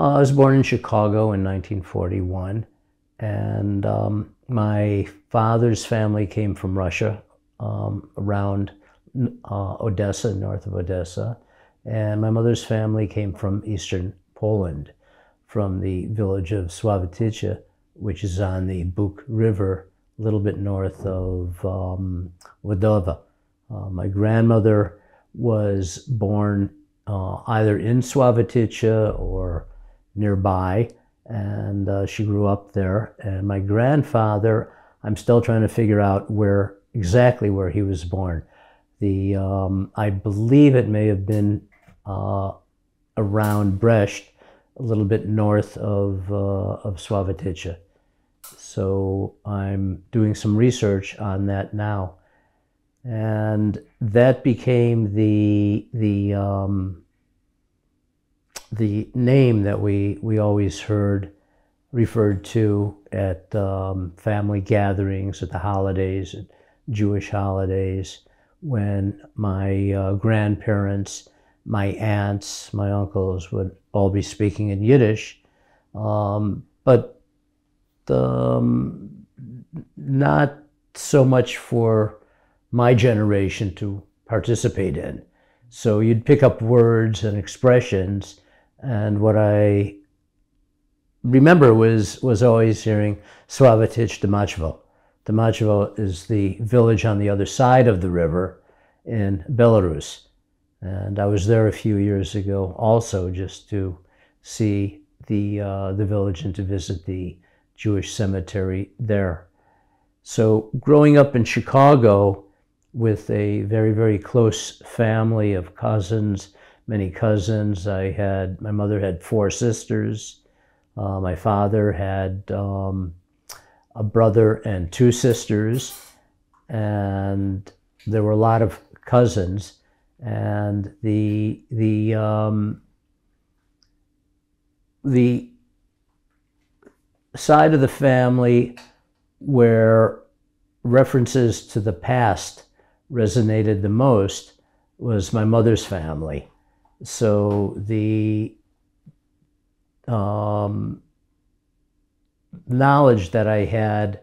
I was born in Chicago in 1941, and my father's family came from Russia, around Odessa, north of Odessa, and my mother's family came from eastern Poland, from the village of Sławotyce, which is on the Bug River, a little bit north of Ładowa. My grandmother was born either in Sławotyce or nearby, and she grew up there. And my grandfather, I'm still trying to figure out exactly where he was born. I believe it may have been around Brest, a little bit north of Sławotyce. So I'm doing some research on that now, and that became the name that we always referred to at family gatherings, at the holidays, at Jewish holidays, when my grandparents, my aunts, my uncles would all be speaking in Yiddish, but not so much for my generation to participate in. So you'd pick up words and expressions, and what I remember was always hearing Sławotyce Dymachowo. Dymachowo is the village on the other side of the river in Belarus. And I was there a few years ago also just to see the village and to visit the Jewish cemetery there. So growing up in Chicago with a very, very close family of cousins, many cousins. My mother had 4 sisters. My father had a brother and 2 sisters, and there were a lot of cousins. And the side of the family where references to the past resonated the most was my mother's family. So the knowledge that I had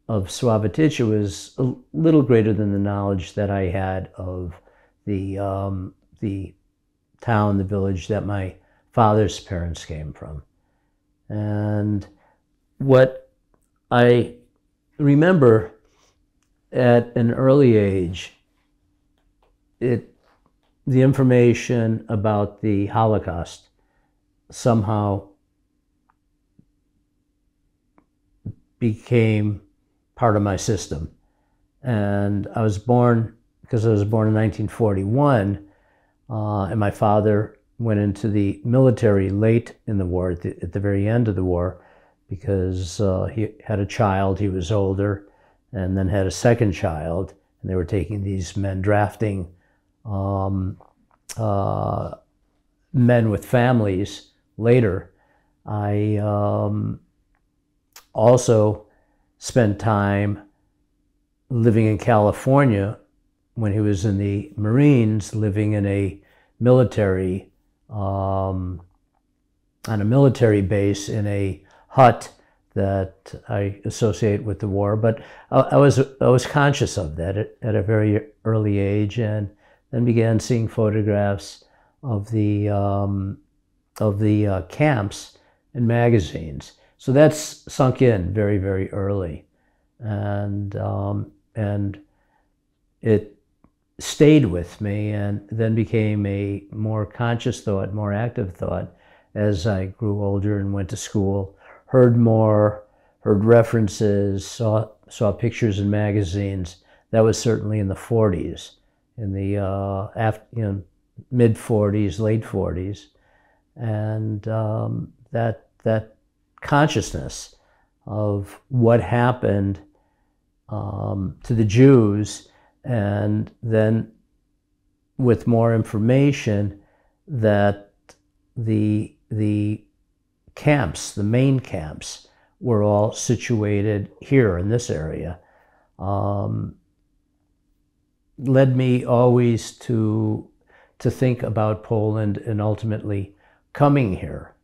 of Sławotyce was a little greater than the knowledge that I had of the town, the village that my father's parents came from. And what I remember at an early age, the information about the Holocaust somehow became part of my system. And because I was born in 1941, and my father went into the military late in the war, at the very end of the war, because he had a child, he was older, and then had a second child, and they were taking these men, drafting men with families later. I also spent time living in California when he was in the Marines, living in a military, on a military base in a hut that I associate with the war. But I was conscious of that at a very early age, and then began seeing photographs of the camps in magazines. So that's sunk in very, very early, and it stayed with me, and then became a more conscious thought, more active thought, as I grew older and went to school. Heard references, saw pictures in magazines. That was certainly in the 40s, in the mid 40s, late 40s, and that consciousness of what happened to the Jews, and then with more information that the camps, the main camps, were all situated here in this area, led me always to think about Poland and ultimately coming here.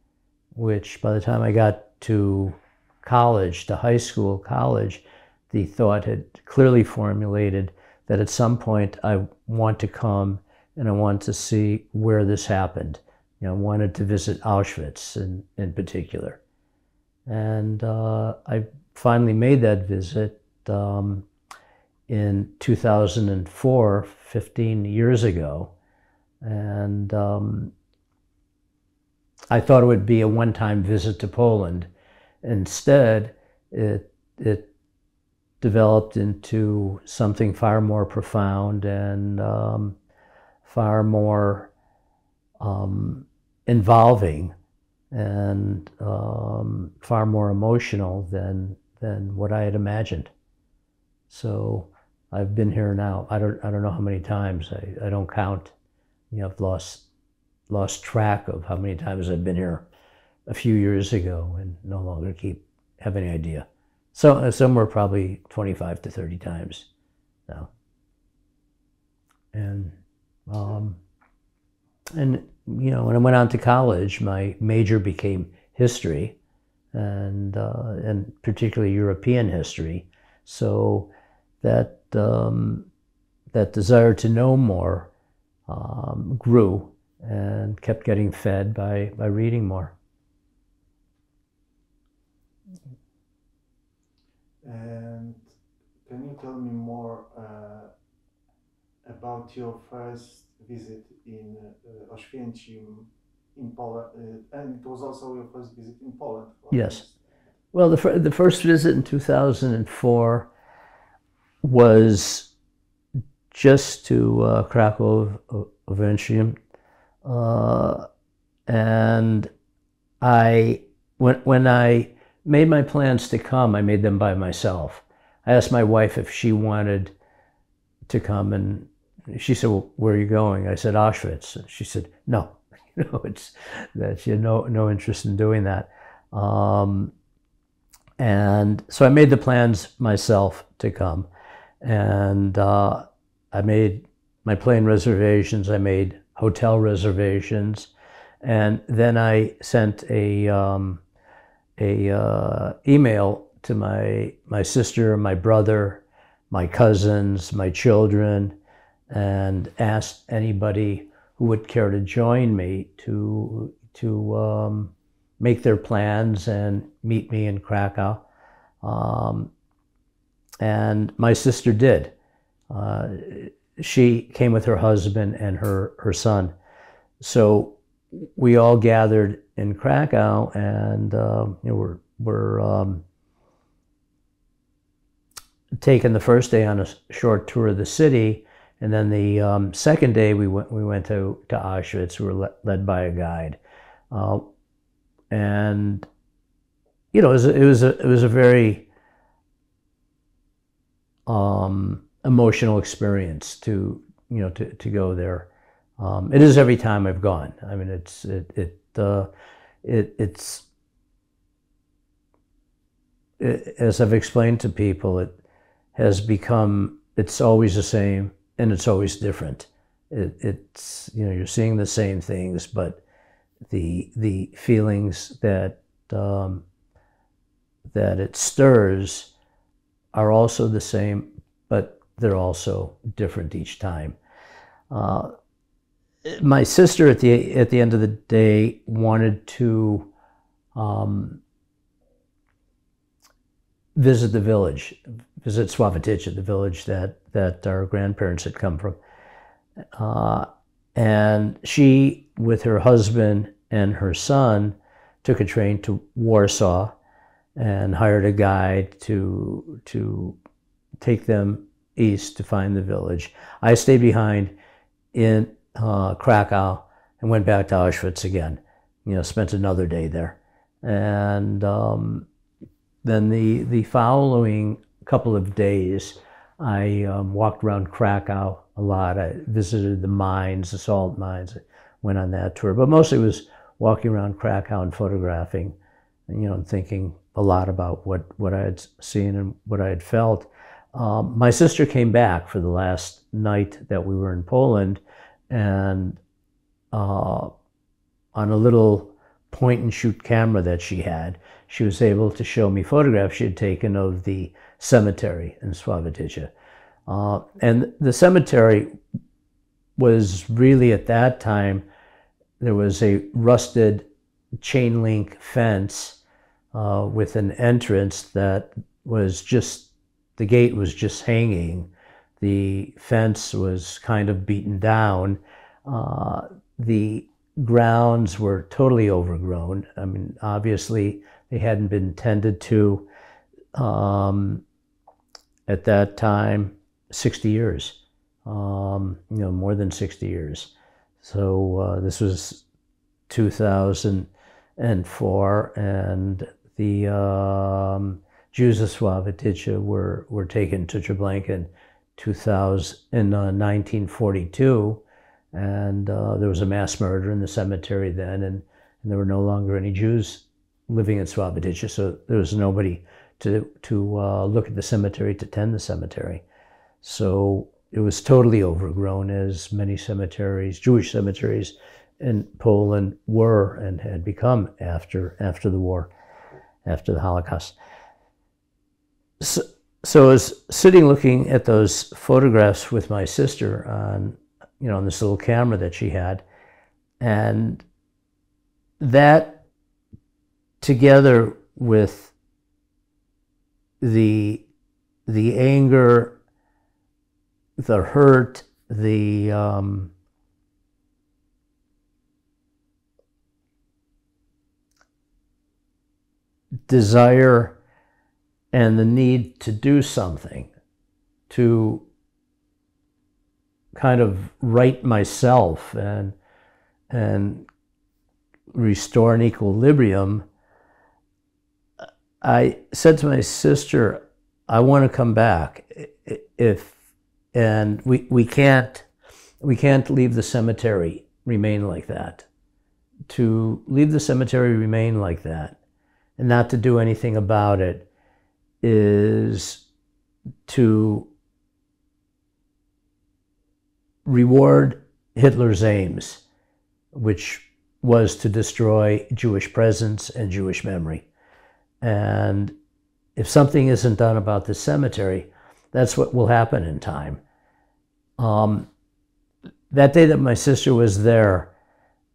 which by the time I got to college, to high school, college, the thought had clearly formulated that at some point I want to come and I want to see where this happened. I wanted to visit Auschwitz in particular. And I finally made that visit in 2004, 15 years ago. And I thought it would be a one-time visit to Poland. Instead, it developed into something far more profound and far more involving and far more emotional than what I had imagined. So I've been here now. I don't know how many times. I don't count. I've lost track of how many times I've been here a few years ago, and no longer have any idea. So somewhere probably 25 to 30 times now. And when I went on to college, my major became history, and particularly European history. So that desire to know more grew and kept getting fed by reading more. And can you tell me more about your first visit in Oświęcim in Poland? And it was also your first visit in Poland. Yes. Well, the first visit in 2004 was just to Krakow, Oświęcim, and when I made my plans to come, I made them by myself. I asked my wife if she wanted to come, and she said, "Well, where are you going?" I said, "Auschwitz." And she said, "No, it's that she had no interest in doing that." And so I made the plans myself to come, and I made my plane reservations. I made hotel reservations, and then I sent a email to my sister, my brother, my cousins, my children, and asked anybody who would care to join me to make their plans and meet me in Krakow. And my sister did. She came with her husband and her son. So we all gathered in Krakow, and we're taken the first day on a short tour of the city, and then the second day we went to Auschwitz. We were led by a guide, and it was a very emotional experience to go there. It is every time I've gone. I mean, it's as I've explained to people, it has become, it's always the same and it's always different. It's you're seeing the same things, but the feelings that it stirs are also the same, but they're also different each time. My sister, at the end of the day, wanted to visit the village, visit Sławotyce, the village that our grandparents had come from. And she, with her husband and her son, took a train to Warsaw and hired a guide to take them east to find the village. I stayed behind in Krakow and went back to Auschwitz again. Spent another day there. And then the following couple of days, I walked around Krakow a lot. I visited the mines, the salt mines. I went on that tour, but mostly was walking around Krakow and photographing, and thinking a lot about what I had seen and what I had felt. My sister came back for the last night that we were in Poland, and on a little point and shoot camera that she had, she was able to show me photographs she had taken of the cemetery in Suavetice. And the cemetery was really, at that time, there was a rusted chain link fence with an entrance that was just, the gate was just hanging. The fence was kind of beaten down. The grounds were totally overgrown. I mean, obviously, they hadn't been tended to at that time, 60 years, more than 60 years. So this was 2004, and the Jews of Suavetice were taken to Treblinka in 1942, and there was a mass murder in the cemetery then, and there were no longer any Jews living in Suavetice, so there was nobody to look at the cemetery, to tend the cemetery. So it was totally overgrown, as many cemeteries, Jewish cemeteries in Poland were and had become after the war, after the Holocaust. So I was sitting looking at those photographs with my sister on, on this little camera that she had, and that, together with the anger, the hurt, the desire, and the need to do something, to kind of right myself and restore an equilibrium, I said to my sister, I want to come back. And we can't leave the cemetery remain like that. To leave the cemetery remain like that and not to do anything about it is to reward Hitler's aims, which was to destroy Jewish presence and Jewish memory. And if something isn't done about the cemetery, that's what will happen in time. That day that my sister was there,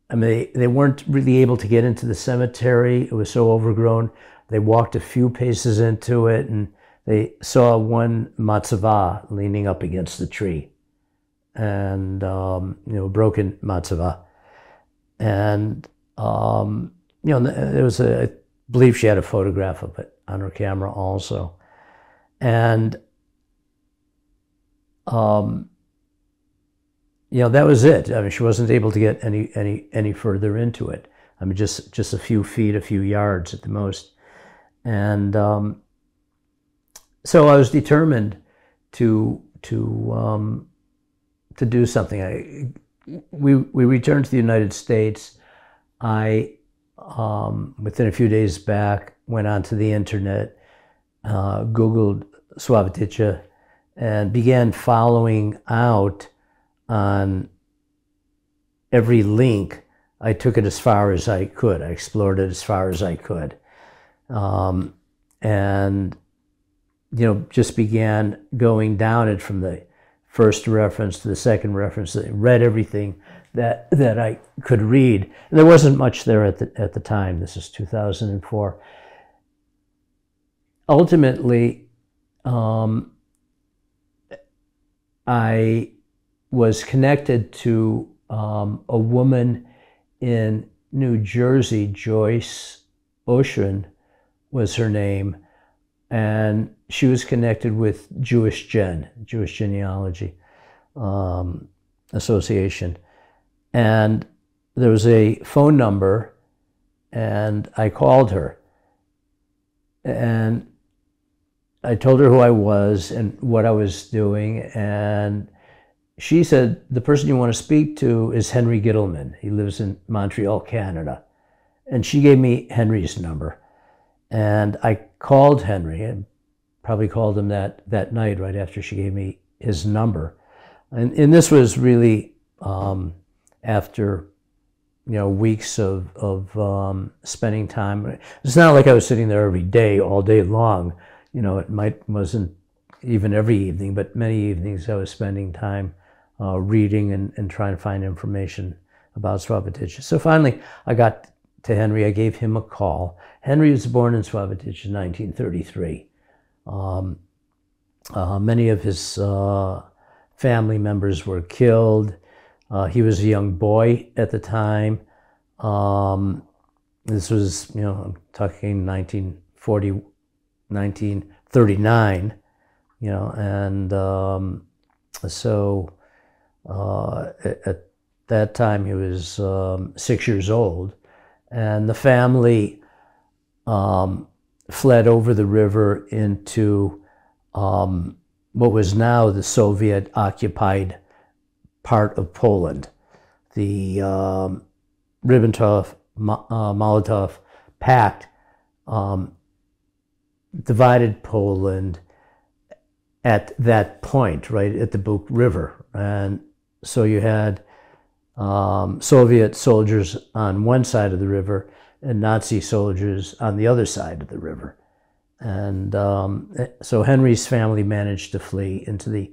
I mean, they weren't really able to get into the cemetery. It was so overgrown. They walked a few paces into it, and they saw one matzava leaning up against the tree, and broken matzava. And there was I believe she had a photograph of it on her camera also, and that was it. I mean, she wasn't able to get any further into it. I mean, just a few feet, a few yards at the most. And so I was determined to do something. We returned to the United States. I within a few days back went onto the internet, Googled Suavetice, and began following out on every link. I took it as far as I could. I explored it as far as I could. And just began going down it from the first reference to the second reference. I read everything that I could read. And there wasn't much there at the time. This is 2004. Ultimately, I was connected to a woman in New Jersey. Joyce Ocean was her name, and she was connected with Jewish Genealogy Association. And there was a phone number, and I called her. And I told her who I was and what I was doing, and she said, the person you want to speak to is Henry Gittleman. He lives in Montreal, Canada. And she gave me Henry's number. And I called Henry, and probably called him that night right after she gave me his number. And this was really after weeks of spending time. It's not like I was sitting there every day, all day long. Wasn't even every evening, but many evenings I was spending time reading and trying to find information about Suovaticcia. So finally, I got to Henry. I gave him a call. Henry was born in Suovaticcia in 1933. Many of his family members were killed. He was a young boy at the time. This was, I'm talking 1940, 1939, and so at that time he was 6 years old, and the family fled over the river into what was now the Soviet-occupied part of Poland. The Ribbentrop-Molotov Pact divided Poland at that point, right at the Buk River. And so you had Soviet soldiers on one side of the river and Nazi soldiers on the other side of the river. And so Henry's family managed to flee into the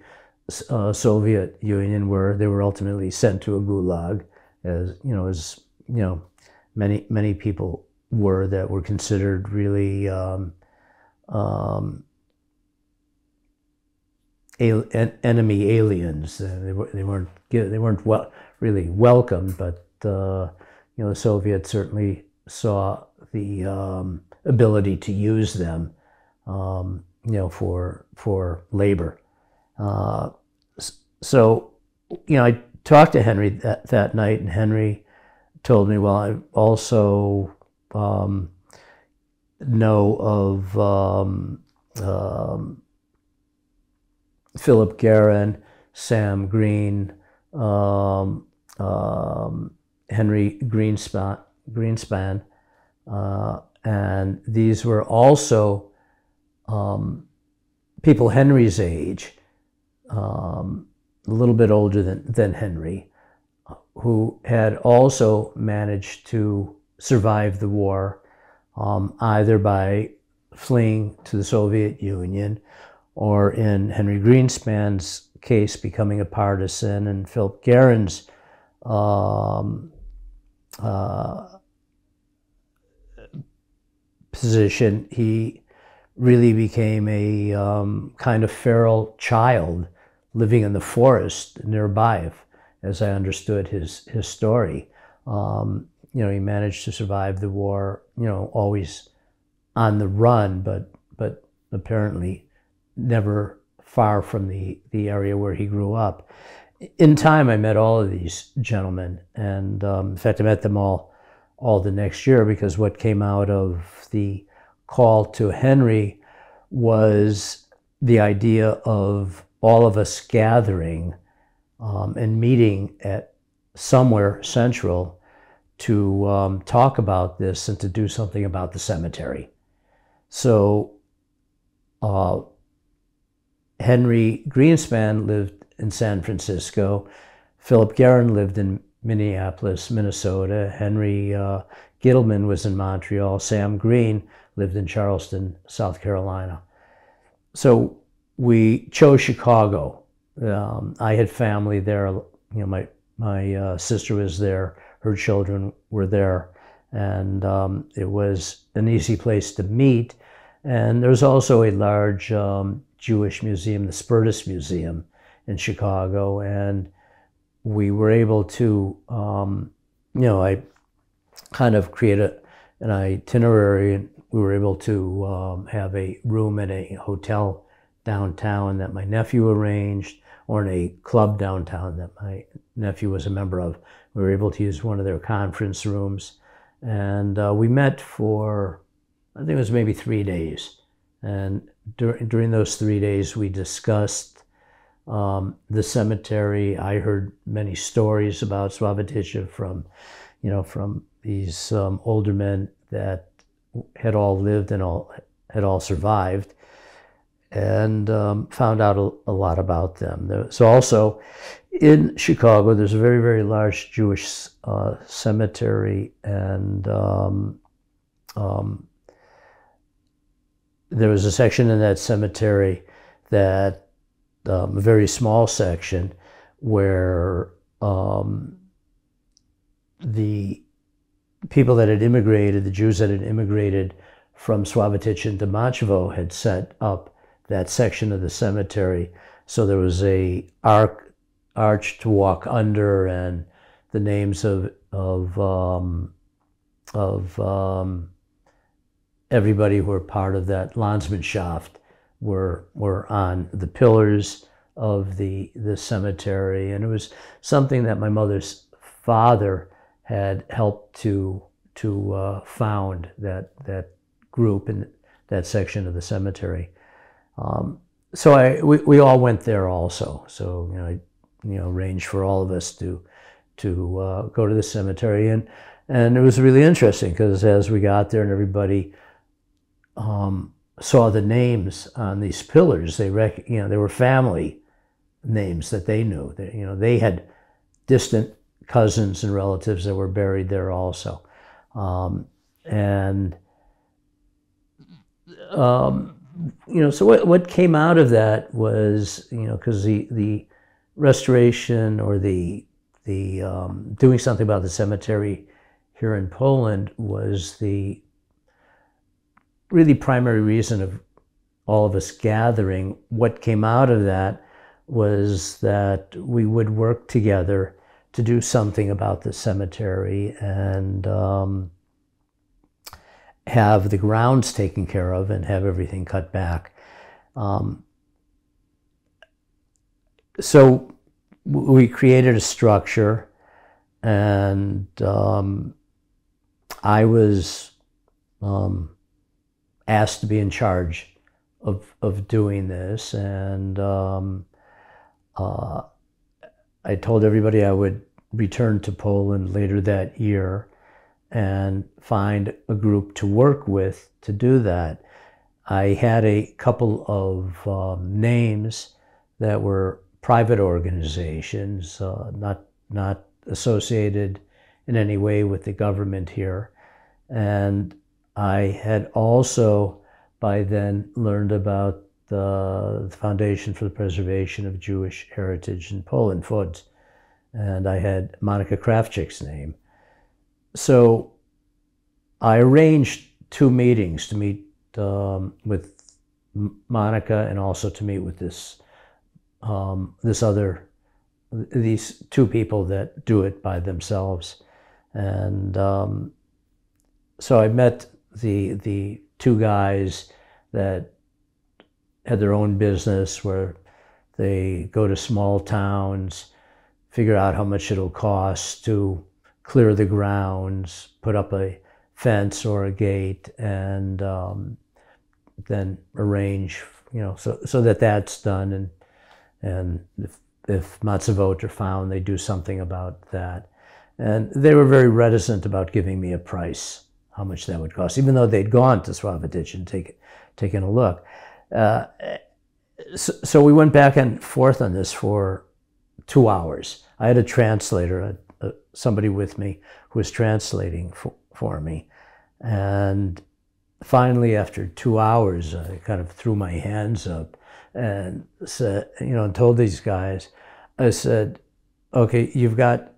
Soviet Union, where they were ultimately sent to a gulag, as many people were that were considered really enemy aliens. They weren't really welcome, but the Soviets certainly saw the ability to use them, for labor. So, I talked to Henry that night, and Henry told me, well, I also know of Philip Guerin, Sam Green, Henry Greenspan, and these were also people Henry's age, a little bit older than Henry, who had also managed to survive the war, either by fleeing to the Soviet Union, or in Henry Greenspan's case, becoming a partisan, and Philip Guerin's position, he really became a kind of feral child living in the forest nearby, as I understood his story. He managed to survive the war, always on the run, but apparently never far from the area where he grew up. In time, I met all of these gentlemen, and in fact, I met them all the next year, because what came out of the call to Henry was the idea of all of us gathering and meeting at somewhere central to talk about this and to do something about the cemetery. So Henry Greenspan lived in San Francisco. Philip Guerin lived in Minneapolis, Minnesota. Henry Gittleman was in Montreal. Sam Green lived in Charleston, South Carolina. So we chose Chicago. I had family there. My sister was there. Her children were there, and it was an easy place to meet. And there's also a large Jewish museum, the Spertus Museum in Chicago, and we were able to, I kind of created an itinerary, and we were able to have a room at a hotel downtown that my nephew arranged, or in a club downtown that my nephew was a member of. We were able to use one of their conference rooms, and we met for, I think it was maybe 3 days. And during those 3 days, we discussed the cemetery. I heard many stories about Suovaticcia from these older men that had all lived and had all survived, and found out a lot about them. There's also In Chicago, there's a very, very large Jewish cemetery, and there was a section in that cemetery that, a very small section, where the people that had immigrated, the Jews that had immigrated from Sławotysz and Domaćevo, had set up that section of the cemetery. So there was a arch to walk under, and the names of everybody who were part of that Landsmannschaft were on the pillars of the cemetery. And it was something that my mother's father had helped to found, that group in that section of the cemetery. So we all went there also. So I arranged for all of us to go to the cemetery, and it was really interesting because as we got there and everybody saw the names on these pillars, they were family names that they knew. They had distant cousins and relatives that were buried there also, so what came out of that was, because the restoration, or the doing something about the cemetery here in Poland, was the really primary reason of all of us gathering. What came out of that was that we would work together to do something about the cemetery, and have the grounds taken care of and have everything cut back. So we created a structure, and I was asked to be in charge of doing this, and I told everybody I would return to Poland later that year and find a group to work with to do that. I had a couple of names that were private organizations, not associated in any way with the government here. And I had also by then learned about the Foundation for the Preservation of Jewish Heritage in Poland, FODZ, and I had Monica Krawczyk's name. So I arranged 2 meetings to meet with Monica, and also to meet with these 2 people that do it by themselves. And so I met the 2 guys that had their own business, where they go to small towns, figure out how much it'll cost to clear the grounds, put up a fence or a gate, and then arrange, so that that's done. And if matzevot are found, they do something about that. And they were very reticent about giving me a price, how much that would cost, even though they'd gone to Sławotysz and taken a look. So we went back and forth on this for 2 hours. I had a translator, somebody with me who was translating for me. And finally, after 2 hours, I kind of threw my hands up and said, and told these guys, I said, okay, you've got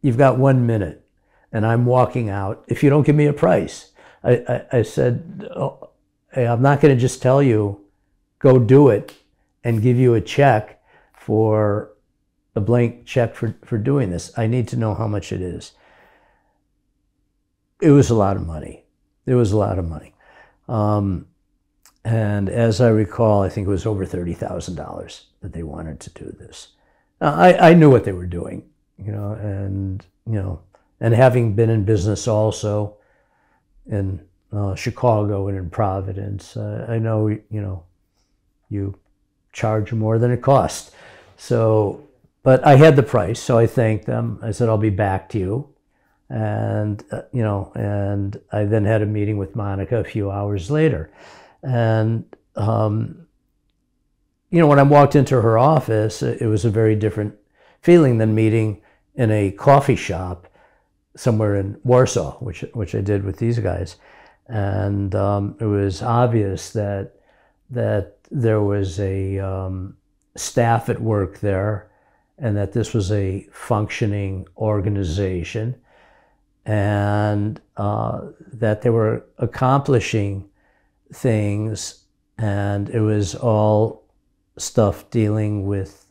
1 minute, and I'm walking out if you don't give me a price. I said, oh, hey, I'm not going to just tell you, go do it, and give you a check for a blank check for doing this. I need to know how much it is. It was a lot of money. It was a lot of money. And as I recall, I think it was over $30,000 that they wanted to do this. I knew what they were doing, and having been in business also in Chicago and in Providence, I know, you charge more than it costs. So, but I had the price, so I thanked them. I said, I'll be back to you. And, and I then had a meeting with Monica a few hours later. And, when I walked into her office, it was a very different feeling than meeting in a coffee shop somewhere in Warsaw, which I did with these guys. And it was obvious that there was a staff at work there, and that this was a functioning organization, and that they were accomplishing things, and it was all stuff dealing with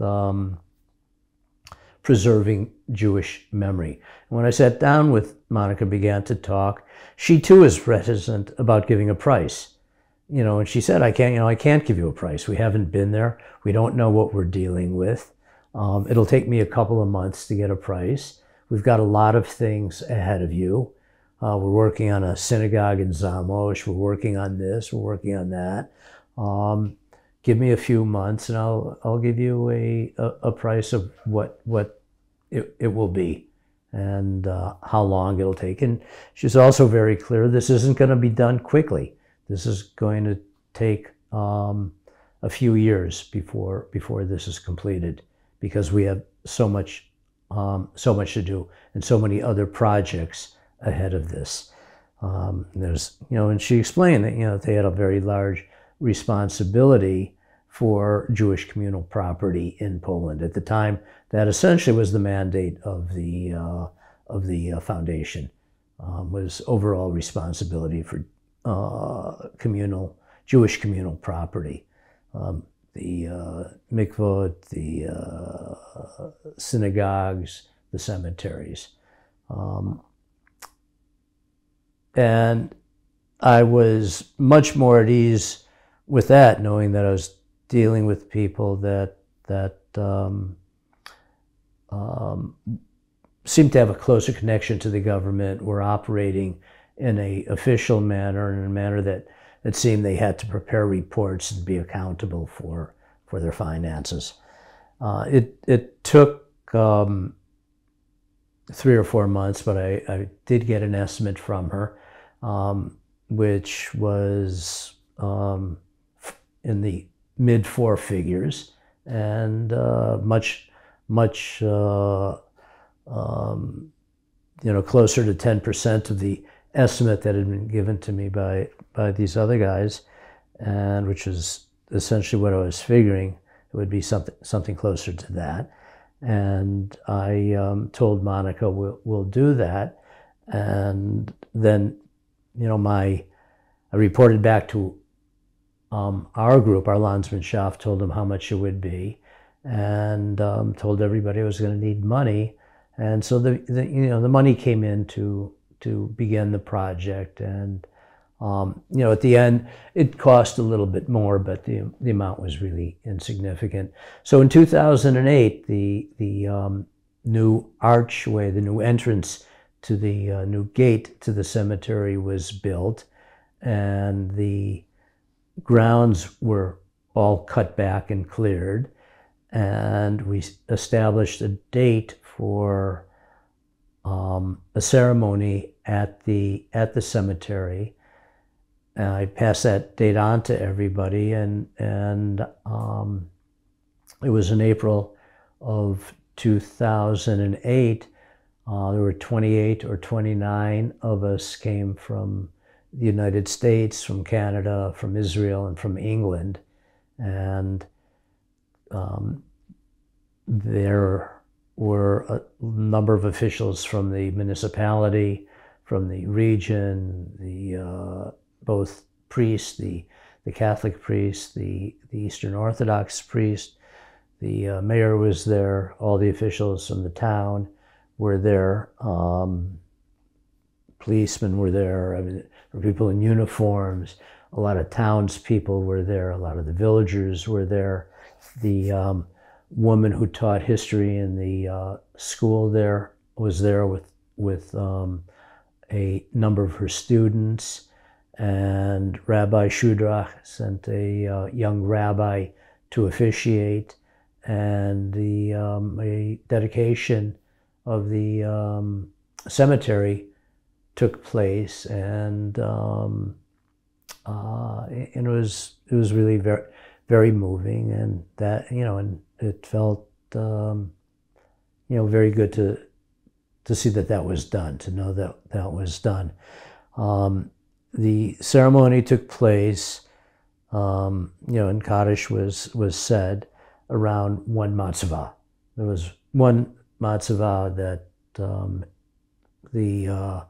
preserving Jewish memory. And when I sat down with Monica, began to talk, she too is reticent about giving a price. And she said, I can't give you a price. We haven't been there. We don't know what we're dealing with. It'll take me a couple of months to get a price. We've got a lot of things ahead of you. We're working on a synagogue in Zamość. We're working on this. We're working on that. Give me a few months, and I'll give you a price of what it will be, and how long it'll take. And she's also very clear, this isn't going to be done quickly. This is going to take a few years before this is completed, because we have so much to do and so many other projects ahead of this. There's, and she explained that, they had a very large responsibility for Jewish communal property in Poland at the time. That essentially was the mandate of the foundation, was overall responsibility for Jewish communal property, the mikvot, the synagogues, the cemeteries, and I was much more at ease with that, knowing that I was dealing with people that seemed to have a closer connection to the government, were operating in an official manner, in a manner that it seemed they had to prepare reports and be accountable for their finances. It took 3 or 4 months, but I did get an estimate from her, which was in the mid 4 figures, and much closer to 10% of the estimate that had been given to me by these other guys, and which was essentially what I was figuring. It would be something closer to that. And I told Monica, we'll do that. And then, I reported back to our group, our Landsmannschaft, told them how much it would be, and told everybody I was going to need money. And so the money came in to begin the project. And at the end, it cost a little bit more, but the amount was really insignificant. So in 2008, the new archway, the new entrance to the new gate to the cemetery was built, and the grounds were all cut back and cleared, and we established a date for a ceremony at the cemetery. I passed that date on to everybody, and it was in April of 2008. There were 28 or 29 of us came from the United States, from Canada, from Israel, and from England. And there were a number of officials from the municipality, from the region, both priests, the Catholic priest, the Eastern Orthodox priest, the mayor was there, all the officials from the town were there, policemen were there, I mean, there were people in uniforms, a lot of townspeople were there, a lot of the villagers were there. The woman who taught history in the school there was there with a number of her students, and Rabbi Shudrach sent a young rabbi to officiate, and a dedication of the cemetery took place, and it was really very, very moving, and that, and it felt, very good to see that that was done, to know that that was done. The ceremony took place, and Kaddish was said around one matzvah. There was one matzvah that the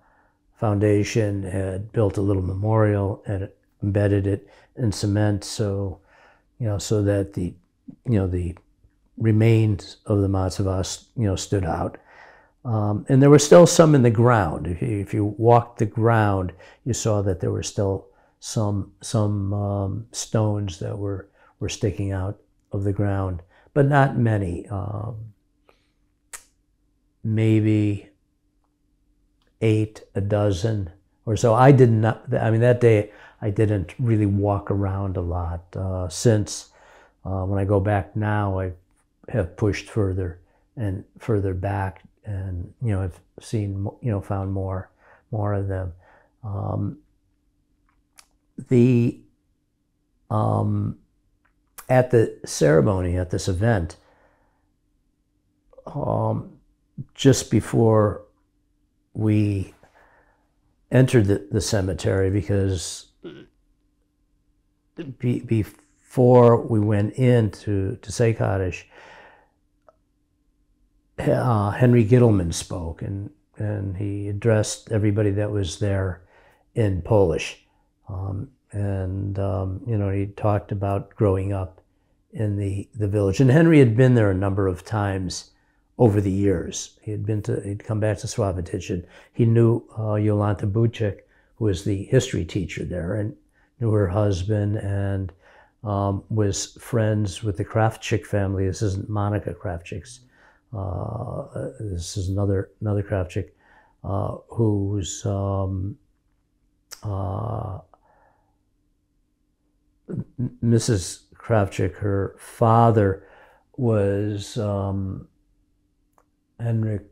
foundation had built a little memorial and embedded it in cement, so so that the remains of the matzvah stood out. And there were still some in the ground. If you walked the ground, you saw that there were still some stones that were sticking out of the ground, but not many. Maybe 8, a dozen or so. I did not. I mean, that day I didn't really walk around a lot. Since when I go back now, I have pushed further and further back, and I've seen, found more of them. At the ceremony, at this event, just before we entered the cemetery, because before we went in to say Kaddish, Henry Gittleman spoke, and he addressed everybody that was there in Polish. He talked about growing up in the village. And Henry had been there a number of times over the years. He'd come back to Sławotyce. He knew Jolanta Bucic, who was the history teacher there, and knew her husband, and was friends with the Kravchik family. This isn't Monica Kravchik's. This is another Kravchik, who's Mrs. Kravchik. Her father was Henrik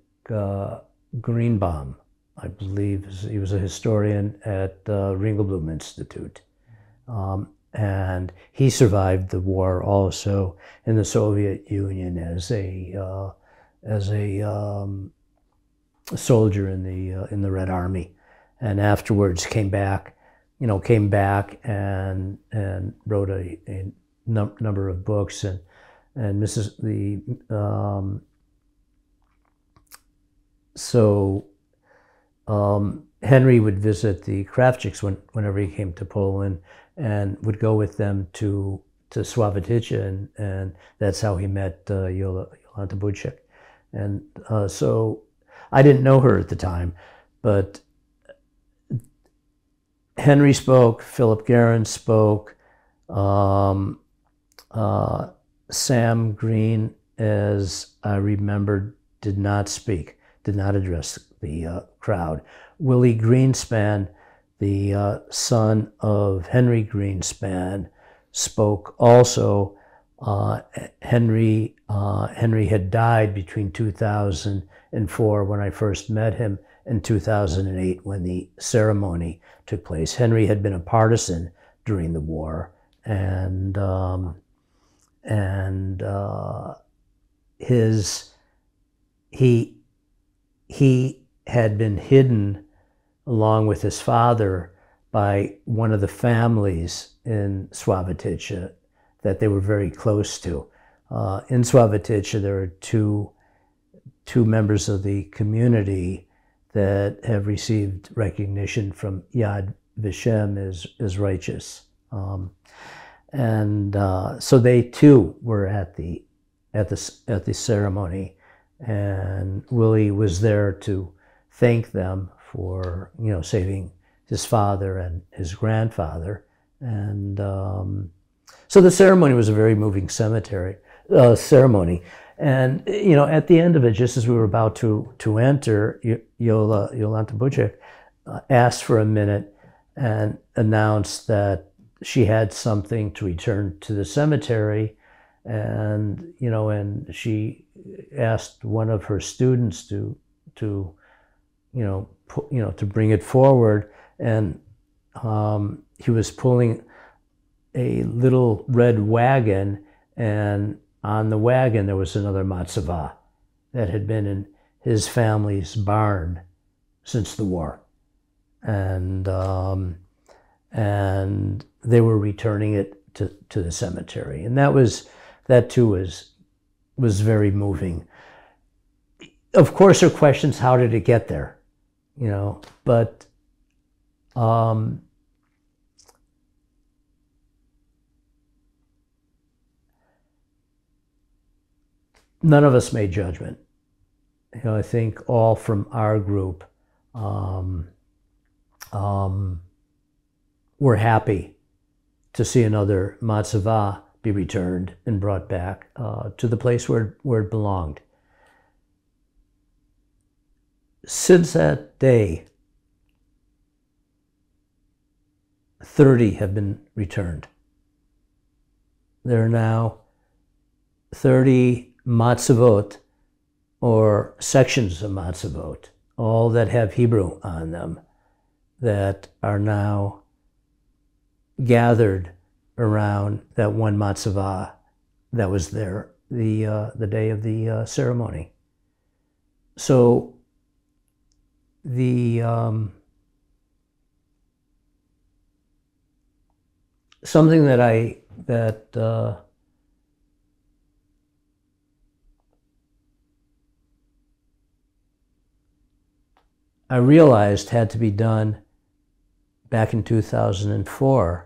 Greenbaum, I believe. He was a historian at Ringelblum Institute. And he survived the war also in the Soviet Union as a soldier in the Red Army, and afterwards came back and wrote a number of books, and Henry would visit the Kravchiks whenever he came to Poland, and would go with them to Sławotyce, and that's how he met Jolanta Bucic. And so I didn't know her at the time, but Henry spoke, Philip Guerin spoke, Sam Green, as I remembered, did not speak, did not address the crowd. Willie Greenspan, the son of Henry Greenspan, spoke also. Henry had died between 2004, when I first met him, and 2008, when the ceremony took place. Henry had been a partisan during the war, and he had been hidden along with his father by one of the families in Sławotyce that they were very close to. In Sławotyce, there are two members of the community that have received recognition from Yad Vashem as righteous, so they too were at the ceremony, and Willie was there to thank them for saving his father and his grandfather, and so the ceremony was a very moving ceremony. And at the end of it, just as we were about to enter, Jolanta Bucic asked for a minute and announced that she had something to return to the cemetery, and and she asked one of her students to bring it forward, and he was pulling a little red wagon, and on the wagon there was another matzeva that had been in his family's barn since the war, and they were returning it to the cemetery, and that too was very moving. Of course, there are questions: how did it get there? But none of us made judgment. I think all from our group were happy to see another matzeva be returned and brought back to the place where it belonged. Since that day, 30 have been returned. There are now 30 matzevot, or sections of matzevot, all that have Hebrew on them, that are now gathered around that one matzeva that was there the day of the ceremony. So something that I realized had to be done back in 2004,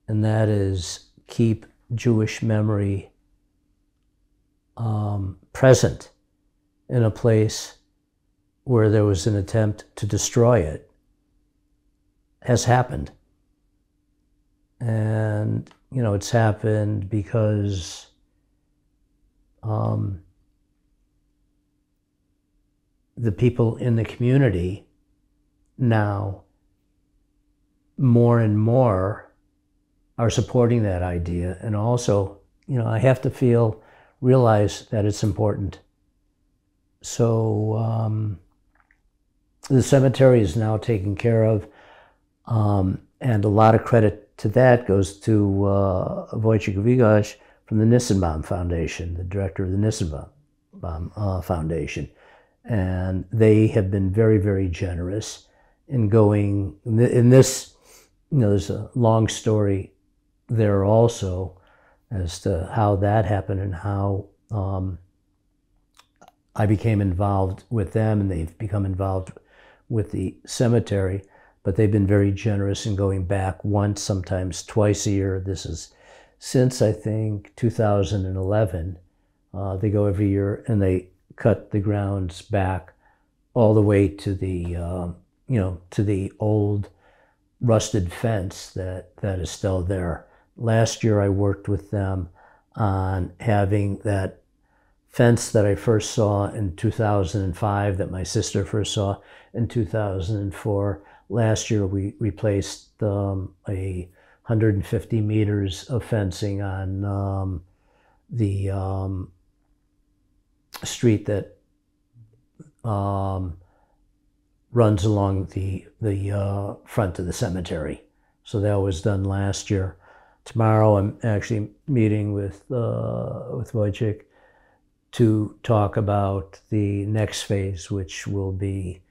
and that is keep Jewish memory present in a place where there was an attempt to destroy it, has happened. And, it's happened because the people in the community now more and more are supporting that idea. And also, I have to realize that it's important. So the cemetery is now taken care of, and a lot of credit to that goes to Wojciech Wigasz from the Nissenbaum Foundation, the director of the Nissenbaum Foundation. And they have been very, very generous in going, in this, there's a long story there also as to how that happened and how I became involved with them, and they've become involved with the cemetery, but they've been very generous in going back once, sometimes twice a year. This is since, I think, 2011. They go every year, and they cut the grounds back all the way to the, to the old rusted fence that is still there. Last year I worked with them on having that fence that I first saw in 2005, that my sister first saw in 2004. Last year we replaced 150 meters of fencing on the street that runs along the front of the cemetery. So that was done last year. Tomorrow I'm actually meeting with Wojciech to talk about the next phase, which will be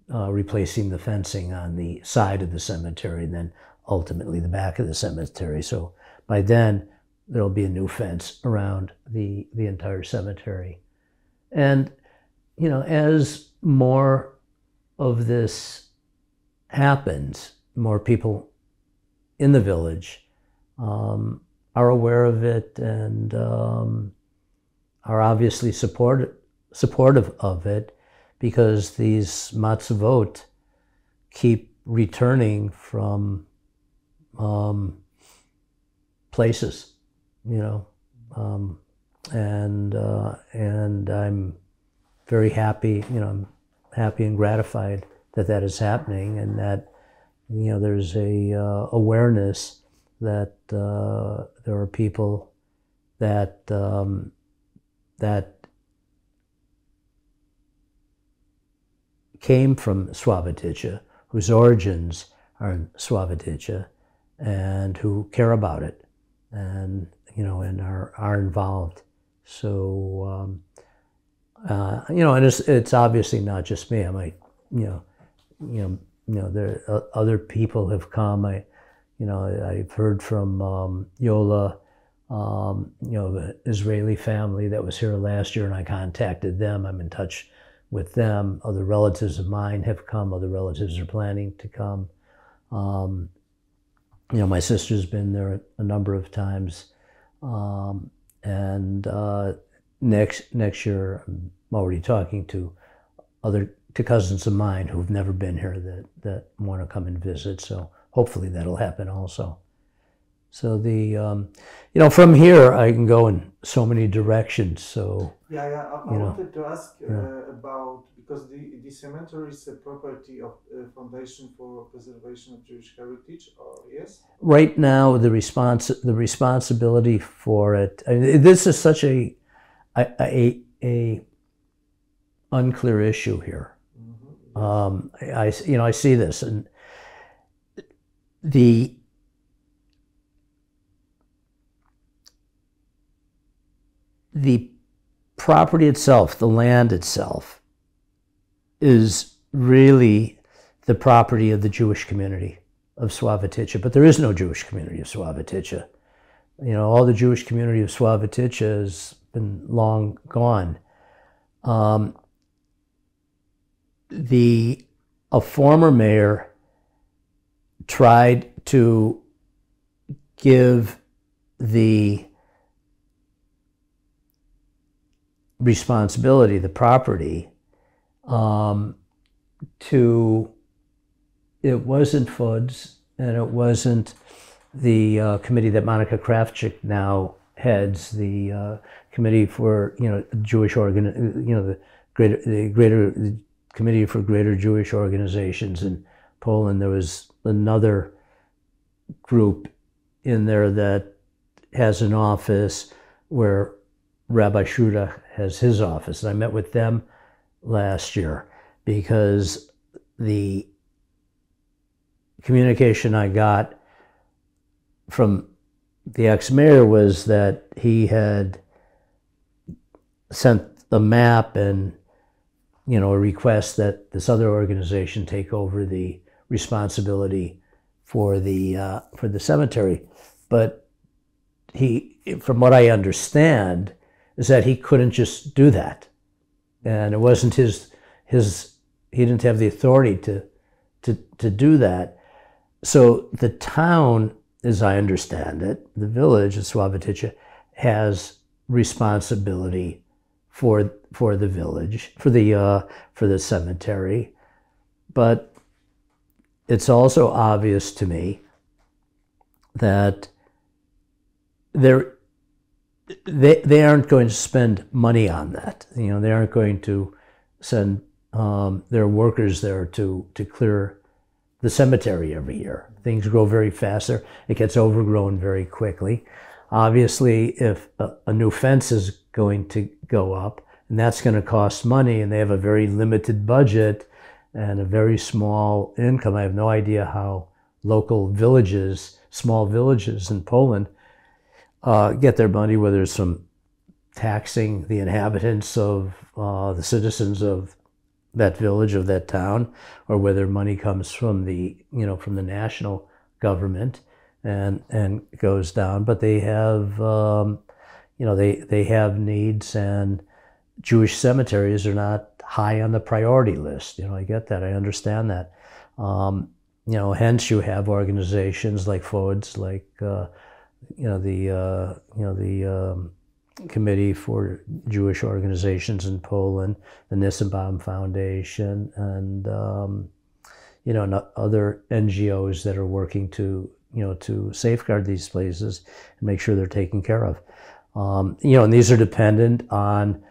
replacing the fencing on the side of the cemetery, and then ultimately the back of the cemetery. So by then there'll be a new fence around the entire cemetery. And, as more of this happens, more people in the village are aware of it and are obviously supportive of it, because these matzevot keep returning from places, and I'm very happy, I'm happy and gratified that is happening, and that, there's a awareness that there are people that came from Sławotyce, whose origins are in Sławotyce, and who care about it, and and are involved. So and it's obviously not just me. I might there other people have come. I've heard from Yola, the Israeli family that was here last year, and I contacted them. I'm in touch with them. Other relatives of mine have come. Other relatives are planning to come. My sister's been there a number of times, and next year I'm already talking to cousins of mine who've never been here that want to come and visit. So hopefully that'll happen also. So from here I can go in so many directions. So I wanted to ask about, because the cemetery is a property of Foundation for Preservation of Jewish Heritage, or yes? Right now, the responsibility for it. This is such a unclear issue here. I see this, and the property itself, the land itself, is really the property of the Jewish community of Sławotycha, but there is no Jewish community of Sławotycha. All the Jewish community of Sławotycha has been long gone. A former mayor tried to give the responsibility, the property, it wasn't FUDS, and it wasn't the committee that Monica Kravchuk now heads, the committee for Jewish the Committee for Greater Jewish Organizations in Poland. There was another group in there that has an office where Rabbi Shuda has his office. And I met with them last year because the communication I got from the ex-mayor was that he had sent a map and a request that this other organization take over the responsibility for the cemetery. But from what I understand, is that he couldn't just do that, and it wasn't his. He didn't have the authority to do that. So the town, as I understand it, the village of Sławotycha has responsibility for the village, for the cemetery, but it's also obvious to me that they aren't going to spend money on that. They aren't going to send their workers there to clear the cemetery every year. Things grow very fast there. It gets overgrown very quickly. Obviously, if a new fence is going to go up, and that's going to cost money, and they have a very limited budget and a very small income. I have no idea how local villages, small villages in Poland, get their money, whether it's from taxing the inhabitants of the citizens of that village, of that town, or whether money comes from the national government and goes down. But they have they have needs, and Jewish cemeteries are not high on the priority list. I get that. I understand that. Hence you have organizations like FODS, like the Committee for Jewish Organizations in Poland, the Nissenbaum Foundation, and other NGOs that are working to safeguard these places and make sure they're taken care of. And these are dependent on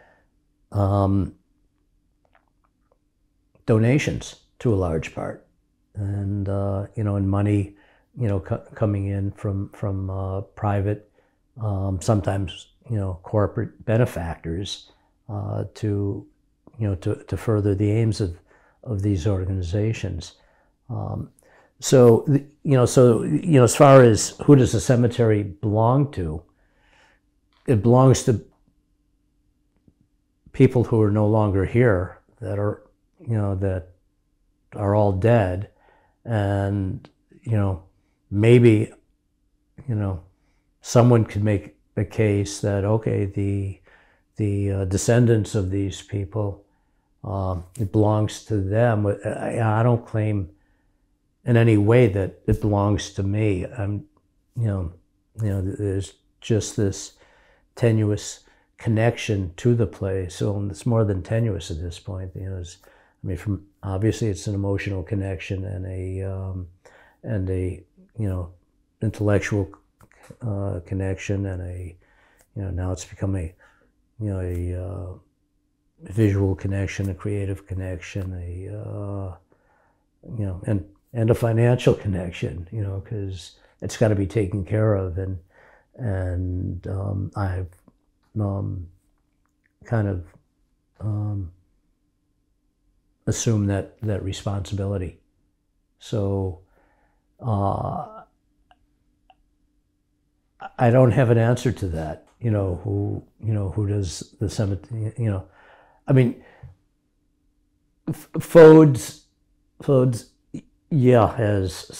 donations to a large part, and and money coming in from private, sometimes corporate benefactors to further the aims of these organizations. So as far as who does the cemetery belong to, it belongs to people who are no longer here, that are, that are all dead, and maybe someone could make a case that, okay, the descendants of these people, it belongs to them. I don't claim in any way that it belongs to me. There's just this tenuous connection to the place. So it's more than tenuous at this point. Obviously it's an emotional connection and a intellectual connection, and now it's become a visual connection, a creative connection, and a financial connection, because it's got to be taken care of, and I've kind of assumed that responsibility. So I don't have an answer to that. Who does the cemetery? Fodes, has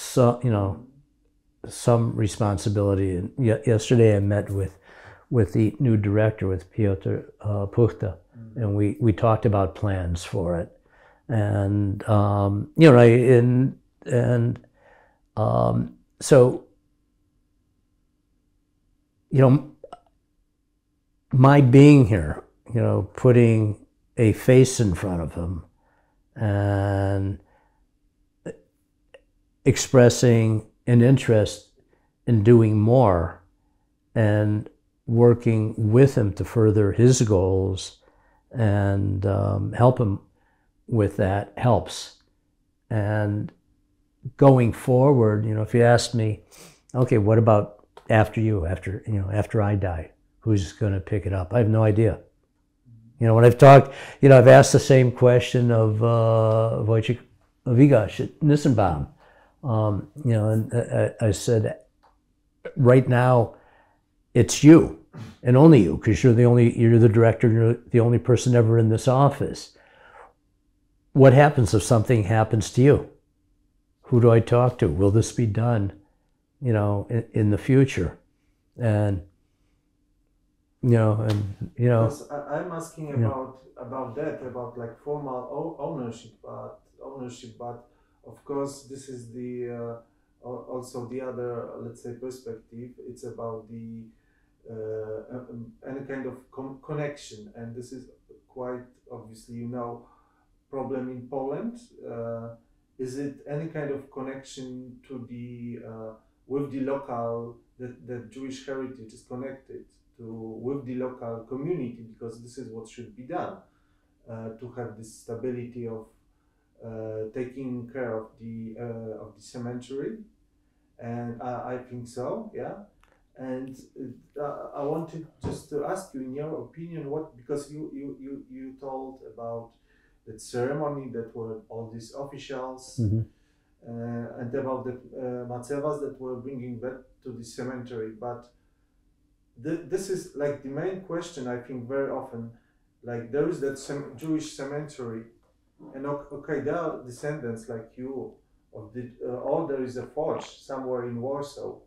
some responsibility. And yesterday I met with the new director, with Piotr Puchta, and we talked about plans for it. And so my being here, putting a face in front of him and expressing an interest in doing more and working with him to further his goals and help him with that helps. And going forward, if you asked me, okay, what about after you, after I die, who's going to pick it up? I have no idea. When I've talked, I've asked the same question of Wojciech Wigasz at Nissenbaum. And I said, right now, it's you, and only you, because you're the director, you're the only person ever in this office. What happens if something happens to you? Who do I talk to? Will this be done, in the future? And Because I'm asking about that, about like formal ownership, but of course this is the also the other, let's say, perspective. It's about the any kind of connection, and this is quite obviously problem in Poland. Is it any kind of connection to the with the local, that Jewish heritage is connected with the local community, because this is what should be done to have this stability of taking care of the cemetery, and I think so, yeah. And I wanted just to ask you, in your opinion, because you told about the ceremony that were all these officials, and about the Macevas that were bringing that to the cemetery, but this is like the main question, I think, very often. Like, there is that Jewish cemetery, and okay, there are descendants like you of the, or there is a forge somewhere in Warsaw,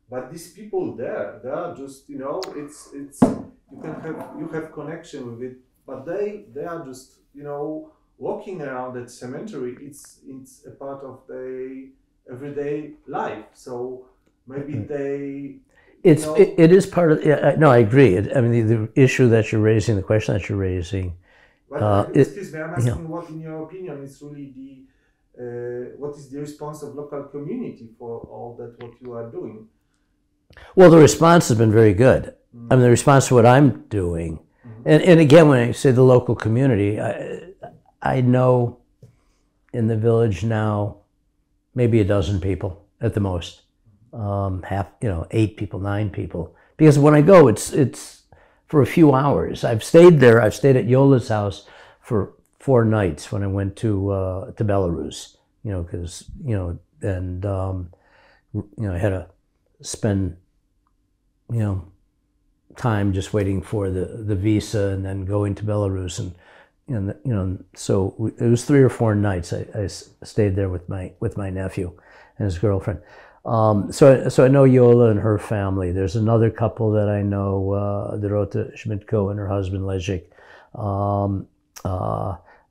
but these people there, they are just, it's you have connection with it, but they are just, walking around that cemetery. It's a part of their everyday life. So maybe they. It is part of. No, I agree. The issue that you're raising, the question that you're raising. But excuse me, I'm asking what, in your opinion, is really what is the response of local community for all that what you are doing? Well, the response has been very good. The response to what I'm doing, and again, when I say the local community, I know in the village now maybe a dozen people at the most. 8 people, 9 people. Because when I go, it's for a few hours. I've stayed there. I've stayed at Yola's house for 4 nights when I went to Belarus. Because I had to spend time just waiting for the visa and then going to Belarus, and so it was 3 or 4 nights I stayed there with my nephew and his girlfriend. So I know Yola and her family. There's another couple that I know, Dorota Schmidtko and her husband Leszek.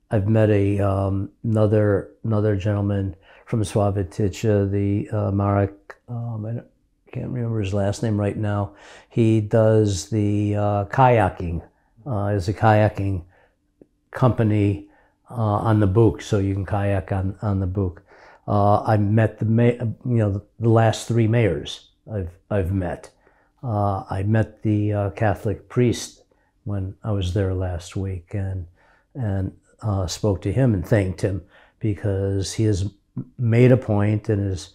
I've met another gentleman from Sławotycza, the Marek. I can't remember his last name right now. He does the kayaking. Is a kayaking company on the Bug, so you can kayak on the Bug. I met the last 3 mayors I've met. I met the Catholic priest when I was there last week, and spoke to him and thanked him because he has made a point and is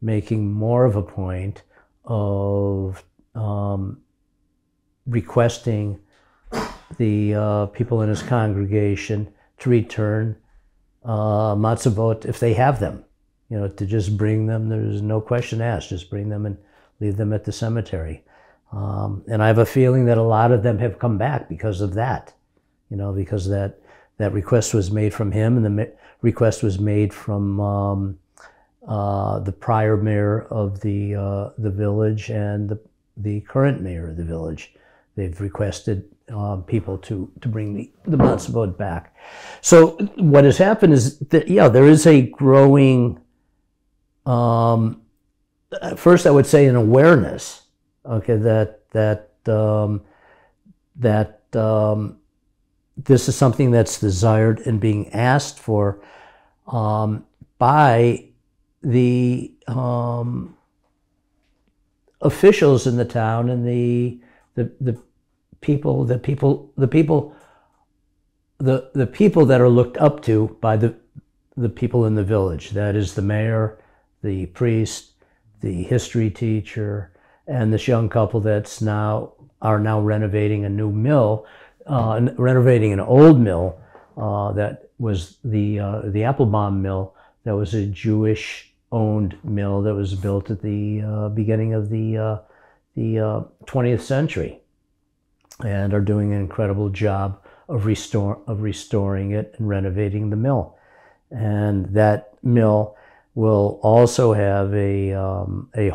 making more of a point of requesting the people in his congregation to return matzevot if they have them. To just bring them. There's no question asked. Just bring them and leave them at the cemetery. And I have a feeling that a lot of them have come back because of that. Because that request was made from him, and the request was made from the prior mayor of the village and the current mayor of the village. They've requested people to bring the matzevot back. So what has happened is that there is a growing. First, I would say an awareness, okay, that this is something that's desired and being asked for by the officials in the town and the people that are looked up to by the people in the village. That is the mayor, the priest, the history teacher, and this young couple that's now renovating a new mill, renovating an old mill that was the Applebaum mill. That was a Jewish-owned mill that was built at the beginning of the 20th century, and are doing an incredible job of restoring it and renovating the mill. And that mill will also have a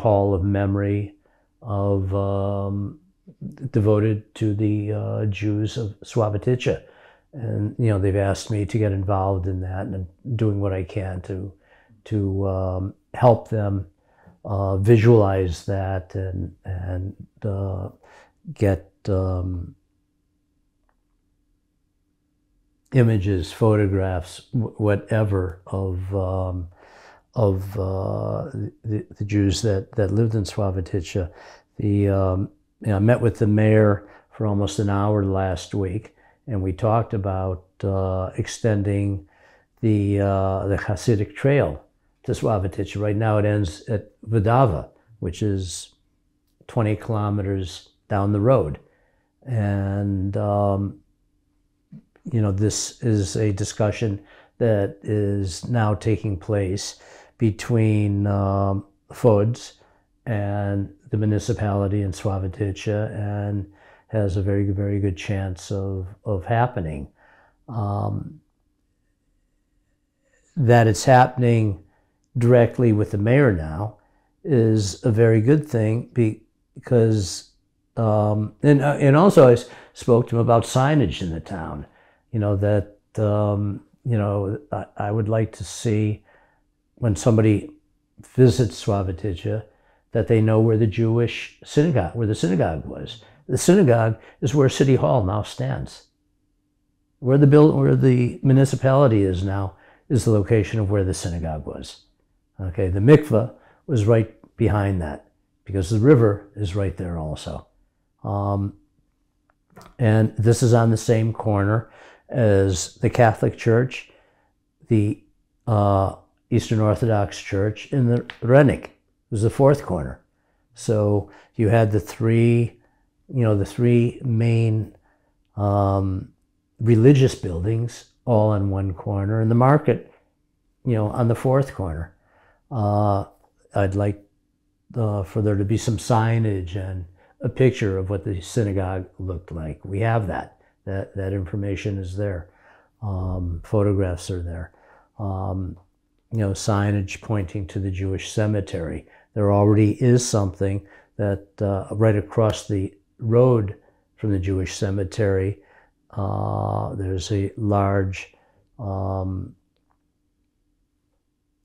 hall of memory of devoted to the Jews of Sławotycza, and they've asked me to get involved in that, and I'm doing what I can to help them visualize that and get images, photographs, whatever of the Jews that lived in Sławotycza. I met with the mayor for almost an hour last week, and we talked about extending the Hasidic trail to Sławotycza. Right now it ends at Vodava, which is 20 kilometers down the road. And this is a discussion that is now taking place between FODS and the municipality in Sławotycza, and has a very, very good chance of happening. That it's happening directly with the mayor now is a very good thing, because and also I spoke to him about signage in the town. I would like to see, when somebody visits Sławotycza, that they know where the Jewish synagogue, where the synagogue was. The synagogue is where City Hall now stands. Where the municipality is now is the location of where the synagogue was. Okay, the mikveh was right behind that, because the river is right there also. And this is on the same corner as the Catholic Church, the Eastern Orthodox Church, and the Rennik. It was the fourth corner. So you had the three main religious buildings all on one corner, and the market, on the fourth corner. I'd like for there to be some signage and a picture of what the synagogue looked like. We have that. That information is there. Photographs are there. Signage pointing to the Jewish cemetery. There already is something that right across the road from the Jewish cemetery, there's a large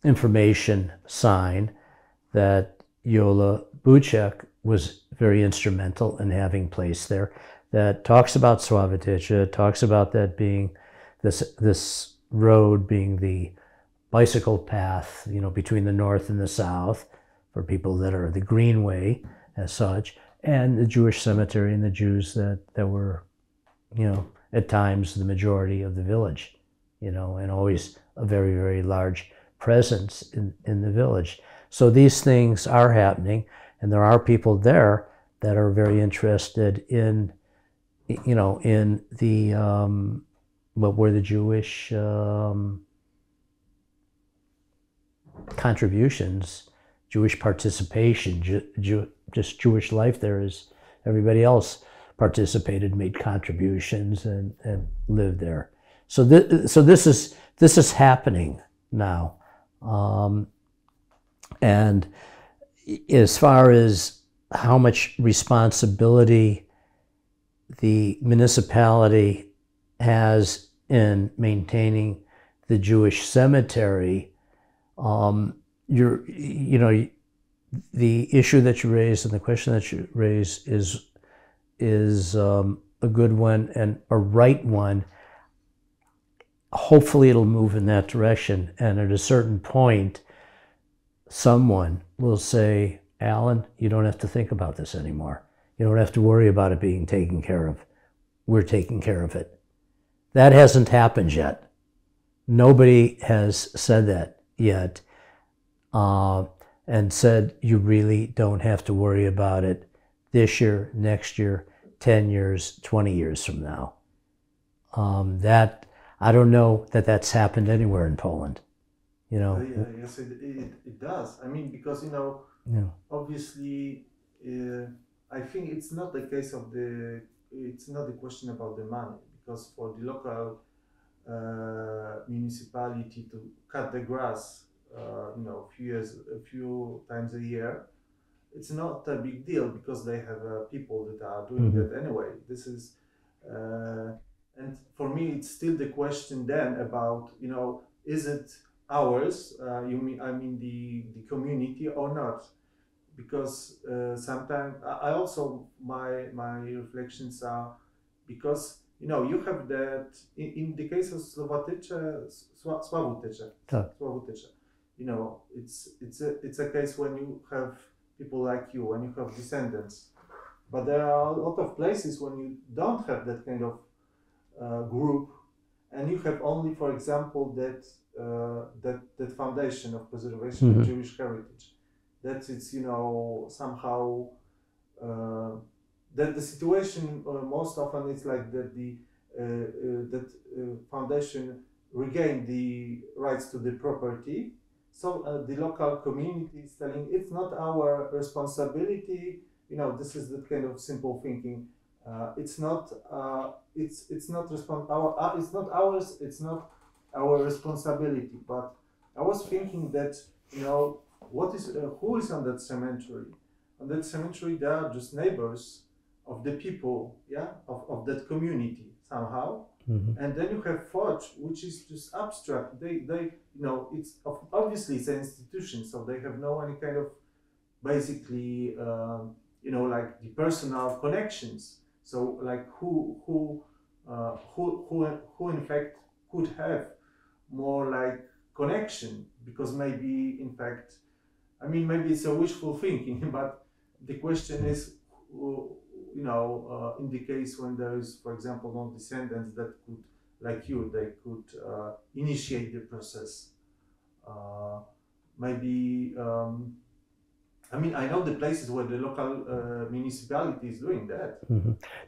information sign that Yola Buchek was very instrumental in having placed there, that talks about Sławotyce, talks about that being this road being the bicycle path, between the north and the south for people that are the Greenway as such, and the Jewish cemetery and the Jews that were, at times the majority of the village, and always a very, very large presence in the village. So these things are happening, and there are people there that are very interested in, in the, what were the Jewish contributions, Jewish participation, just Jewish life there as everybody else participated, made contributions, and lived there. So this is happening now. And as far as how much responsibility the municipality has in maintaining the Jewish cemetery, the issue that you raised and the question that you raised is a good one and a right one. Hopefully it'll move in that direction, and at a certain point someone will say, Alan, you don't have to think about this anymore. You don't have to worry about it being taken care of. We're taking care of it. That hasn't happened yet. Nobody has said that yet, and said you really don't have to worry about it this year, next year, 10 years, 20 years from now. That I don't know that that's happened anywhere in Poland. Yes, it does. I mean, because obviously, I think it's not the case of it's not a question about the money, because for the local municipality to cut the grass, a few times a year, it's not a big deal, because they have people that are doing that anyway. This is, and for me, it's still the question then about, is it ours? I mean the community or not? Because sometimes I also my reflections are, because you have that in the case of Sławotyce, it's a case when you have people like you, when you have descendants, but there are a lot of places when you don't have that kind of group, and you have only, for example, that foundation of preservation of Jewish heritage. That it's somehow that the situation most often is like that that foundation regained the rights to the property. So the local community is telling it's not our responsibility. This is the kind of simple thinking. It's not ours. It's not our responsibility. But I was thinking that what is who is on that cemetery? On that cemetery, there are just neighbors of the people, of that community somehow. And then you have Forge, which is just abstract. They it's obviously it's an institution, so they have no any kind of basically like the personal connections. So like who in fact could have more like connection, because maybe in fact, I mean, maybe it's a wishful thinking, but the question is, in the case when there is, for example, no descendants that could, like you, they could initiate the process. Maybe, I mean, I know the places where the local municipality is doing that.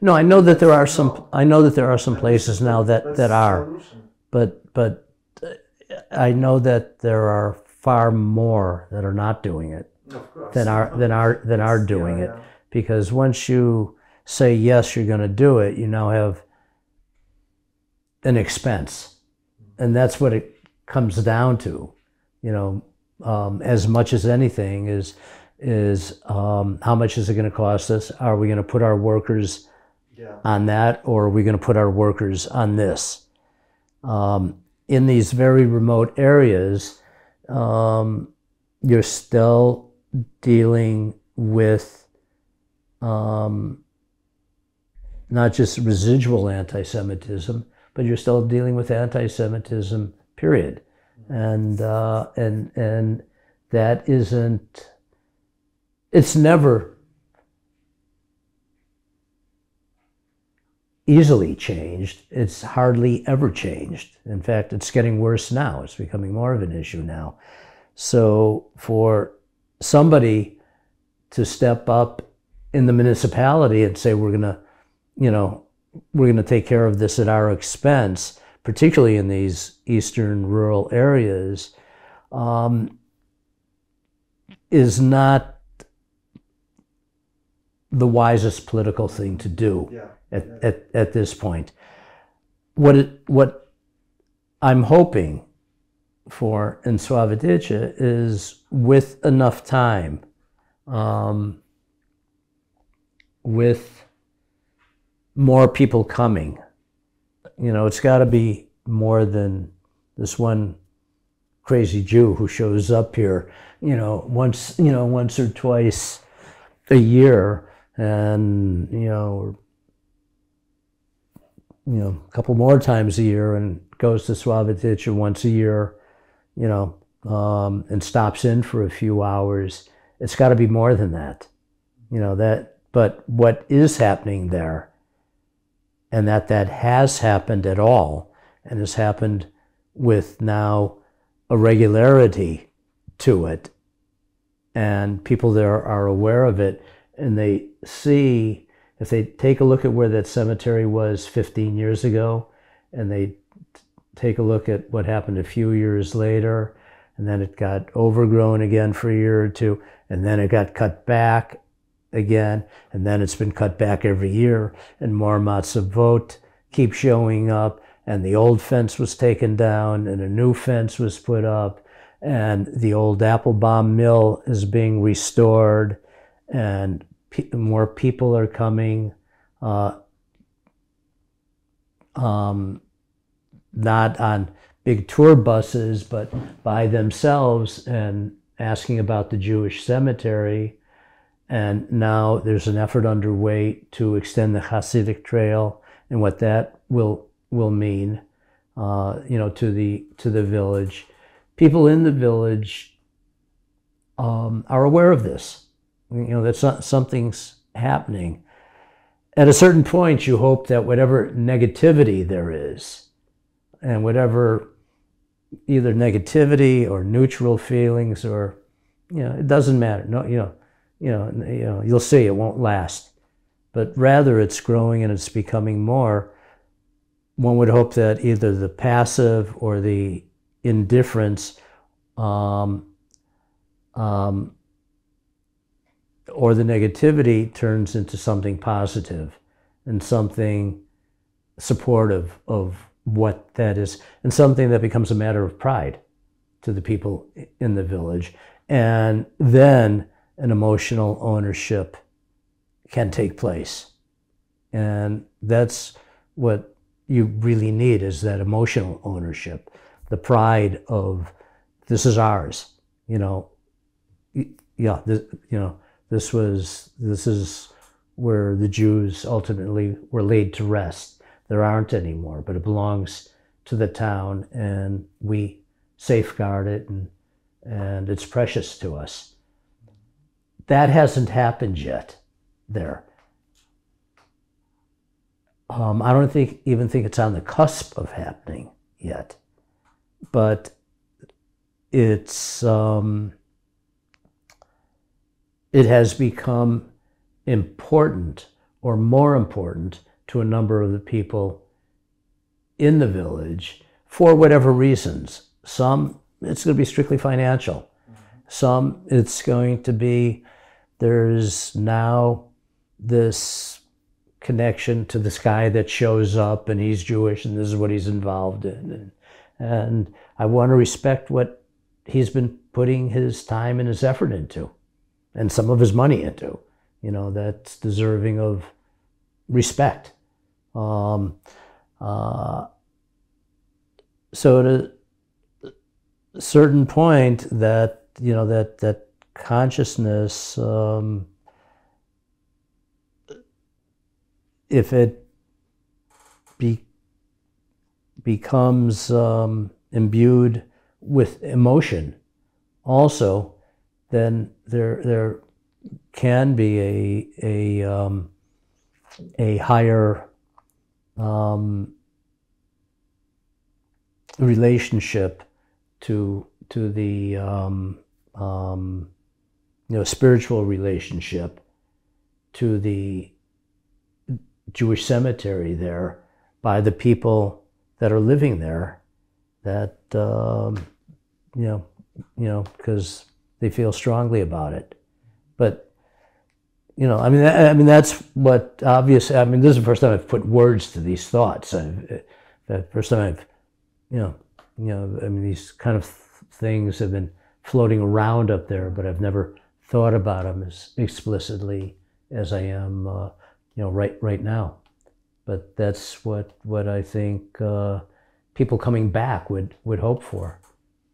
No, I know that there are some. I know that there are some places now that are, but I know that there are far more that are not doing it than are doing it. Because once you say yes, you're going to do it, you now have an expense, and that's what it comes down to. You know, as much as anything is how much is it going to cost us? Are we going to put our workers on that, or are we going to put our workers on this? In these very remote areas, you're still dealing with not just residual anti-Semitism, but you're still dealing with anti-Semitism, period. And that isn't, it's never easily changed. It's hardly ever changed. In fact, it's getting worse now. It's becoming more of an issue now. So for somebody to step up in the municipality and say, we're going to take care of this at our expense, particularly in these eastern rural areas, is not the wisest political thing to do at this point. What I'm hoping for in Suavodice is, with enough time, with more people coming, you know, it's got to be more than this one crazy Jew who shows up here, once or twice a year, and a couple more times a year, and goes to Suavodice once a year, and stops in for a few hours. It's got to be more than that, But what is happening there, and that has happened at all, and has happened with now a regularity to it, and people there are aware of it, and they see, if they take a look at where that cemetery was 15 years ago, and they take a look at what happened a few years later, and then it got overgrown again for a year or two, and then it got cut back again, and then it's been cut back every year, and more matzavot keep showing up, and the old fence was taken down, and a new fence was put up, and the old Applebaum mill is being restored, and more people are coming, not on big tour buses, but by themselves, and asking about the Jewish cemetery. And now there's an effort underway to extend the Hasidic trail, and what that will mean, to the village. People in the village are aware of this. That something's happening. At a certain point, you hope that whatever negativity there is, and whatever either negativity or neutral feelings, or it doesn't matter. No, you'll see it won't last. But rather, it's growing and it's becoming more. One would hope that either the passive or the indifference, or the negativity turns into something positive and something supportive of what that is, and something that becomes a matter of pride to the people in the village. And then an emotional ownership can take place. And that's what you really need, is that emotional ownership, the pride of, this is ours, this is where the Jews ultimately were laid to rest. There aren't anymore, but it belongs to the town, and we safeguard it, and it's precious to us. That hasn't happened yet there. I don't even think it's on the cusp of happening yet, but it's it has become important, or more important, to a number of the people in the village for whatever reasons. Some it's going to be strictly financial. Some it's going to be, there's now this connection to this guy that shows up and he's Jewish and this is what he's involved in. And I want to respect what he's been putting his time and his effort into and some of his money into. You know, that's deserving of respect. So at a certain point that, you know, that consciousness, if it becomes imbued with emotion also, then there can be a higher relationship to the you know, spiritual relationship to the Jewish cemetery there by the people that are living there, that you know, because they feel strongly about it. But you know, I mean that's what obviously. I mean, this is the first time I've put words to these thoughts. The first time I've, you know, I mean, these kind of things have been floating around up there, but I've never thought about them as explicitly as I am, you know, right now. But that's what I think people coming back would hope for.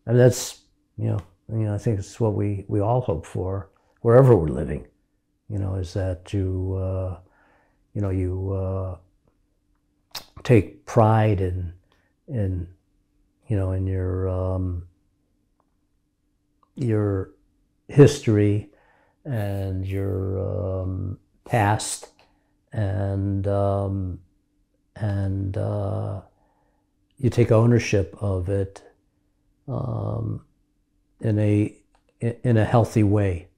I mean, that's, you know, I think it's what we all hope for wherever we're living. You know, is that you know, you take pride in you know, in your history and your past, and you take ownership of it in a healthy way.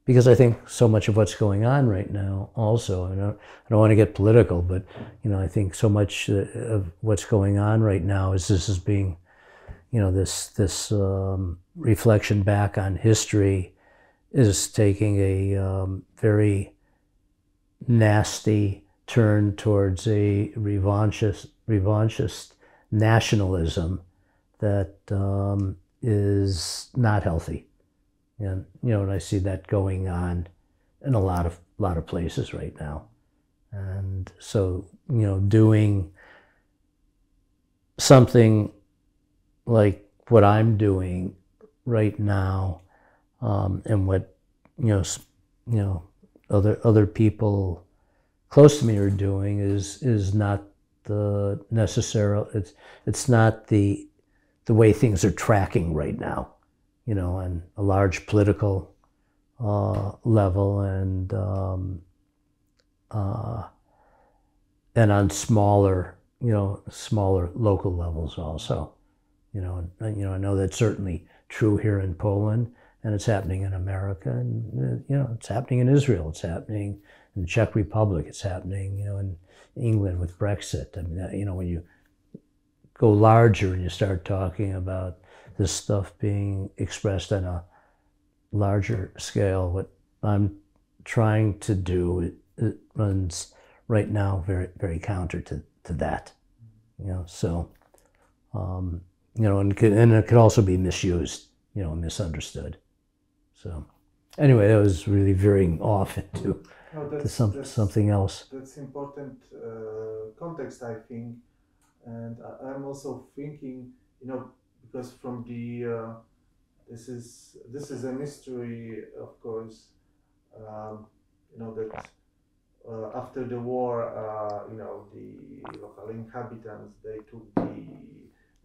Because I think so much of what's going on right now also, and I don't want to get political, but you know, I think so much of what's going on right now is this is being, you know, this reflection back on history is taking a very nasty turn towards a revanchist nationalism that is not healthy. And you know, and I see that going on in a lot of places right now. And so, you know, doing something like what I'm doing right now, and what you know other people close to me are doing is not the necessary. It's not the way things are tracking right now. You know, on a large political level, and on smaller local levels also. You know, and I know that's certainly true here in Poland, and it's happening in America, and you know, it's happening in Israel, it's happening in the Czech Republic, it's happening, you know, in England with Brexit. I mean, you know, when you go larger and you start talking about this stuff being expressed on a larger scale, what I'm trying to do, it runs right now very, very counter to that. You know, so you know, and it could also be misused, you know, misunderstood. So anyway, that was really veering off into something else. That's important context, I think, and I'm also thinking, you know, because from the this is a mystery, of course. You know that after the war, you know, the local inhabitants, they took the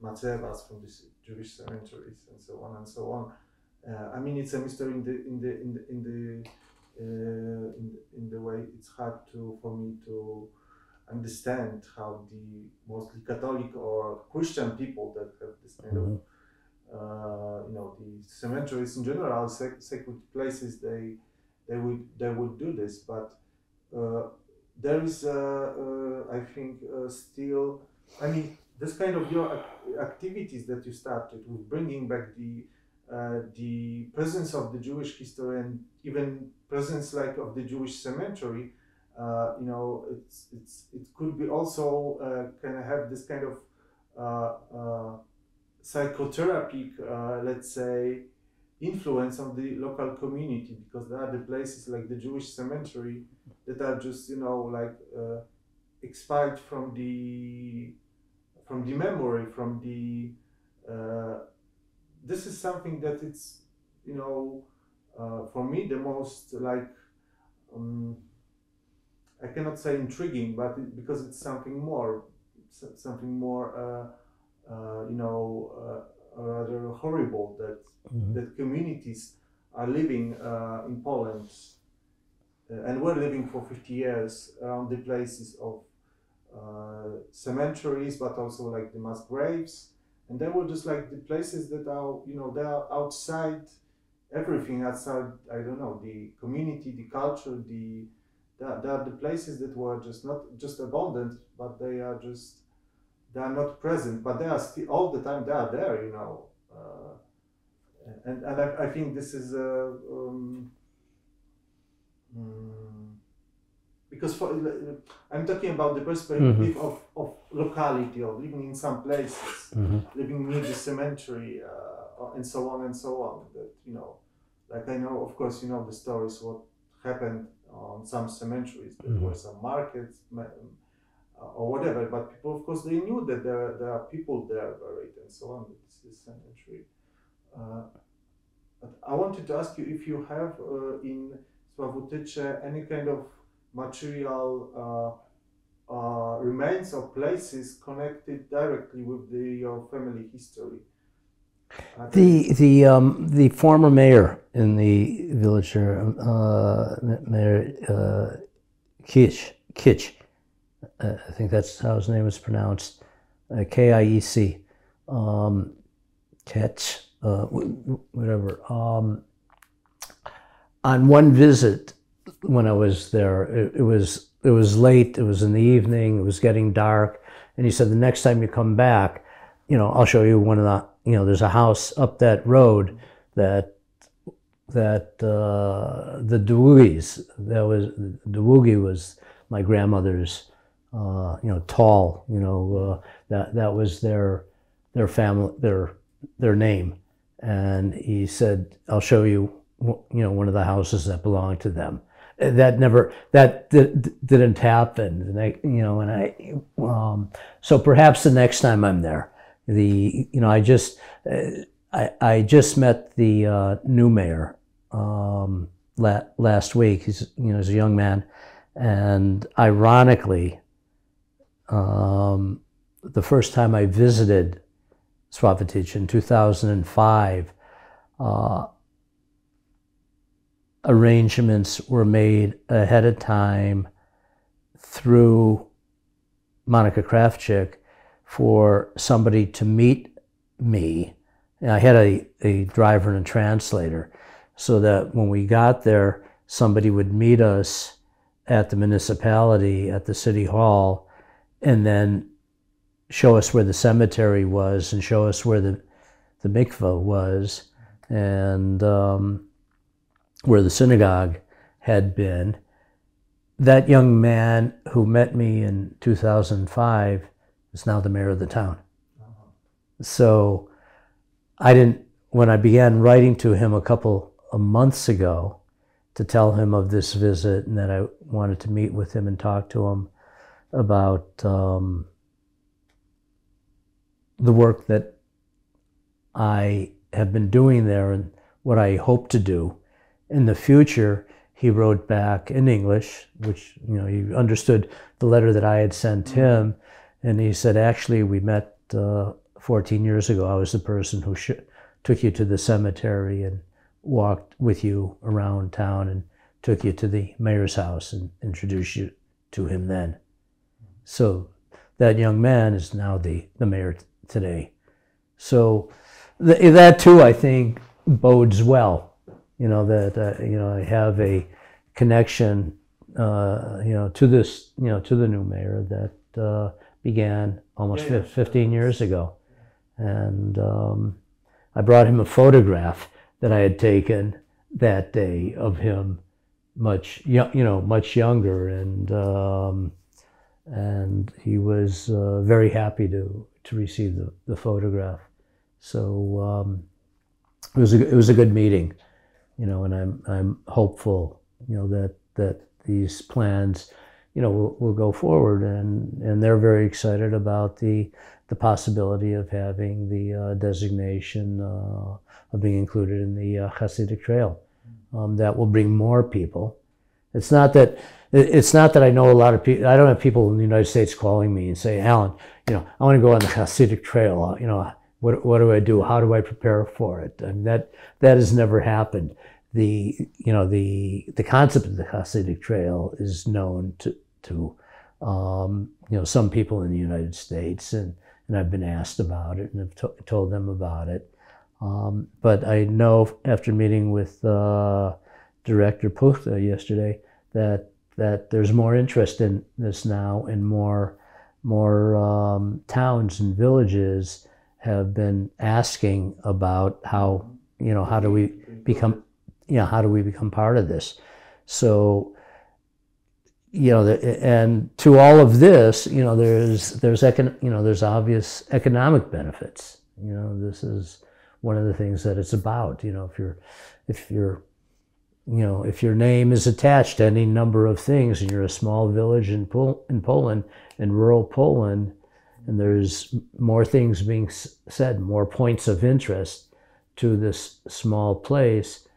matzevas from the Jewish cemeteries and so on and so on. I mean, it's a mystery in the way it's hard for me to understand how the mostly Catholic or Christian people that have this kind of you know, the cemeteries in general, sacred places, they would do this, but there is I think still, I mean, this kind of your activities that you started with bringing back the presence of the Jewish history and even presence like of the Jewish cemetery, you know, it could be also kind of have this kind of psychotherapeutic, let's say, influence on the local community, because there are the places like the Jewish cemetery that are just, you know, like expired from the memory, from the this is something that it's, you know, for me the most like I cannot say intriguing, but because it's something more, you know, rather horrible that that communities are living in Poland and were living for 50 years around the places of cemeteries, but also like the mass graves, and they were just like the places that are, you know, they are outside everything, outside, I don't know, the community, the culture, they are the places that were just not just abundant, but they are not present, but they are still all the time, they are there, you know. And I think this is because I'm talking about the perspective of locality, of living in some places, living near the cemetery, and so on and so on. That, you know, like I know, of course, you know the stories what happened on some cemeteries. There were some markets or whatever, but people, of course, they knew that there are people there buried and so on. It's the cemetery. But I wanted to ask you if you have in Sławotyce any kind of material remains or places connected directly with your family history. The former mayor in the village, Mayor Kitch, I think that's how his name is pronounced, Kiec, Ketch, whatever. On one visit, when I was there, it was late. It was in the evening. It was getting dark, and he said, "The next time you come back, you know, I'll show you one of the, you know, there's a house up that road that the Długi was my grandmother's, you know, tall, you know, that was their family, their name." And he said, "I'll show you, you know, one of the houses that belonged to them." That didn't happen. And so perhaps the next time I'm there, you know, I just met the new mayor last week. He's, you know, he's a young man, and ironically, the first time I visited Sławotyce in 2005, arrangements were made ahead of time through Monica Kravchuk for somebody to meet me. And I had a driver and a translator, so that when we got there, somebody would meet us at the municipality, at the city hall, and then show us where the cemetery was and show us where the mikveh was, and where the synagogue had been. That young man who met me in 2005 is now the mayor of the town. So when I began writing to him a couple of months ago to tell him of this visit and that I wanted to meet with him and talk to him about the work that I have been doing there and what I hope to do in the future, he wrote back in English, which, you know, he understood the letter that I had sent him, and he said, "Actually, we met 14 years ago. I was the person who took you to the cemetery and walked with you around town and took you to the mayor's house and introduced you to him then." So that young man is now the mayor today. So that too, I think, bodes well. You know, that you know, I have a connection, you know, to this, you know, to the new mayor that began almost Yeah, yeah, 15 sure. years ago. And I brought him a photograph that I had taken that day of him much younger, and he was very happy to receive the photograph. So it was a good meeting, and I'm hopeful, that these plans, will go forward, and they're very excited about the possibility of having the designation of being included in the Hasidic Trail. That will bring more people. It's not that I know a lot of people. I don't have people in the United States calling me and say, Alan, I want to go on the Hasidic Trail. What do I do? How do I prepare for it? And that has never happened. The concept of the Hasidic Trail is known to some people in the United States, and I've been asked about it and have told them about it. But I know after meeting with Director Puchta yesterday that there's more interest in this now, and more towns and villages have been asking about how do we become part of this. So and to all of this, there's obvious economic benefits. This is one of the things that it's about. If your name is attached to any number of things, and you're a small village in Poland, in rural Poland, and there's more things being said, more points of interest to this small place,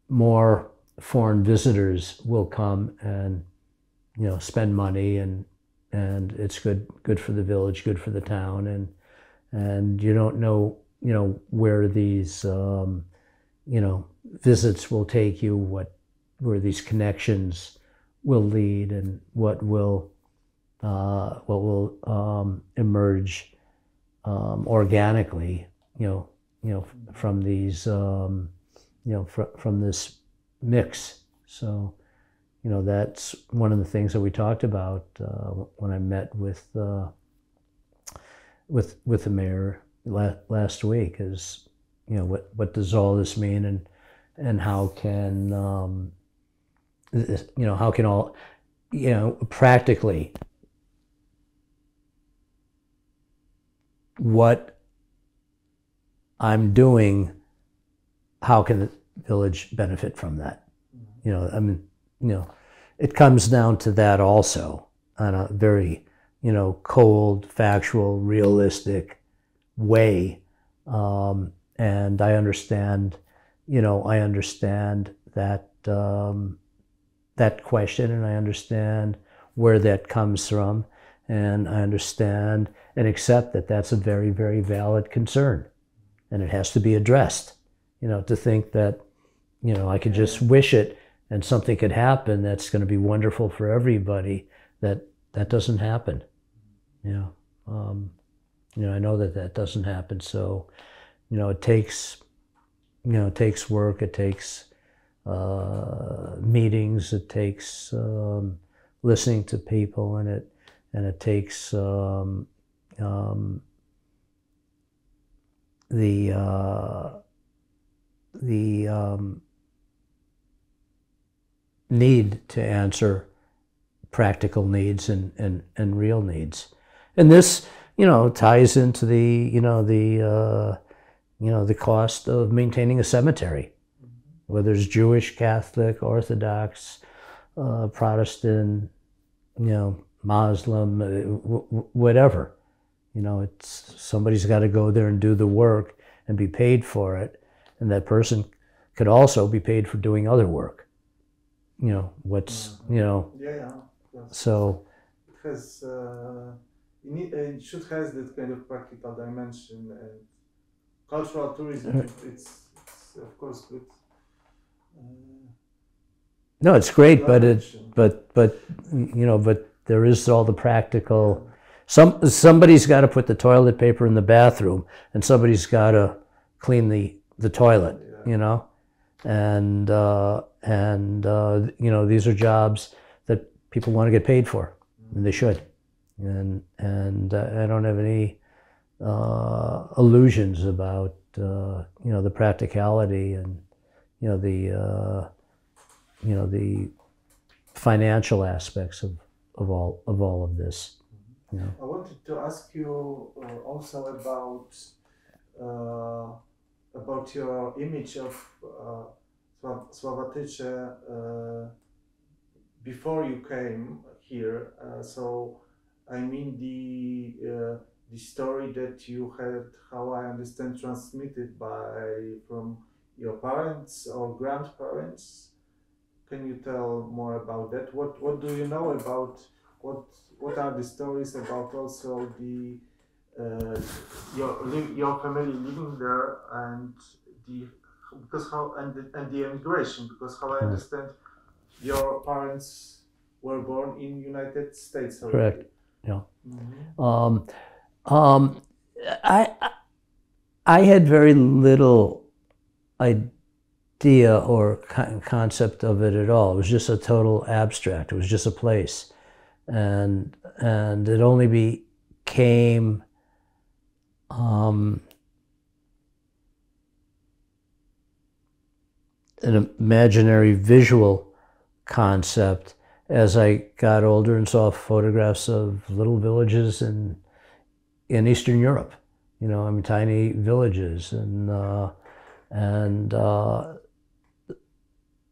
more foreign visitors will come and spend money, and it's good for the village, good for the town, and you don't know where these visits will take you, where these connections will lead, and what will emerge organically, from these from this mix. So that's one of the things that we talked about when I met with the mayor last week, is what does all this mean, and how can how can all practically what I'm doing, how can the village benefit from that? It comes down to that also, on a very cold, factual, realistic way, and I understand that that question, and I understand where that comes from, and I understand and accept that that's a very, very valid concern, and it has to be addressed. To think that I could just wish it and something could happen that's going to be wonderful for everybody, that doesn't happen. I know that doesn't happen. So it takes work, it takes meetings, it takes listening to people, and it takes the need to answer practical needs and real needs. And this, ties into the cost of maintaining a cemetery, whether it's Jewish, Catholic, Orthodox, Protestant, Muslim, whatever. It's somebody's got to go there and do the work and be paid for it, and that person could also be paid for doing other work. So it has it should have that kind of practical dimension, and cultural tourism. It's of course good. No, it's great, but there is all the practical. Somebody's got to put the toilet paper in the bathroom, and somebody's got to clean the toilet. And these are jobs that people want to get paid for, and they should. and I don't have any illusions about the practicality and the financial aspects of all of this. I wanted to ask you also about your image of Sławatycze before you came here. So I mean the story that you had, how I understand, transmitted from your parents or grandparents. Can you tell more about that? What do you know about what are the stories about also the your family living there and the because how and the immigration, because how I understand your parents were born in United States already. Correct. Yeah. Mm-hmm. I had very little idea or concept of it at all. It was just a total abstract. It was just a place, and it only became an imaginary visual concept as I got older and saw photographs of little villages in Eastern Europe. Tiny villages,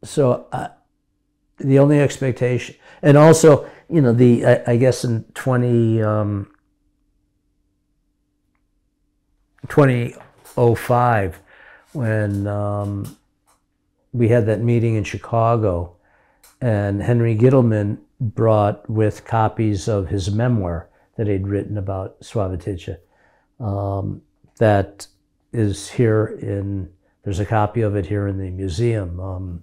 so the only expectation, and also, I guess in 2005, when we had that meeting in Chicago, and Henry Gittleman brought with copies of his memoir that he'd written about Sławatycze. That is here there's a copy of it here in the museum.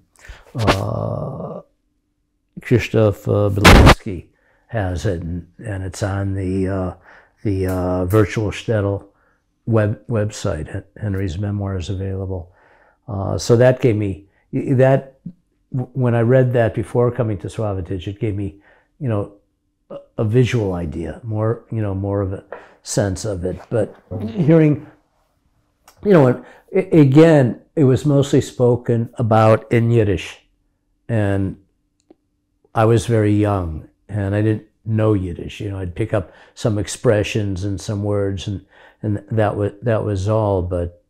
Krzysztof Bielski has it, and it's on the Virtual Shtetl website. Henry's memoir is available. So that gave me that. When I read that before coming to Sławatycze, it gave me, a visual idea, more of a sense of it. But hearing, again, it was mostly spoken about in Yiddish, and I was very young, and I didn't know Yiddish. I'd pick up some expressions and some words, and that was all. But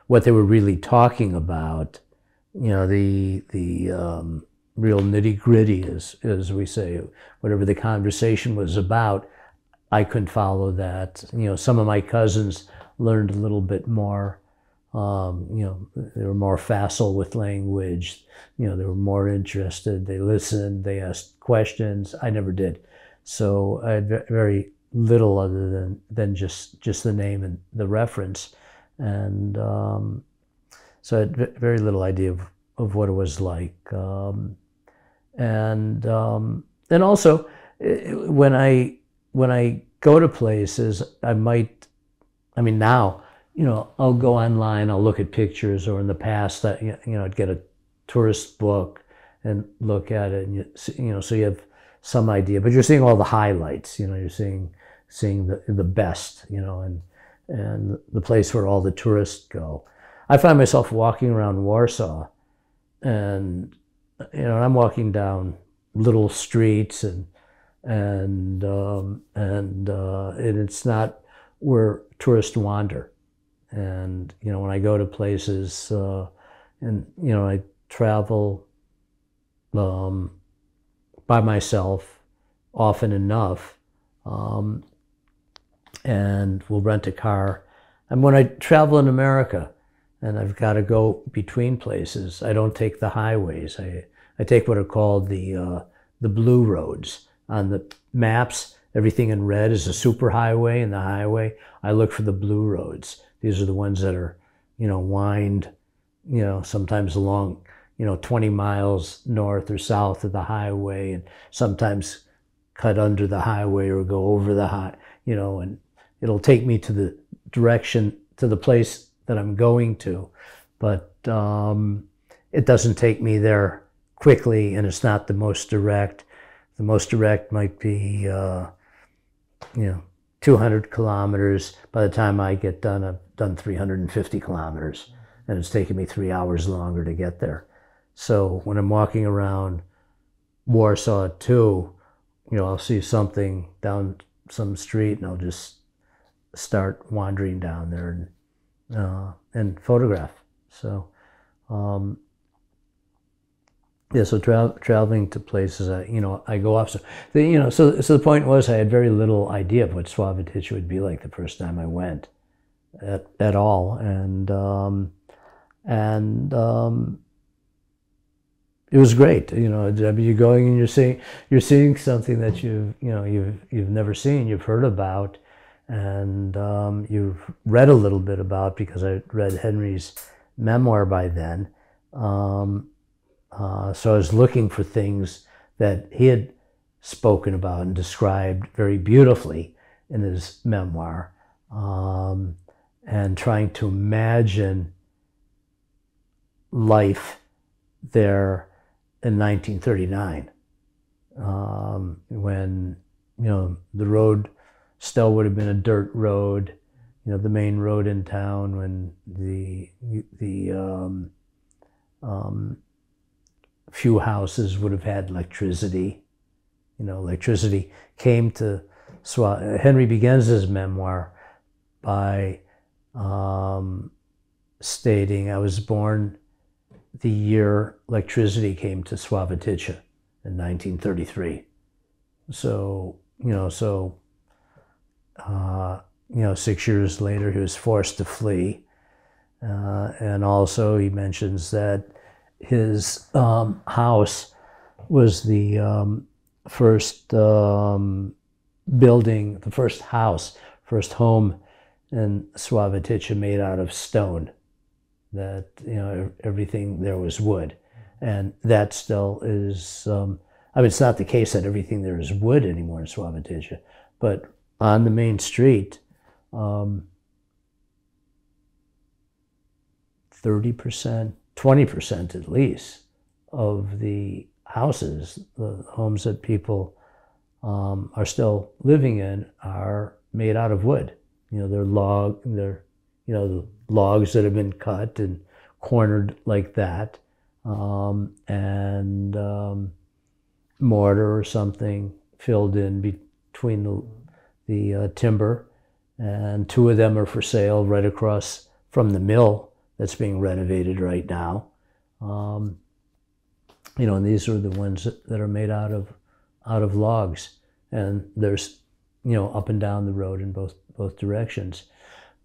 what they were really talking about, the real nitty-gritty, as we say, whatever the conversation was about, I couldn't follow that. Some of my cousins learned a little bit more. They were more facile with language. They were more interested. They listened. They asked questions. I never did. So I had very little other than just the name and the reference, and so I had very little idea of what it was like. And also, when I go to places, now, I'll go online, I'll look at pictures, or in the past, I'd get a tourist book and look at it, and so you have some idea, but you're seeing all the highlights, you're seeing the best, and the place where all the tourists go. I find myself walking around Warsaw, and I'm walking down little streets, and it's not where tourists wander. And when I go to places, I travel by myself often enough, and we'll rent a car. And when I travel in America, and I've got to go between places, I don't take the highways. I take what are called the blue roads. On the maps, everything in red is a superhighway and the highway. I look for the blue roads. These are the ones that are, wind, sometimes along, 20 miles north or south of the highway, and sometimes cut under the highway or go over the and it'll take me to the direction, to the place that I'm going to, but it doesn't take me there quickly, and it's not the most direct. The most direct might be 200 kilometers. By the time I get done, I've done 350 kilometers, and it's taken me 3 hours longer to get there. So when I'm walking around Warsaw too, I'll see something down some street, and I'll just start wandering down there and photograph. So, so traveling to places, I go off. So, so the point was, I had very little idea of what Suavotice would be like the first time I went, at all, and it was great. You're going and you're seeing something that you've never seen, you've heard about, and you've read a little bit about, because I read Henry's memoir by then. So I was looking for things that he had spoken about and described very beautifully in his memoir, and trying to imagine life there in 1939, when the road still would have been a dirt road, the main road in town, when the few houses would have had electricity. Electricity came to Henry begins his memoir by stating, I was born the year electricity came to Suavotice in 1933. So, 6 years later, he was forced to flee. And also he mentions that his house was the first building, the first house, first home in Suavotice made out of stone. That, everything there was wood. And that still is, it's not the case that everything there is wood anymore in Suavotice, but on the main street, 30%, 20% at least of the houses, the homes that people are still living in, are made out of wood. They're the logs that have been cut and cornered like that, and mortar or something filled in between the timber, and 2 of them are for sale right across from the mill that's being renovated right now. And these are the ones that are made out of logs, and there's up and down the road in both directions.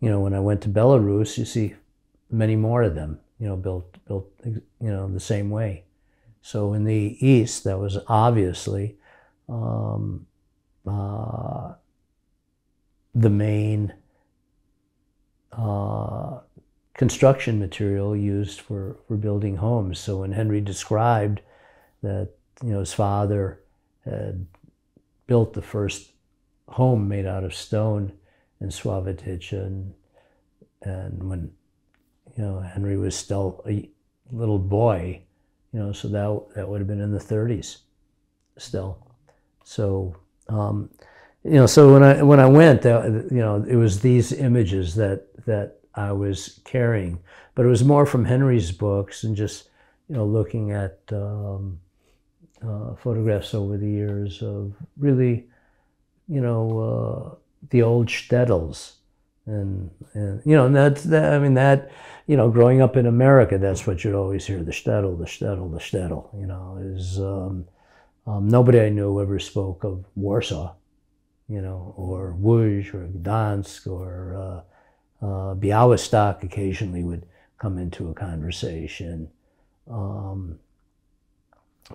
When I went to Belarus, you see many more of them, built the same way. So in the east, that was obviously the main construction material used for building homes. So when Henry described that, his father had built the first home made out of stone in Suavotice, and when Henry was still a little boy, so that would have been in the 30s still. So so when I went, it was these images that I was carrying, but it was more from Henry's books and just looking at photographs over the years of really the old shtetls, and growing up in America, that's what you'd always hear, the shtetl, the shtetl, the shtetl. Is nobody I knew ever spoke of Warsaw, or Łódź or Gdansk or Białystok occasionally would come into a conversation,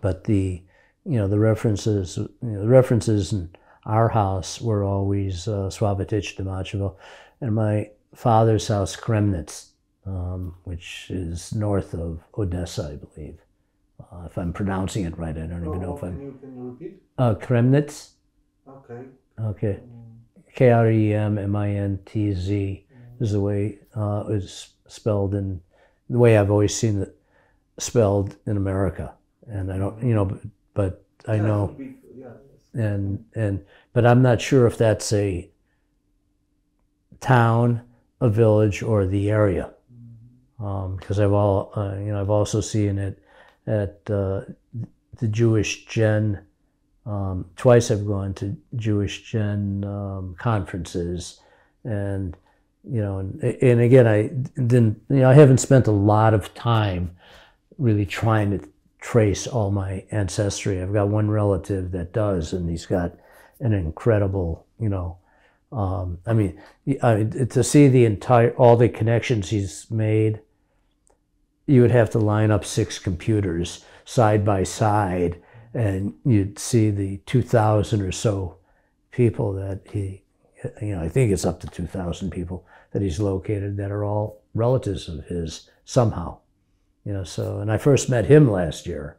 but the references in our house were always Suavotice, Domaćevo, and my father's house, Kremnitz, which is north of Odessa, I believe. If I'm pronouncing it right, I don't even know if I'm... Can you repeat? Kremnitz. Okay. Kremintz is the way it's spelled, in the way I've always seen it spelled in America. And I don't, but I know... but I'm not sure if that's a town, a village, or the area. Because I've also seen it at the Jewish Gen. Twice I've gone to Jewish Gen conferences, and again, I haven't spent a lot of time really trying to trace all my ancestry. I've got one relative that does, and he's got an incredible, to see all the connections he's made, you would have to line up 6 computers side by side, and you'd see the 2,000 or so people that I think it's up to 2,000 people that he's located that are all relatives of his somehow. And I first met him last year,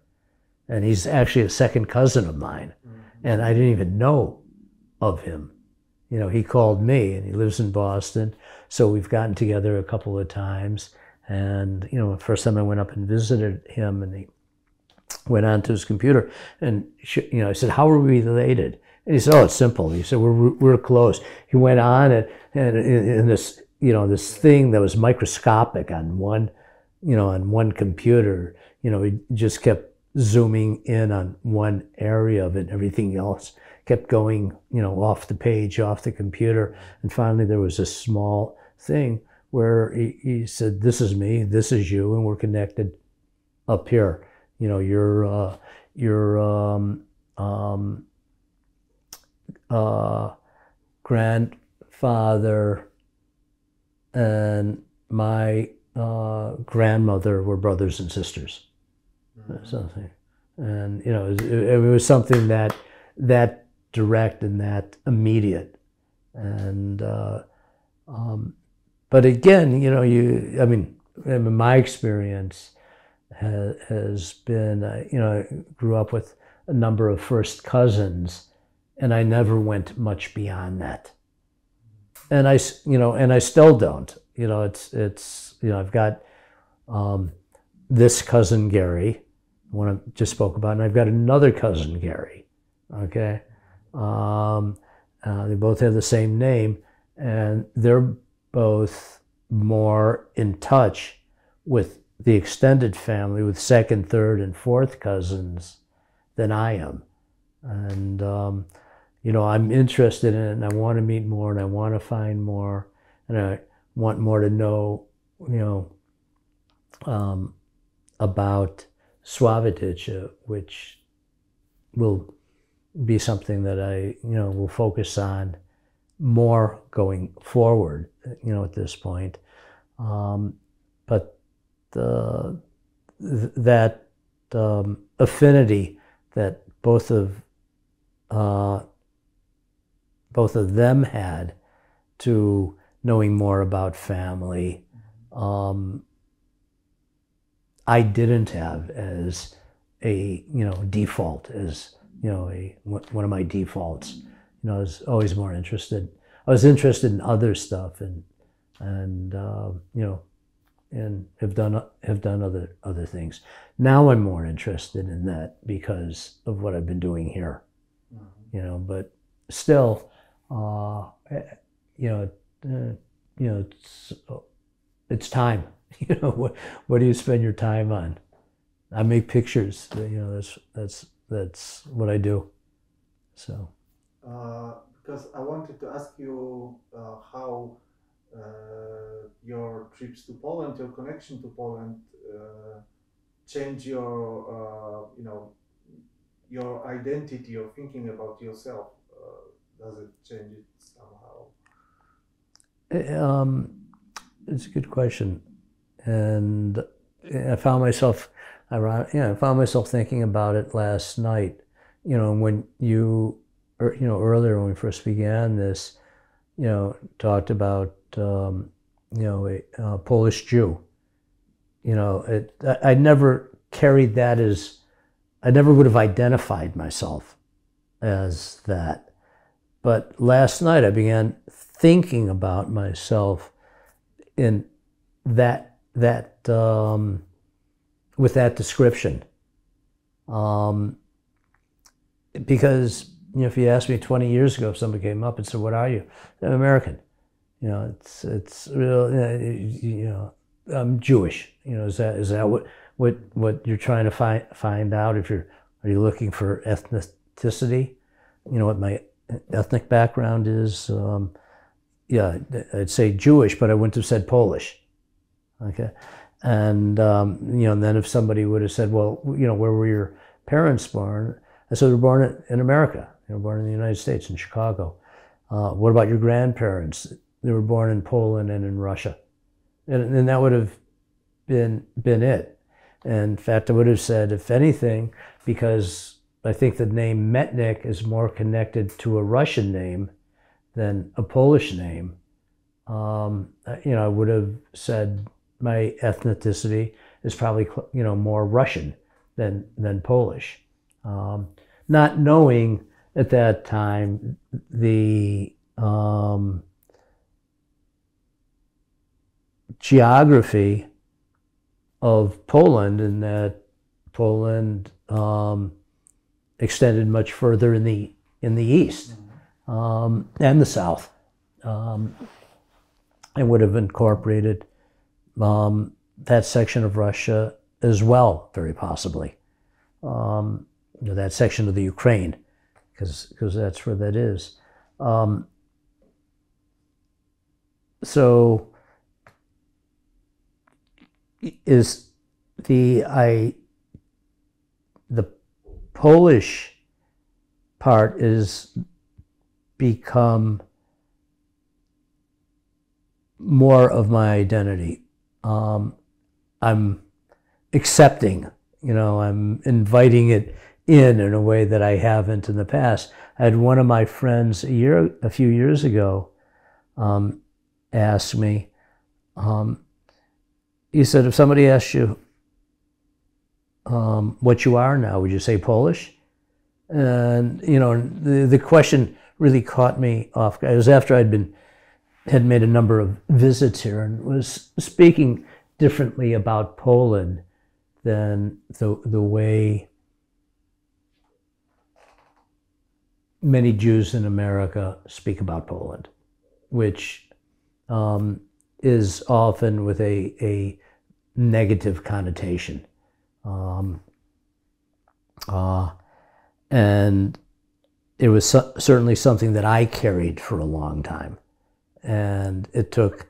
and he's actually a second cousin of mine, and I didn't even know of him. He called me, and he lives in Boston, so we've gotten together a couple of times. And the first time I went up and visited him, and he went onto his computer, and I said, "How are we related?" And he said, "Oh, it's simple." He said, "We're close." He went on, and this this thing that was microscopic on one computer, he just kept zooming in on one area of it, and everything else kept going, off the page, off the computer. And finally there was a small thing where he said, "This is me, this is you, and we're connected up here. Your grandfather and my grandmother were brothers and sisters." Something, and it was something that direct and that immediate, and but again, my experience has been, I grew up with a number of first cousins, and I never went much beyond that, and I still don't. I've got this cousin Gary, one I just spoke about, and I've got another cousin Gary. Okay, they both have the same name, and they're both more in touch with the extended family, with second, third, and fourth cousins than I am. And I'm interested in it, and I want to meet more, and I want to find more, and I want more to know, about Suavitice, which will be something that I, will focus on more going forward, at this point. But that affinity that both of them had to knowing more about family, I didn't have as a default, as one of my defaults. I was always more interested. I was interested in other stuff, and have done other things. Now I'm more interested in that because of what I've been doing here. But still, it's time. What do you spend your time on? I make pictures. That's what I do. So. Because I wanted to ask you how your trips to Poland, your connection to Poland, change your your identity, your thinking about yourself. Does it change it somehow? It's a good question, and I found myself thinking about it last night. When you, earlier when we first began this, talked about a Polish Jew. I never carried that as, I never would have identified myself as that. But last night I began thinking about myself in that with that description, because if you asked me 20 years ago, if somebody came up and said, "What are you?" I'm American. It's real. I'm Jewish. Is that what you're trying to find out? Are you looking for ethnicity? What my ethnic background is. Yeah, I'd say Jewish, but I wouldn't have said Polish. Okay, and and then if somebody would have said, "Well, where were your parents born?" I said, "They were born in America. They were born in the United States, in Chicago." What about your grandparents? They were born in Poland and in Russia, and that would have been it. And in fact, I would have said, if anything, because I think the name Metnik is more connected to a Russian name than a Polish name. I would have said my ethnicity is probably more Russian than Polish, not knowing at that time the geography of Poland, and that Poland extended much further in the east and the south, and would have incorporated that section of Russia as well, very possibly. That section of the Ukraine, because that's where that is. So is the Polish part is become more of my identity. I'm accepting, I'm inviting it in a way that I haven't in the past. I had one of my friends a few years ago ask me, he said, if somebody asked you what you are now, would you say Polish? And the question really caught me off guard. It was after had made a number of visits here and was speaking differently about Poland than the way many Jews in America speak about Poland, which is often with a negative connotation. And it was certainly something that I carried for a long time. And it took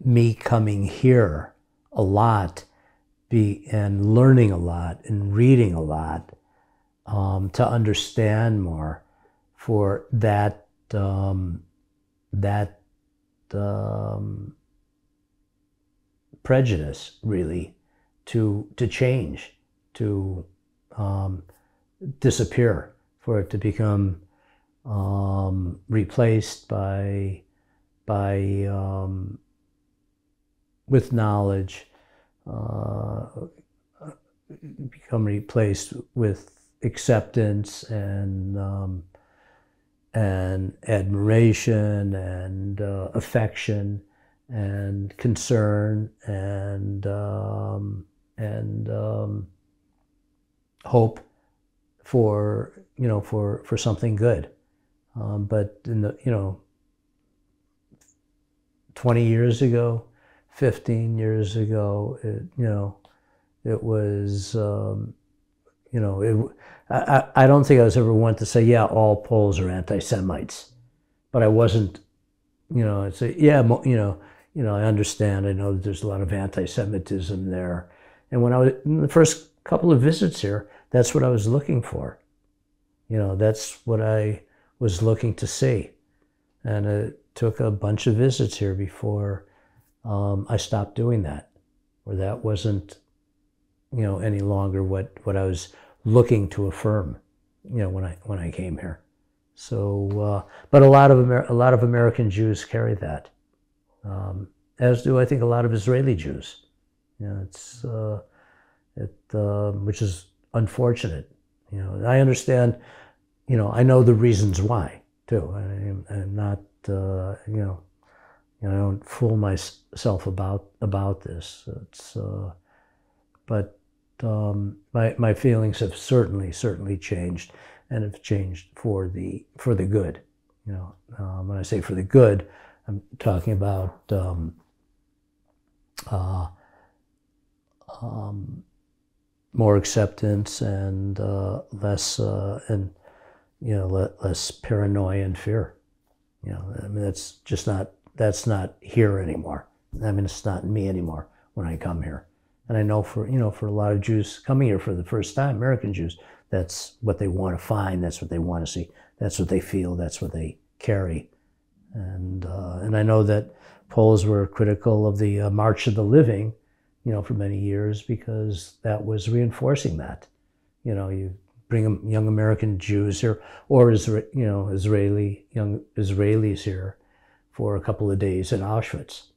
me coming here a lot and learning a lot and reading a lot to understand more for that prejudice really to change, to disappear, for it to become replaced by with knowledge, become replaced with acceptance and admiration and affection and concern and hope for something good. But in the 20 years ago, 15 years ago, it was I don't think I was ever one to say, yeah, all Poles are anti-Semites, but I wasn't, I'd say, yeah, I understand. I know that there's a lot of anti-Semitism there. And when I was in the first couple of visits here, that's what I was looking for. That's what I was looking to see. And it took a bunch of visits here before I stopped doing that, or that wasn't, any longer what I was looking to affirm, when I came here. So, but a lot of American Jews carry that, as do I think a lot of Israeli Jews. Which is unfortunate. I understand. I know the reasons why too. I'm not. I don't fool myself about this. But my feelings have certainly changed, and have changed for the good. You know, when I say for the good, I'm talking about more acceptance and less and less paranoia and fear. You know, I mean, that's not here anymore. I mean, it's not in me anymore when I come here. And I know for a lot of Jews coming here for the first time, American Jews, that's what they want to find. That's what they want to see. That's what they feel. That's what they carry. And I know that Poles were critical of the March of the Living, for many years, because that was reinforcing that. You bring young American Jews here, or young Israelis here for a couple of days in Auschwitz.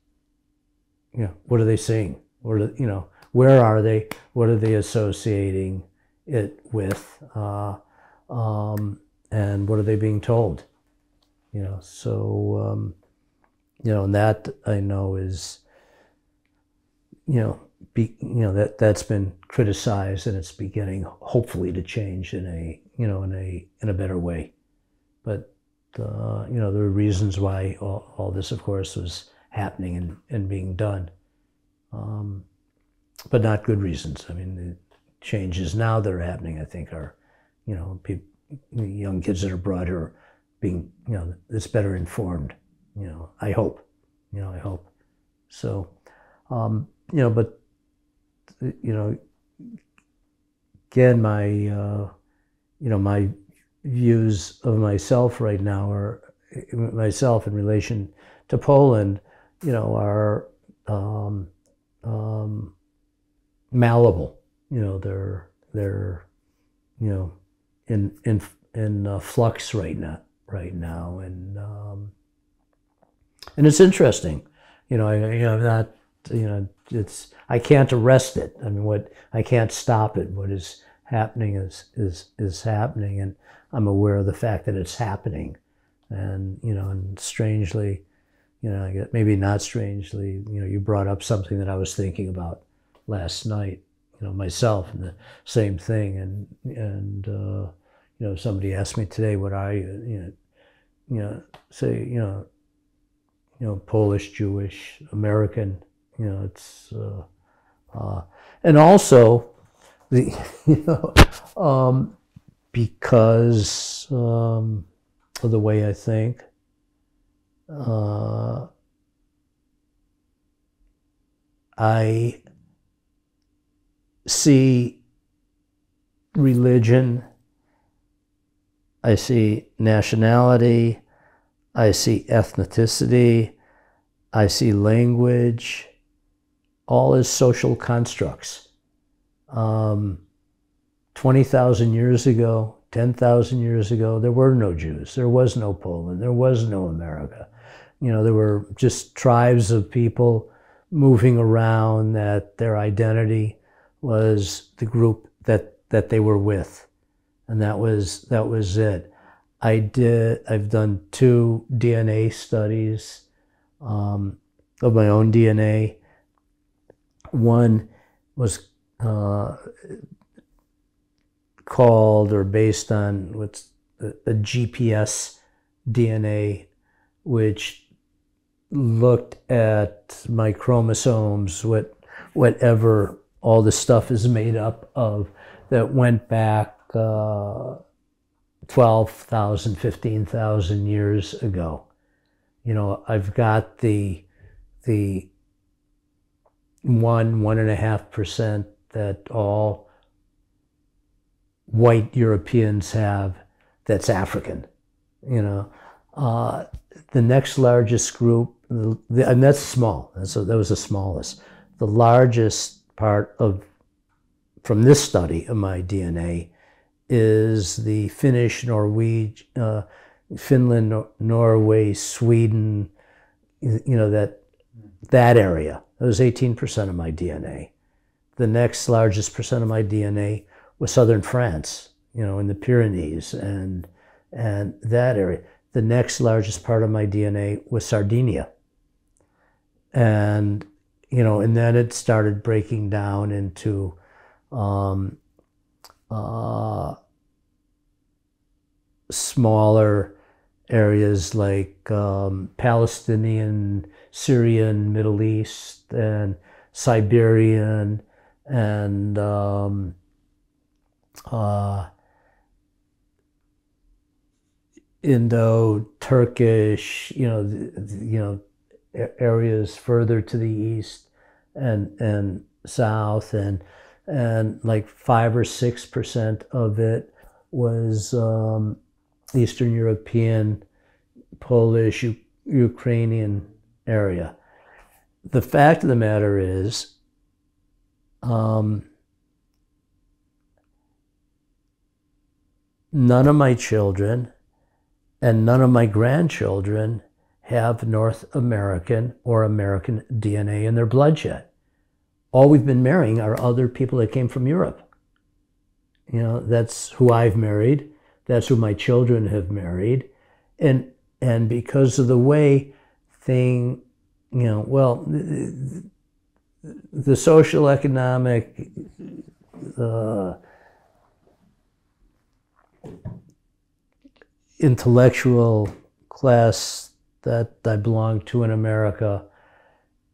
What are they seeing? Where are they? What are they associating it with? And what are they being told? So and that I know is, that's been criticized, and it's beginning hopefully to change in a better way. But there are reasons why all this, of course, was happening and being done, but not good reasons. I mean, the changes now that are happening, I think, are young kids that are brought here being it's better informed. I hope. I hope. So, but again, my views of myself right now myself in relation to Poland, are malleable. They're in flux right now, and it's interesting. I'm not. I can't arrest it. I mean, I can't stop it. What is happening is happening, and I'm aware of the fact that it's happening. And and strangely, maybe not strangely, you brought up something that I was thinking about last night, myself, and the same thing. And somebody asked me today, what are you? Say, Polish, Jewish, American. It's and also because of the way I think, I see religion, I see nationality, I see ethnicity, I see language, all as social constructs. 20,000 years ago, 10,000 years ago, there were no Jews. There was no Poland. There was no America. There were just tribes of people moving around that their identity was the group that they were with. And that was it. I've done 2 DNA studies of my own DNA. One was called or based on what's the GPS DNA, which looked at my chromosomes, whatever all the stuff is made up of, that went back 12,000, 15,000 years ago. I've got the 1.5% that all white Europeans have that's African. The next largest group, and that's small, that was the smallest. The largest part from this study of my DNA is the Finnish, Norwegian, Finland, Norway, Sweden, that area. That was 18% of my DNA. The next largest percent of my DNA was southern France, in the Pyrenees and that area. The next largest part of my DNA was Sardinia. And, and then it started breaking down into smaller areas like Palestinian, Syrian, Middle East, and Siberian, and Indo-Turkish, areas further to the east and south, and like 5 or 6% of it was Eastern European, Polish, Ukrainian area. The fact of the matter is, none of my children and none of my grandchildren have North American or American DNA in their blood yet. All we've been marrying are other people that came from Europe. That's who I've married. That's who my children have married. And because of the way the social economic intellectual class that I belong to in America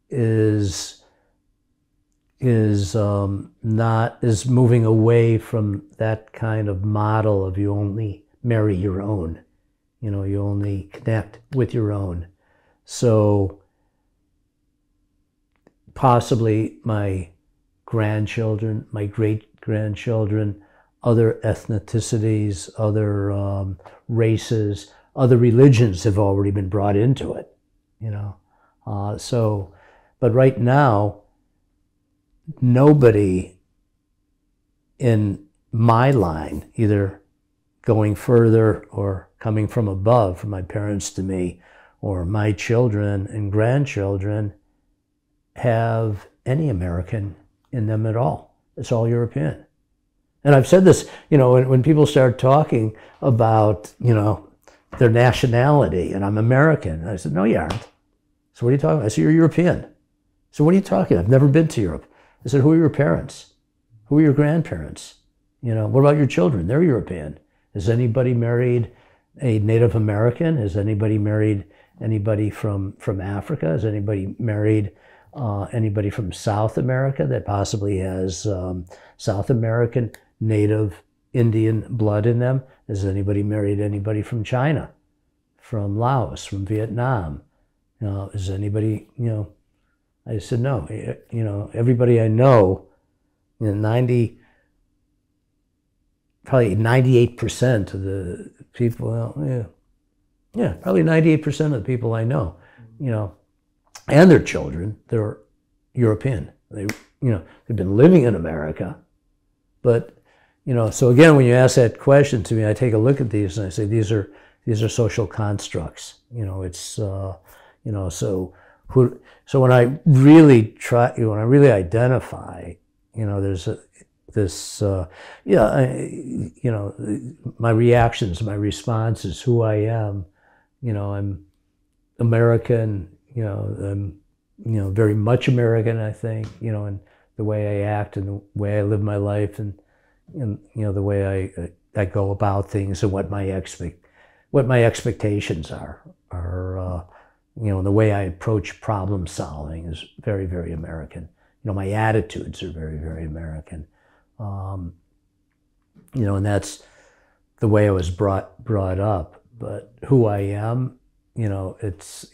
is moving away from that kind of model of you only marry your own, you only connect with your own. So possibly my grandchildren, my great-grandchildren, other ethnicities, other races, other religions have already been brought into it, but right now, nobody in my line, either going further or coming from above, from my parents to me, or my children and grandchildren, have any American in them at all. It's all European. And I've said this, when people start talking about, their nationality, and I'm American, I said, no, you aren't. So what are you talking about? I said, you're European. So what are you talking about? I've never been to Europe. I said, who are your parents? Who are your grandparents? What about your children? They're European. Has anybody married a Native American? Has anybody married anybody from Africa? Has anybody married anybody from South America that possibly has South American, Native, Indian blood in them? Has anybody married anybody from China, from Laos, from Vietnam? Is anybody, I said, no, everybody I know, probably 98% of the people, probably 98% of the people I know, and their children, they're European. They've been living in America, but, so again, when you ask that question to me, I take a look at these and I say, these are social constructs. So when I really identify, there's my reactions, my responses, who I am, I'm American, I'm, very much American, I think, in the way I act and the way I live my life, and the way I go about things, and what my expectations are, the way I approach problem solving is very, very American. My attitudes are very, very American. And that's the way I was brought up. But who I am, it's,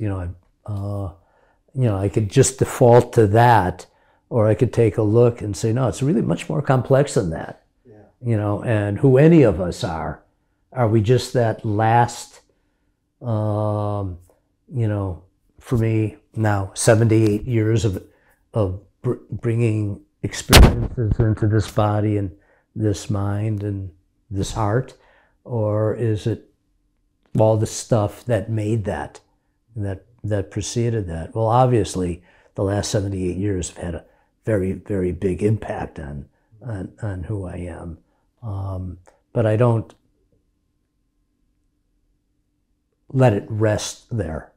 I could just default to that, or I could take a look and say, no, it's really much more complex than that. Yeah. And who any of us are we just that last, for me now, 78 years of bringing experiences into this body and this mind and this heart, or is it all the stuff that made that preceded that? Well, obviously, the last 78 years have had a very, very big impact on who I am. But I don't let it rest there,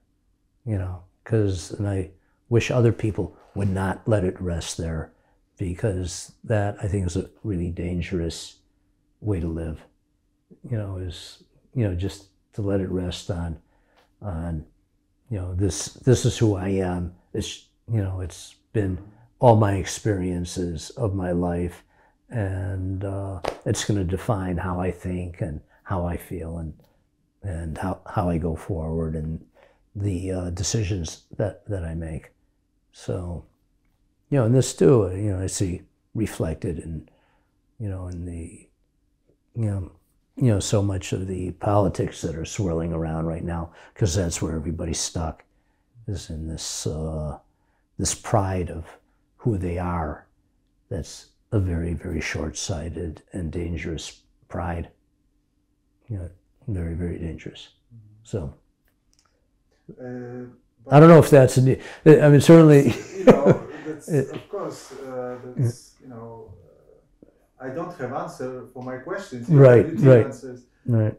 and I wish other people would not let it rest there, because that, I think, is a really dangerous way to live, is, just to let it rest on, this is who I am. It's, it's been all my experiences of my life, and it's going to define how I think and how I feel and how I go forward and the decisions that I make. So, and this too, I see reflected in, in the, so much of the politics that are swirling around right now, because that's where everybody's stuck, is in this this pride of who they are. That's a very, very short-sighted and dangerous pride. Very, very dangerous. So, I don't know if that's, I mean, certainly. That's, of course, that's, I don't have answer for my questions. Right. Answers. Right.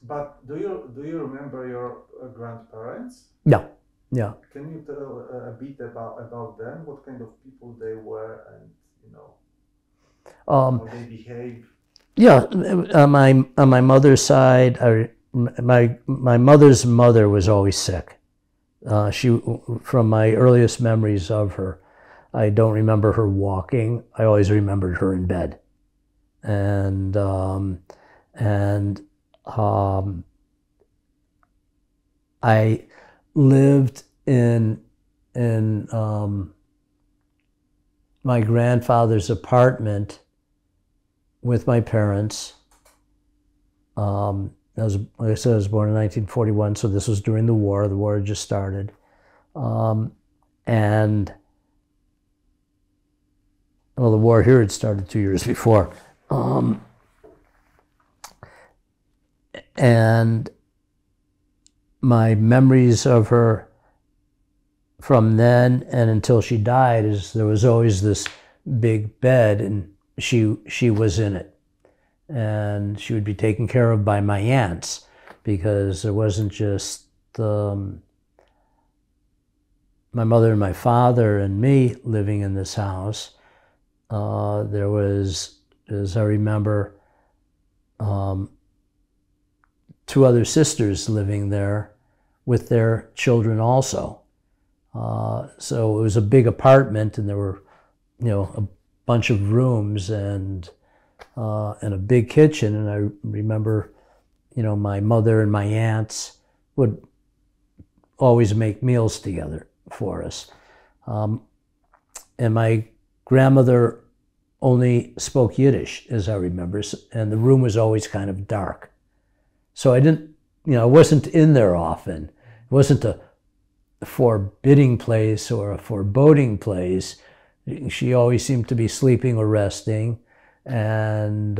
But do you remember your grandparents? Yeah. Yeah. Can you tell a bit about them? What kind of people they were, and how they behave? Yeah, on my mother's side, my mother's mother was always sick. From my earliest memories of her, I don't remember her walking. I always remembered her in bed, and I lived in my grandfather's apartment with my parents. Like I said, I was born in 1941, so this was during the war. The war had just started. And, well, the war here had started 2 years before. And my memories of her from then and until she died is there was always this big bed, and she was in it, and she would be taken care of by my aunts, because there wasn't just my mother and my father and me living in this house. There was, as I remember, 2 other sisters living there with their children also. So it was a big apartment, and there were, a bunch of rooms and a big kitchen. And I remember, my mother and my aunts would always make meals together for us. And my grandmother only spoke Yiddish, as I remember, and the room was always kind of dark. So I didn't, I wasn't in there often. It wasn't a forbidding place or a foreboding place. She always seemed to be sleeping or resting, and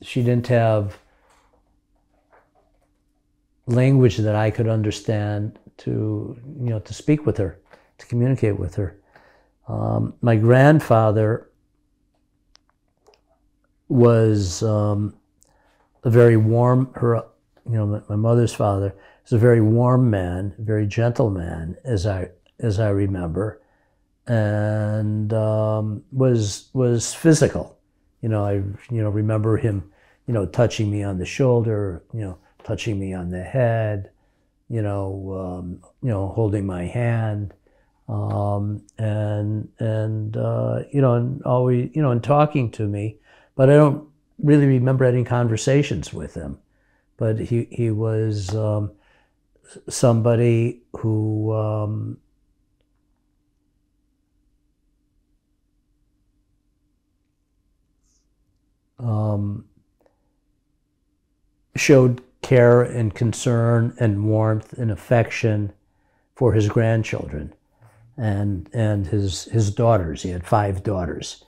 she didn't have language that I could understand to speak with her, to communicate with her. My grandfather was a very warm, my mother's father was a very warm man, very gentle man, as I remember, and was physical. I remember him, touching me on the shoulder, touching me on the head, holding my hand, and always, and talking to me. But I don't really remember any conversations with him. But he was somebody who showed care and concern and warmth and affection for his grandchildren and his daughters. He had 5 daughters.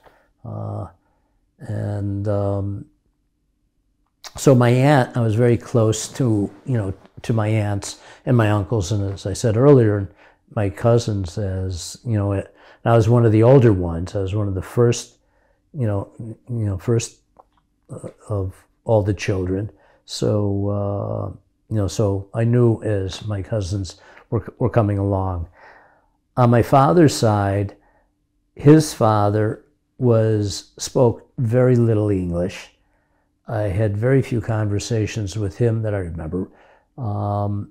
So my aunt, I was very close to, to my aunts and my uncles, and as I said earlier, my cousins, as, I was one of the older ones. I was one of the first, first of all the children. So, so I knew as my cousins were coming along. On my father's side, his father spoke very little English. I had very few conversations with him that I remember. And,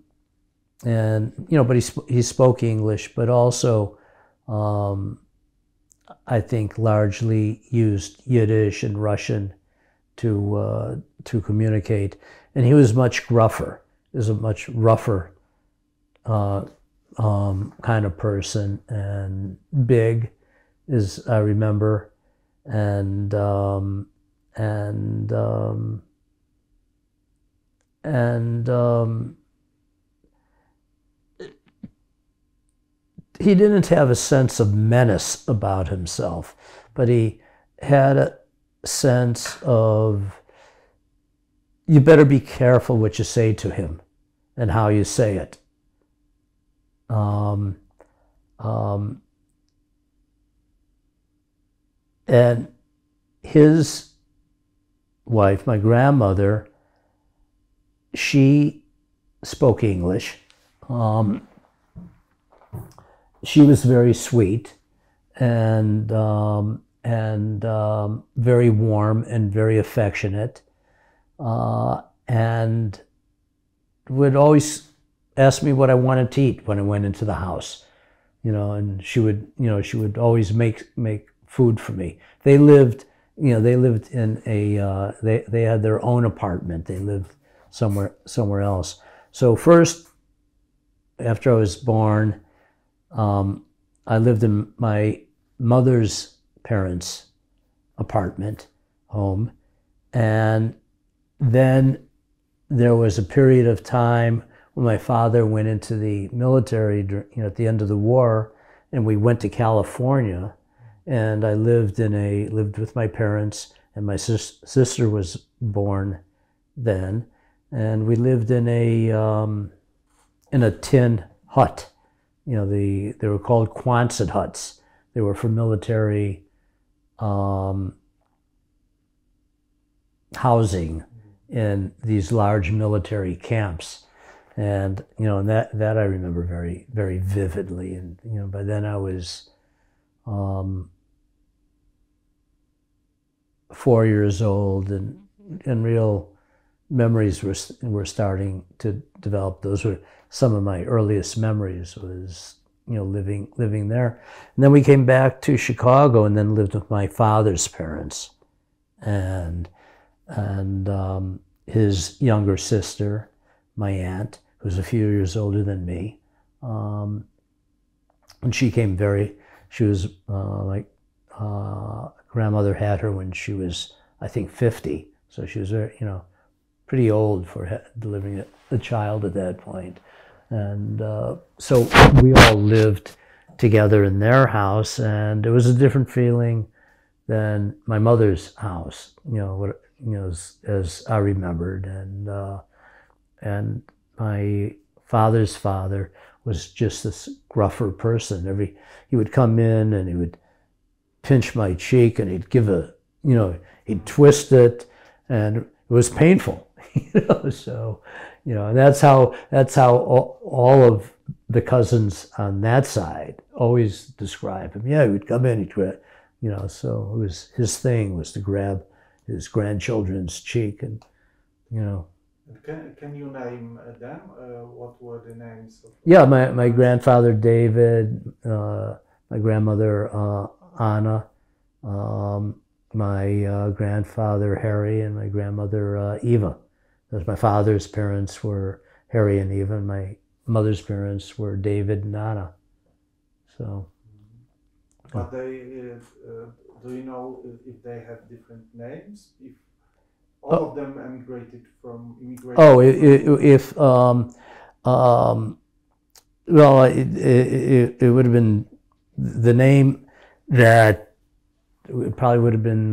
but he spoke English, but also, I think, largely used Yiddish and Russian to communicate. And he was much gruffer. He was a much rougher kind of person, and big, as I remember, and he didn't have a sense of menace about himself, but he had a sense of, you better be careful what you say to him and how you say it. And his wife, my grandmother, she spoke English. She was very sweet and very warm and very affectionate, and would always ask me what I wanted to eat when I went into the house, and she would always make food for me. They lived in a, they had their own apartment. They lived somewhere else. So first, after I was born, I lived in my mother's parents' apartment home, and then there was a period of time when my father went into the military, at the end of the war, and we went to California, and I lived with my parents, and my sister was born then, and we lived in a tin hut. They were called Quonset huts. They were for military housing in these large military camps. And, and that I remember very, very vividly. And, by then I was 4 years old, and real memories were starting to develop. Those were some of my earliest memories, was, living there. And then we came back to Chicago and then lived with my father's parents and his younger sister, my aunt, who was a few years older than me. And she was grandmother had her when she was, I think, 50. So she was very, pretty old for delivering a child at that point. And so we all lived together in their house, and it was a different feeling than my mother's house, as I remembered. And my father's father was just this gruffer person. He would come in and he would pinch my cheek, and he'd give he'd twist it, and it was painful. So, and that's how all of the cousins on that side always describe him. Yeah, he would come in, so it was his thing was to grab his grandchildren's cheek, and, Can you name them? What were the names of? Yeah, my grandfather David, my grandmother Anna, my grandfather Harry, and my grandmother Eva. Because my father's parents were Harry and Eva, and my mother's parents were David and Anna. So. But they, do you know if they have different names? If all of them immigrated? Oh, well, it would have been the name that it probably would have been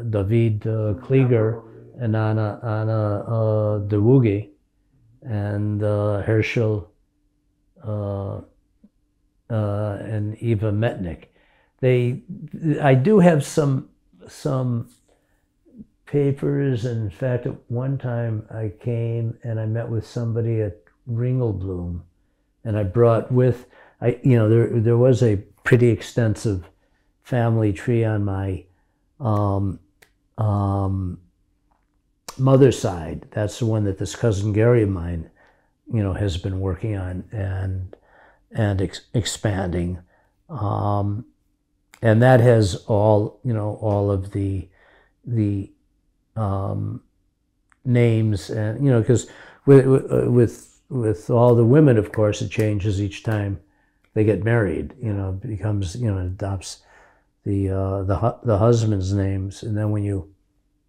David Klieger and Anna DeWuge and Herschel and Eva Metnick. I do have some papers, and in fact, at one time I came and I met with somebody at Ringelblum, and I brought with, there was a pretty extensive family tree on my mother's side. That's the one that this cousin Gary of mine, has been working on and expanding. And that has all, all of the names, and because with all the women, of course, it changes each time they get married. It becomes, adopts the husband's names, and then when you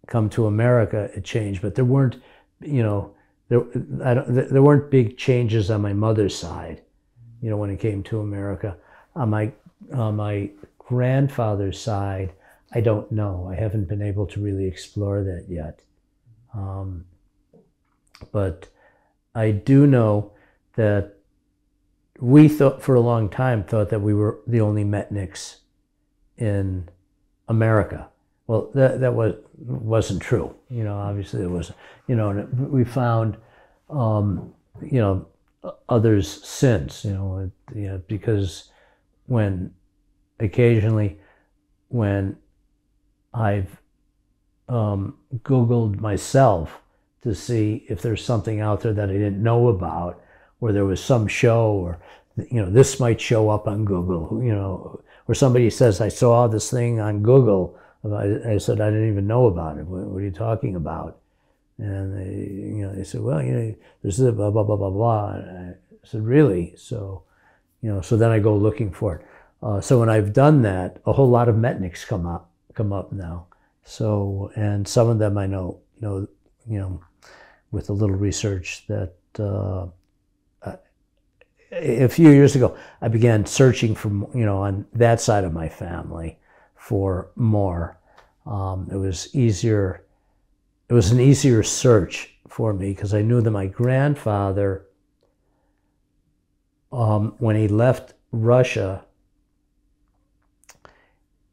come to America, it changed. But there weren't, there weren't big changes on my mother's side, when it came to America. On my grandfather's side, I don't know. I haven't been able to really explore that yet. But I do know that we thought for a long time that we were the only Metniks in America. Well, that wasn't true. Obviously it was. And we found, others since. Because occasionally when I've Googled myself to see if there's something out there that I didn't know about, or there was some show, or this might show up on Google, or somebody says, I saw this thing on Google. I said, I didn't even know about it. What are you talking about? And they said, well, there's this blah, blah, blah, blah, blah. And I said, really? So, so then I go looking for it. So when I've done that, a whole lot of Metniks come up now. So, and some of them I know, with a little research that, a few years ago, I began searching for, on that side of my family for more. It was easier. It was an easier search for me because I knew that my grandfather, when he left Russia,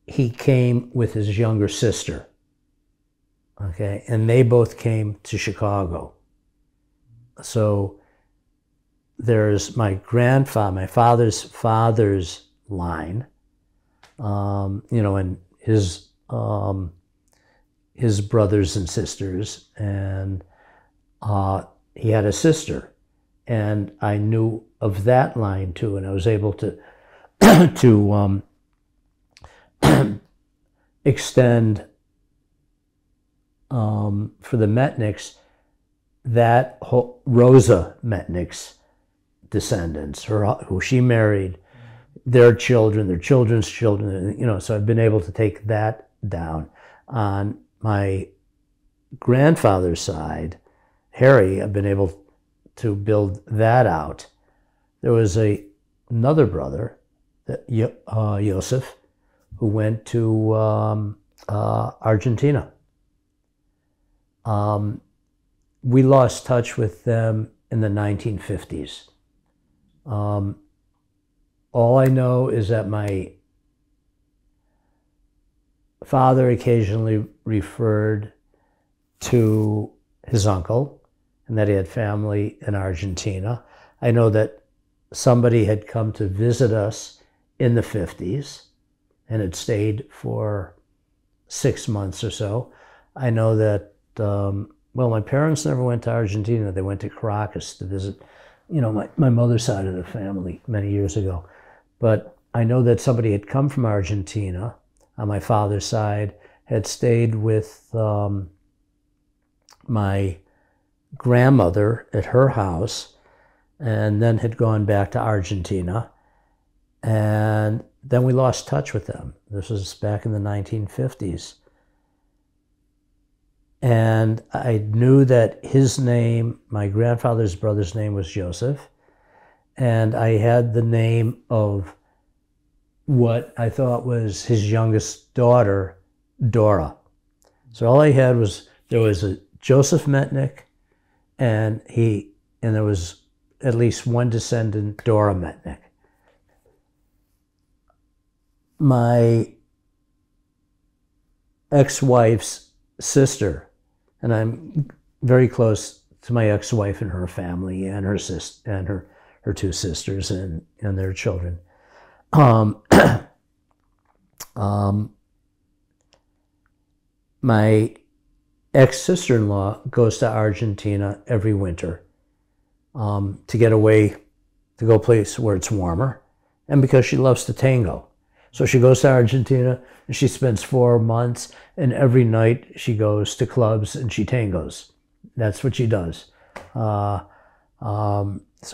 he came with his younger sister. Okay, and they both came to Chicago. So there's my grandfather, my father's line, and his brothers and sisters, and he had a sister, and I knew of that line too, and I was able to extend for the Metniks, that whole Rosa Metnik's descendants, who she married, their children, their children's children, so I've been able to take that down. On my grandfather's side, Harry, I've been able to build that out. There was another brother, Joseph, who went to Argentina. We lost touch with them in the 1950s. All I know is that my father occasionally referred to his uncle and that he had family in Argentina. I know that somebody had come to visit us in the 50s and had stayed for 6 months or so. I know that, well, my parents never went to Argentina. They went to Caracas to visit, my mother's side of the family many years ago. But I know that somebody had come from Argentina on my father's side, had stayed with my grandmother at her house, and then had gone back to Argentina. And then we lost touch with them. This was back in the 1950s. And I knew that his name, my grandfather's brother's name, was Joseph. And I had the name of what I thought was his youngest daughter, Dora. So all I had was, there was a Joseph Metnik, and there was at least one descendant, Dora Metnik. My ex-wife's sister, and I'm very close to my ex-wife and her family, and her sister, and her two sisters and their children. Um, my ex-sister-in-law goes to Argentina every winter to get away, to go a place where it's warmer, and because she loves to tango. So she goes to Argentina and she spends 4 months, and every night she goes to clubs and she tangos. That's what she does. So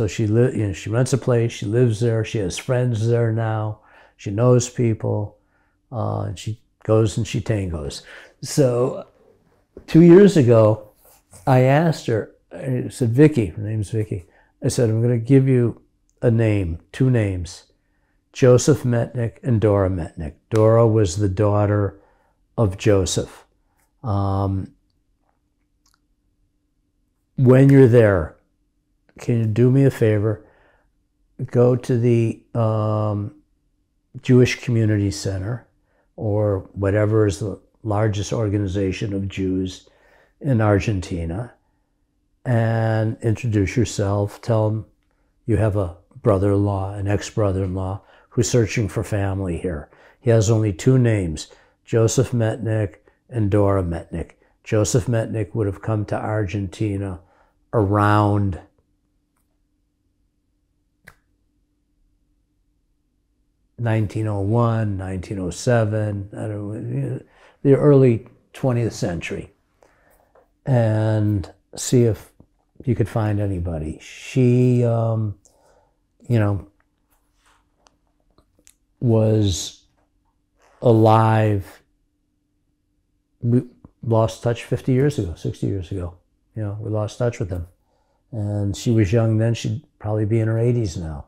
she rents a place, she lives there, she has friends there now, she knows people, and she goes and she tangos. So 2 years ago, I asked her, I said, Vicky, her name's Vicky, I said, I'm going to give you a name, 2 names, Joseph Metnick and Dora Metnick. Dora was the daughter of Joseph. When you're there, can you do me a favor? Go to the Jewish Community Center, or whatever is the largest organization of Jews in Argentina, and introduce yourself. Tell them you have a brother-in-law, an ex-brother-in-law, who's searching for family here. He has only 2 names, Joseph Metnick and Dora Metnick. Joseph Metnick would have come to Argentina around (1901, 1907), I don't know, the early 20th century, and see if you could find anybody. She, was alive. We lost touch 50 years ago, 60 years ago. We lost touch with them. And she was young then. She'd probably be in her 80s now.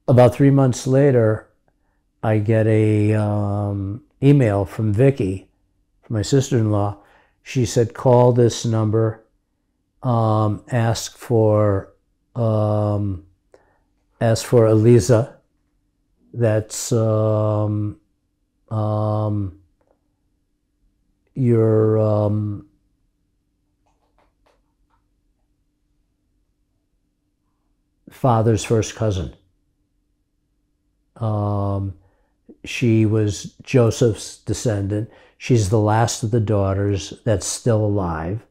About 3 months later, I get a email from Vicky, from my sister-in-law. She said, call this number, ask for Eliza. That's your father's first cousin. She was Joseph's descendant. She's the last of the daughters that's still alive.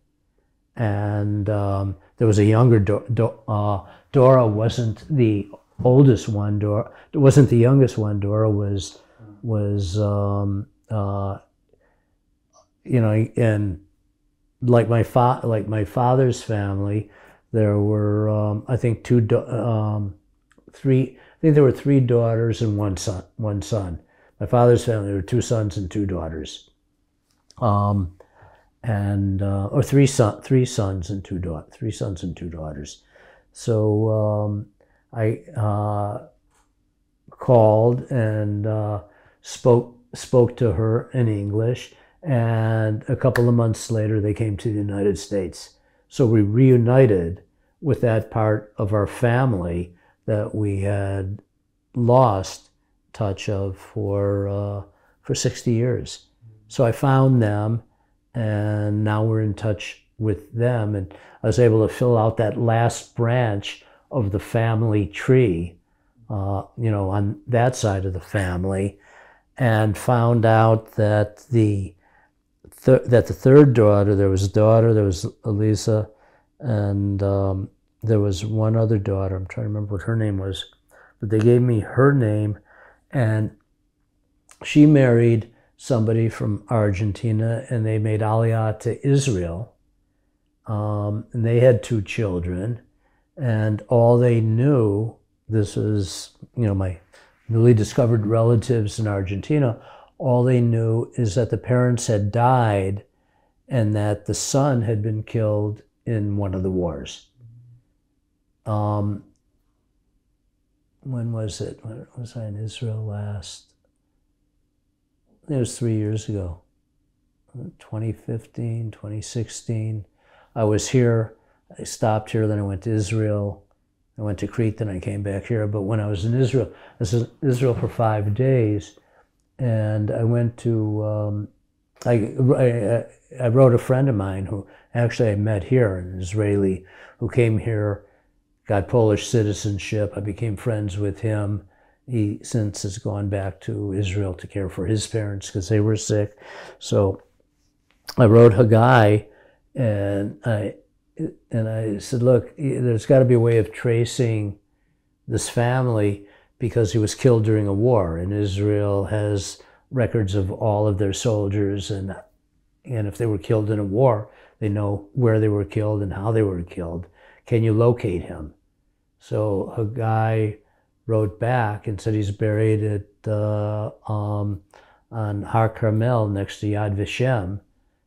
And there was a younger Dora wasn't the oldest one. Dora wasn't the youngest one. Dora was and like my father's family, there were I think there were 3 daughters and one son. My father's family, there were 2 sons and 2 daughters, or 3 sons and 2 daughters. So I called and spoke to her in English, and a couple of months later they came to the United States. So we reunited with that part of our family that we had lost touch of for 60 years. So I found them, and now we're in touch with them, and I was able to fill out that last branch of the family tree, on that side of the family, and found out that the third daughter, there was Elisa, and there was one other daughter. I'm trying to remember what her name was, but they gave me her name, and she married somebody from Argentina, and they made Aliyah to Israel, and they had 2 children, and all they knew, this was, my newly discovered relatives in Argentina, all they knew is that the parents had died and that the son had been killed in one of the wars. When was it? When was I in Israel last? It was 3 years ago, 2015, 2016. I was here, I stopped here, then I went to Israel. I went to Crete, then I came back here. But when I was in Israel, I was in Israel for 5 days, and I went to, I wrote a friend of mine who actually I met here, an Israeli, who came here got Polish citizenship. I became friends with him. He since has gone back to Israel to care for his parents because they were sick. So I wrote Haggai, and I said, look, there's got to be a way of tracing this family because he was killed during a war, and Israel has records of all of their soldiers, and if they were killed in a war, they know where they were killed and how they were killed. Can you locate him? So Haggai wrote back and said he's buried at on Har Carmel next to Yad Vashem.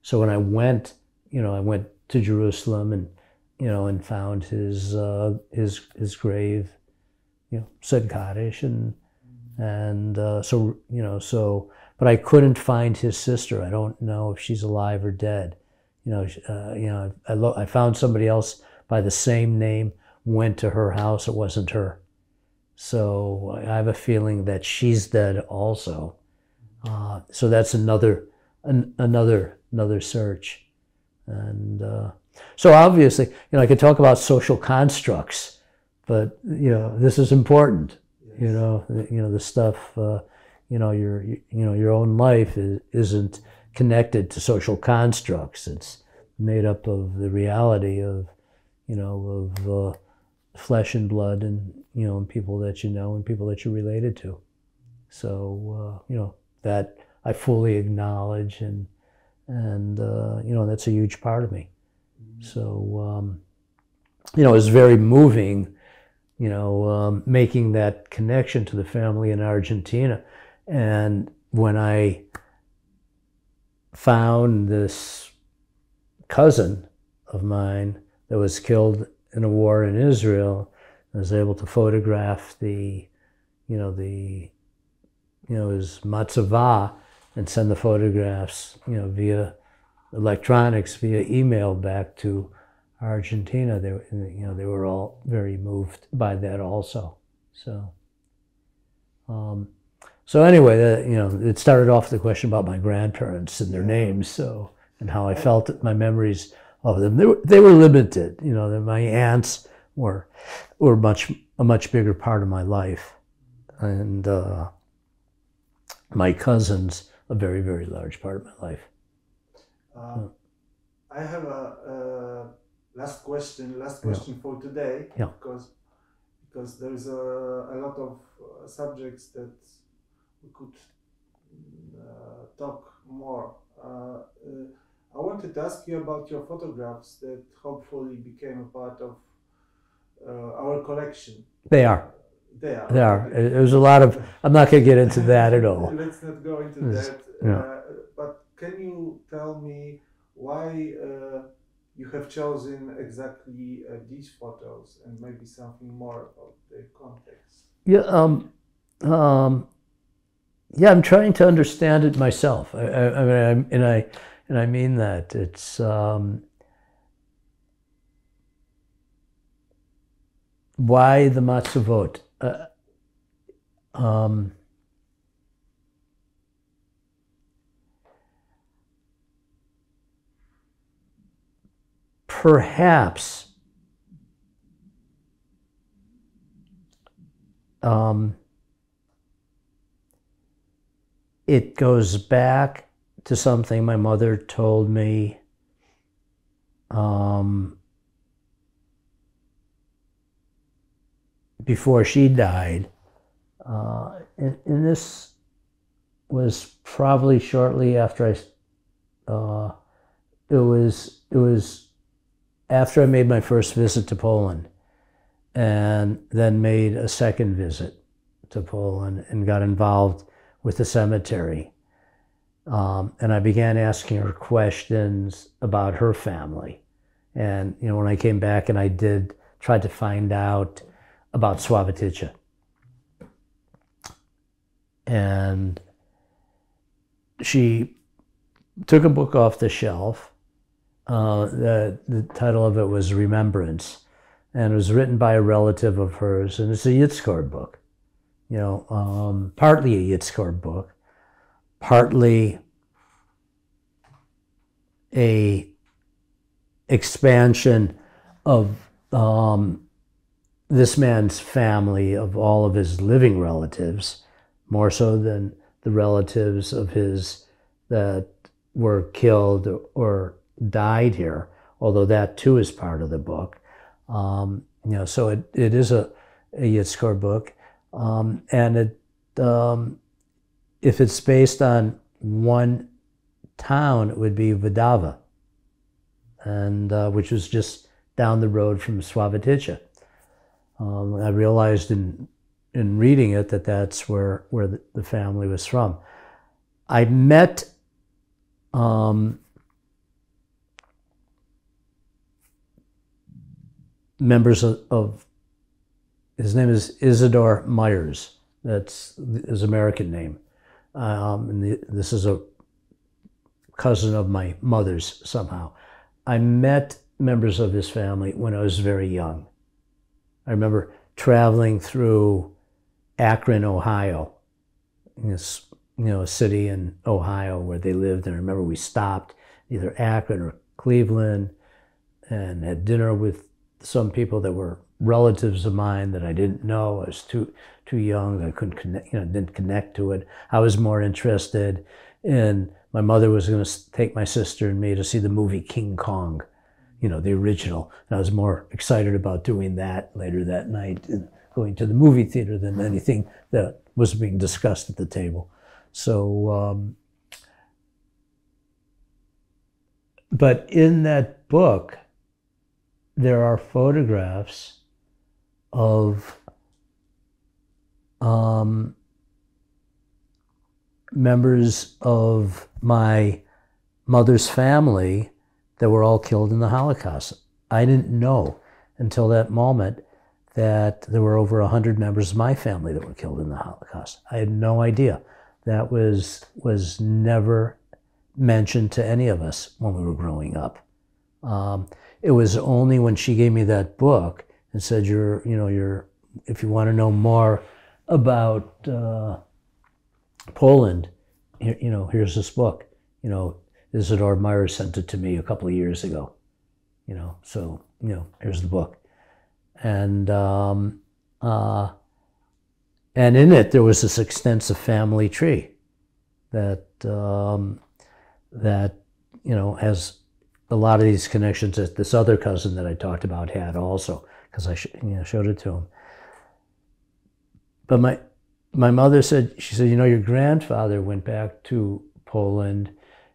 So when I went to Jerusalem and found his grave, said Kaddish, but I couldn't find his sister. I don't know if she's alive or dead. I found somebody else by the same name, went to her house, it wasn't her. So I have a feeling that she's dead also. So that's another search. And so obviously, I could talk about social constructs, but this is important. Yes. The stuff. Your own life isn't connected to social constructs. It's made up of the reality of flesh and blood, and and people that and people that you're related to. So that I fully acknowledge, and that's a huge part of me. So it's very moving, making that connection to the family in Argentina. And when I found this cousin of mine that was killed in a war in Israel, I was able to photograph his matzavah and send the photographs, via electronics, via email back to Argentina. They were all very moved by that also. So anyway, it started off the question about my grandparents and their names, and how I felt my memories of them. They were limited. My aunts were a much bigger part of my life, and my cousins a very, very large part of my life. I have a last question for today. Yeah. Because there's a lot of subjects that we could talk more. I wanted to ask you about your photographs that hopefully became a part of our collection. They are. They are. There's a lot of. I'm not going to get into that at all. Let's not go into that. But can you tell me why you have chosen exactly these photos, and maybe something more about the context? Yeah, I'm trying to understand it myself. I mean that. It's why the matzavot. Perhaps it goes back to something my mother told me before she died, and this was probably shortly after it was after I made my first visit to Poland, and then made a second visit to Poland and got involved with the cemetery. And I began asking her questions about her family. And, when I came back and I tried to find out about Sławotyce. And she took a book off the shelf. The title of it was Remembrance. And it was written by a relative of hers. And it's a Yitzhak book. Partly a Yitzhak book, partly a expansion of this man's family, of all of his living relatives, more so than the relatives of his that were killed or died here, although that too is part of the book. So it is a Yizkor book. And if it's based on one town, it would be Vdava, and which was just down the road from Slavatice. I realized in reading it that that's where the family was from. I met members of his name is Isidore Myers. That's his American name. And this is a cousin of my mother's somehow. I met members of his family when I was very young. I remember traveling through Akron, Ohio, this, a city in Ohio where they lived. And I remember we stopped either Akron or Cleveland and had dinner with some people that were relatives of mine that I didn't know. I was too young. I couldn't connect, didn't connect to it. I was more interested in, my mother was going to take my sister and me to see the movie King Kong, the original. And I was more excited about doing that later that night and going to the movie theater than anything that was being discussed at the table. So, but in that book, there are photographs of members of my mother's family that were all killed in the Holocaust. I didn't know until that moment that there were over 100 members of my family that were killed in the Holocaust. I had no idea. That was never mentioned to any of us when we were growing up. It was only when she gave me that book and said, if you want to know more about Poland, here's this book. Isidore Myers sent it to me a couple of years ago. So here's the book, and in it there was this extensive family tree that has a lot of these connections that this other cousin that I talked about had also, because I showed it to him. But my mother said, your grandfather went back to Poland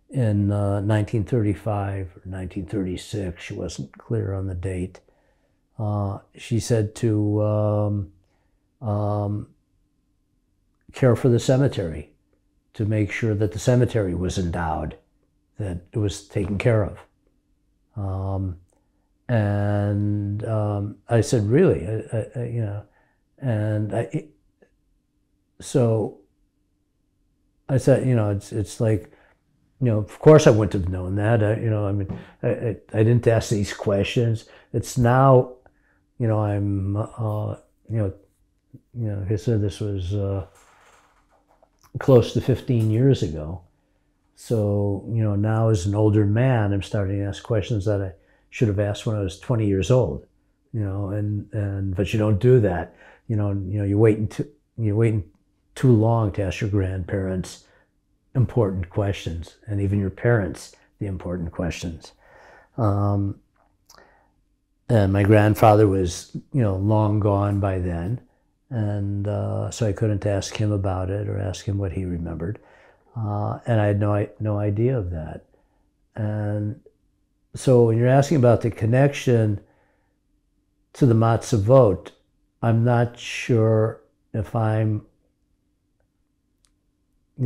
in 1935 or 1936. She wasn't clear on the date. She said to care for the cemetery, to make sure that the cemetery was endowed, that it was taken care of. I said, really? So I said, it's like, of course I wouldn't have known that. I didn't ask these questions. It's now, I'm, like I said, this was close to 15 years ago. So, now as an older man, I'm starting to ask questions that I should have asked when I was 20 years old, but you don't do that. You're waiting too long to ask your grandparents important questions, and even your parents the important questions. And my grandfather was, long gone by then, and so I couldn't ask him about it or ask him what he remembered. And I had no idea of that. And so when you're asking about the connection to the Matzavot, I'm not sure if I'm, I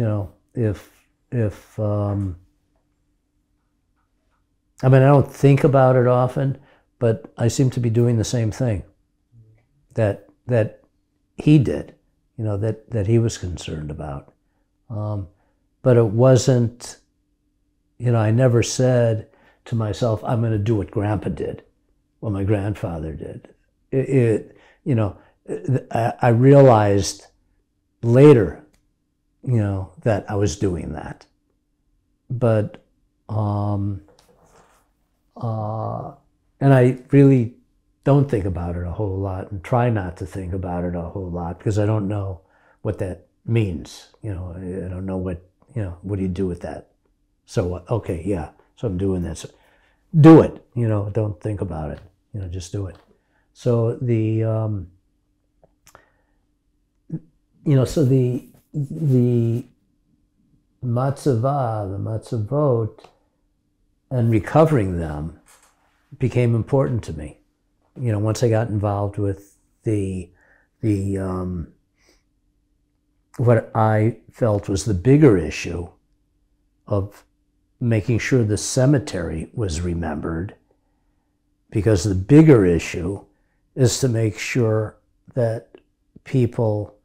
don't think about it often, but I seem to be doing the same thing that he did, that he was concerned about. But it wasn't, I never said to myself, I'm going to do what Grandpa did, what my grandfather did. I realized later, that I was doing that. But, and I really don't think about it a whole lot and try not to think about it a whole lot because I don't know what that means. You know, I don't know what, you know, what do you do with that? So, okay, yeah, so I'm doing this. Do it, you know, don't think about it, you know, just do it. So the, you know, so the matzava, the matzavot, and recovering them became important to me. You know, once I got involved with what I felt was the bigger issue of making sure the cemetery was remembered, because the bigger issue is to make sure that people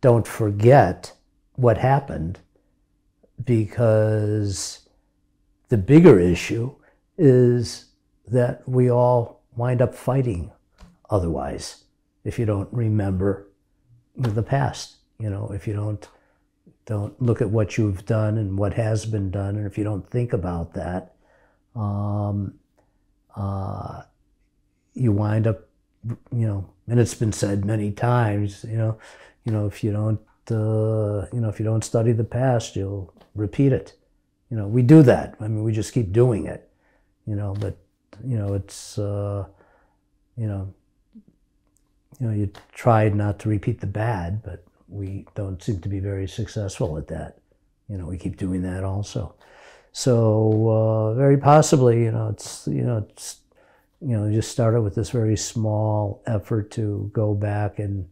don't forget what happened, because the bigger issue is that we all wind up fighting otherwise if you don't remember the past. You know, if you don't look at what you've done and what has been done, and if you don't think about that, you wind up, you know, and it's been said many times, you know, if you don't, if you don't study the past, you'll repeat it. You know, we do that. I mean, we just keep doing it, you know, but, you know, it's, you tried not to repeat the bad, but we don't seem to be very successful at that. You know, we keep doing that also. So very possibly, just started with this very small effort to go back and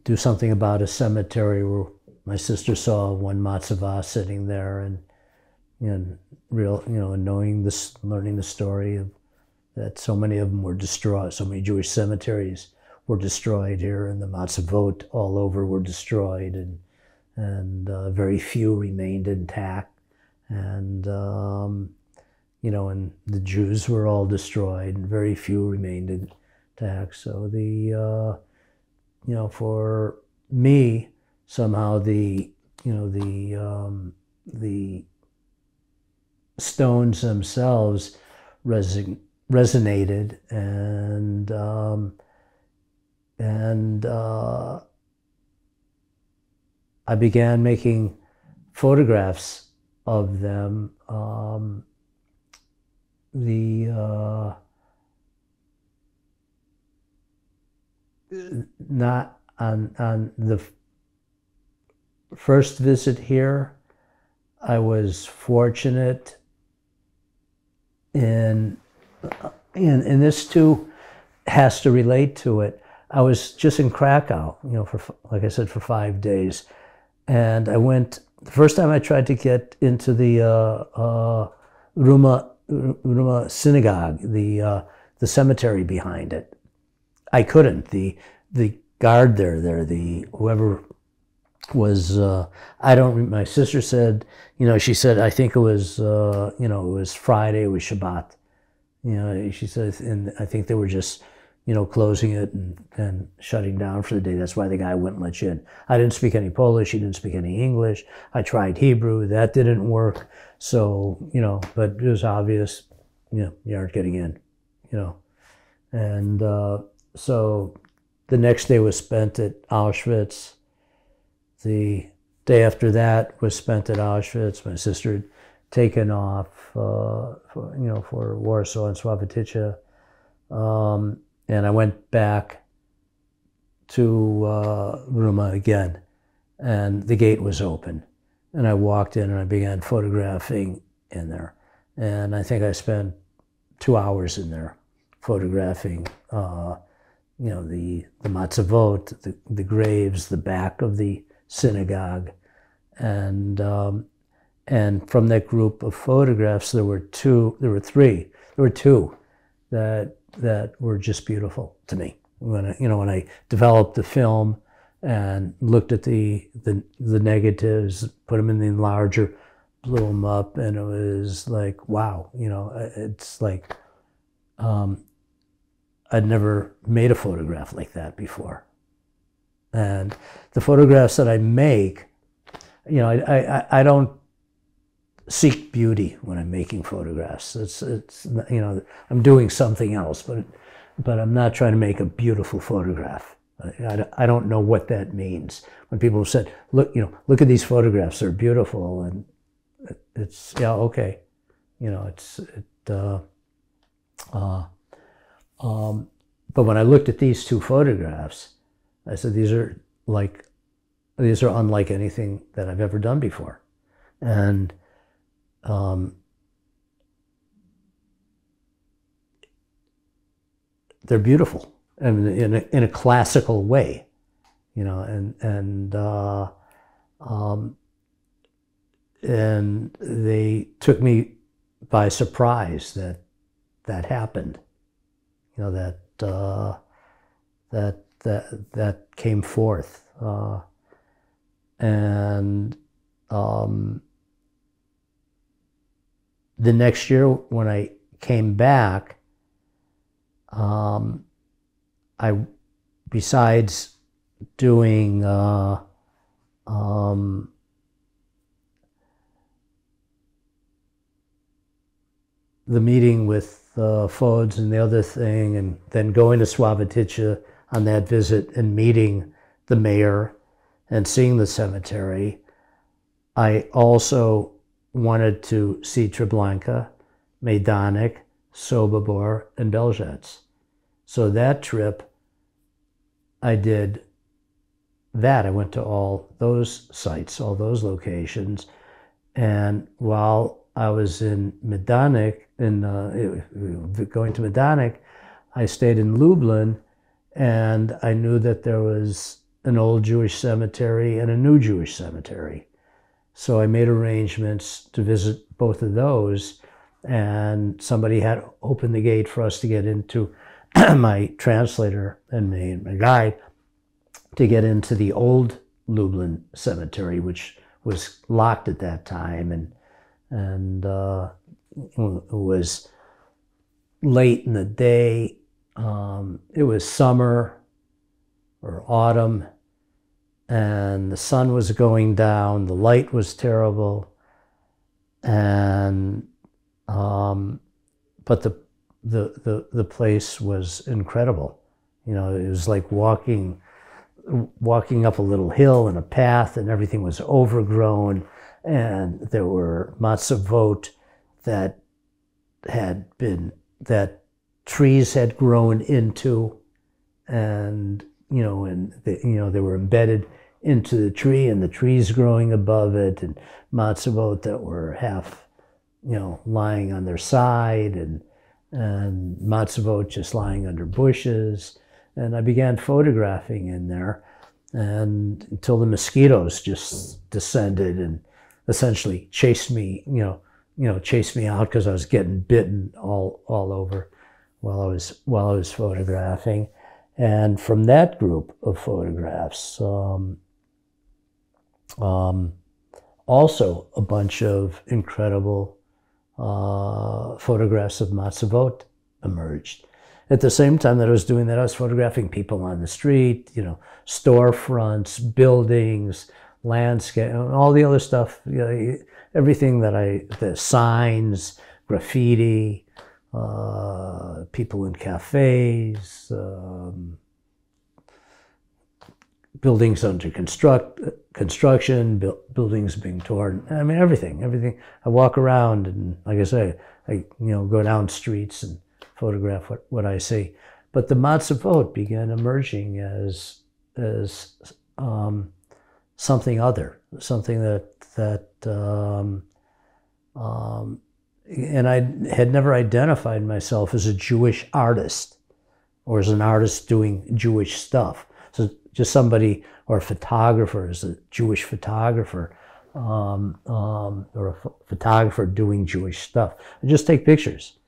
do something about a cemetery where my sister saw one matzava sitting there, and knowing this, learning the story of that so many of them were destroyed. So many Jewish cemeteries were destroyed here, and the matzavot all over were destroyed, and very few remained intact, and and the Jews were all destroyed, and very few remained intact. So for me, somehow the stones themselves resonated, and I began making photographs of them. Not on the first visit here, I was fortunate and this too has to relate to it. I was just in Krakow, for, like I said, for 5 days. And I went, the first time I tried to get into the Ruma synagogue, the cemetery behind it. I couldn't. The guard there, whoever was, my sister said, she said, I think it was, it was Friday, it was Shabbat. She said, and I think they were just, closing it and shutting down for the day. That's why the guy wouldn't let you in. I didn't speak any Polish. He didn't speak any English. I tried Hebrew. That didn't work. So, but it was obvious, you aren't getting in, And so the next day was spent at Auschwitz. The day after that was spent at Auschwitz. My sister had taken off, for Warsaw and Sławotyce. And I went back to Ruma again, and the gate was open. And I walked in and I began photographing in there. And I think I spent 2 hours in there photographing, the matzavot, the graves, the back of the synagogue. And from that group of photographs, there were two that were just beautiful to me. When I developed the film and looked at the negatives, put them in the enlarger, blew them up, and it was like, wow, it's like I'd never made a photograph like that before. And the photographs that I make, I don't seek beauty when I'm making photographs. It's you know, I'm doing something else, but I'm not trying to make a beautiful photograph. I don't know what that means. When people have said, look, you know, look at these photographs, they're beautiful, and it's, yeah, okay, you know, but when I looked at these two photographs, I said, these are unlike anything that I've ever done before. And they're beautiful, and in a classical way, you know, and they took me by surprise that happened, you know, that came forth, and the next year when I came back, besides doing the meeting with Fodes and the other thing, and then going to Subotica on that visit and meeting the mayor and seeing the cemetery, I also wanted to see Treblinka, Majdanek, Sobibor, and Belzec. So that trip, I did that. I went to all those sites, all those locations, and while I was in Majdanek, going to Majdanek, I stayed in Lublin, and I knew that there was an old Jewish cemetery and a new Jewish cemetery. So I made arrangements to visit both of those, and somebody had opened the gate for us to get into, my translator and me and my guide, to get into the old Lublin cemetery, which was locked at that time, and it was late in the day. It was summer or autumn, and the sun was going down. The light was terrible, and but the place was incredible. You know, it was like walking up a little hill and a path, and everything was overgrown, and there were matzavot that trees had grown into, and they were embedded into the tree, and the trees growing above it, and matzavot that were half, lying on their side, and matzavot just lying under bushes. And I began photographing in there, and until the mosquitoes just descended and essentially chased me, chased me out, because I was getting bitten all over while I was photographing. And from that group of photographs, also a bunch of incredible photographs of matzavot emerged. At the same time that I was doing that, I was photographing people on the street, storefronts, buildings, landscape, all the other stuff, everything the signs, graffiti, people in cafes, buildings under construction, buildings being torn. I mean, everything. I walk around, and like I say, I go down streets and photograph what I see. But the matzavot began emerging as something other, something that and I had never identified myself as a Jewish artist or as an artist doing Jewish stuff. So just somebody, or a photographer, as a Jewish photographer, or a photographer doing Jewish stuff. I just take pictures.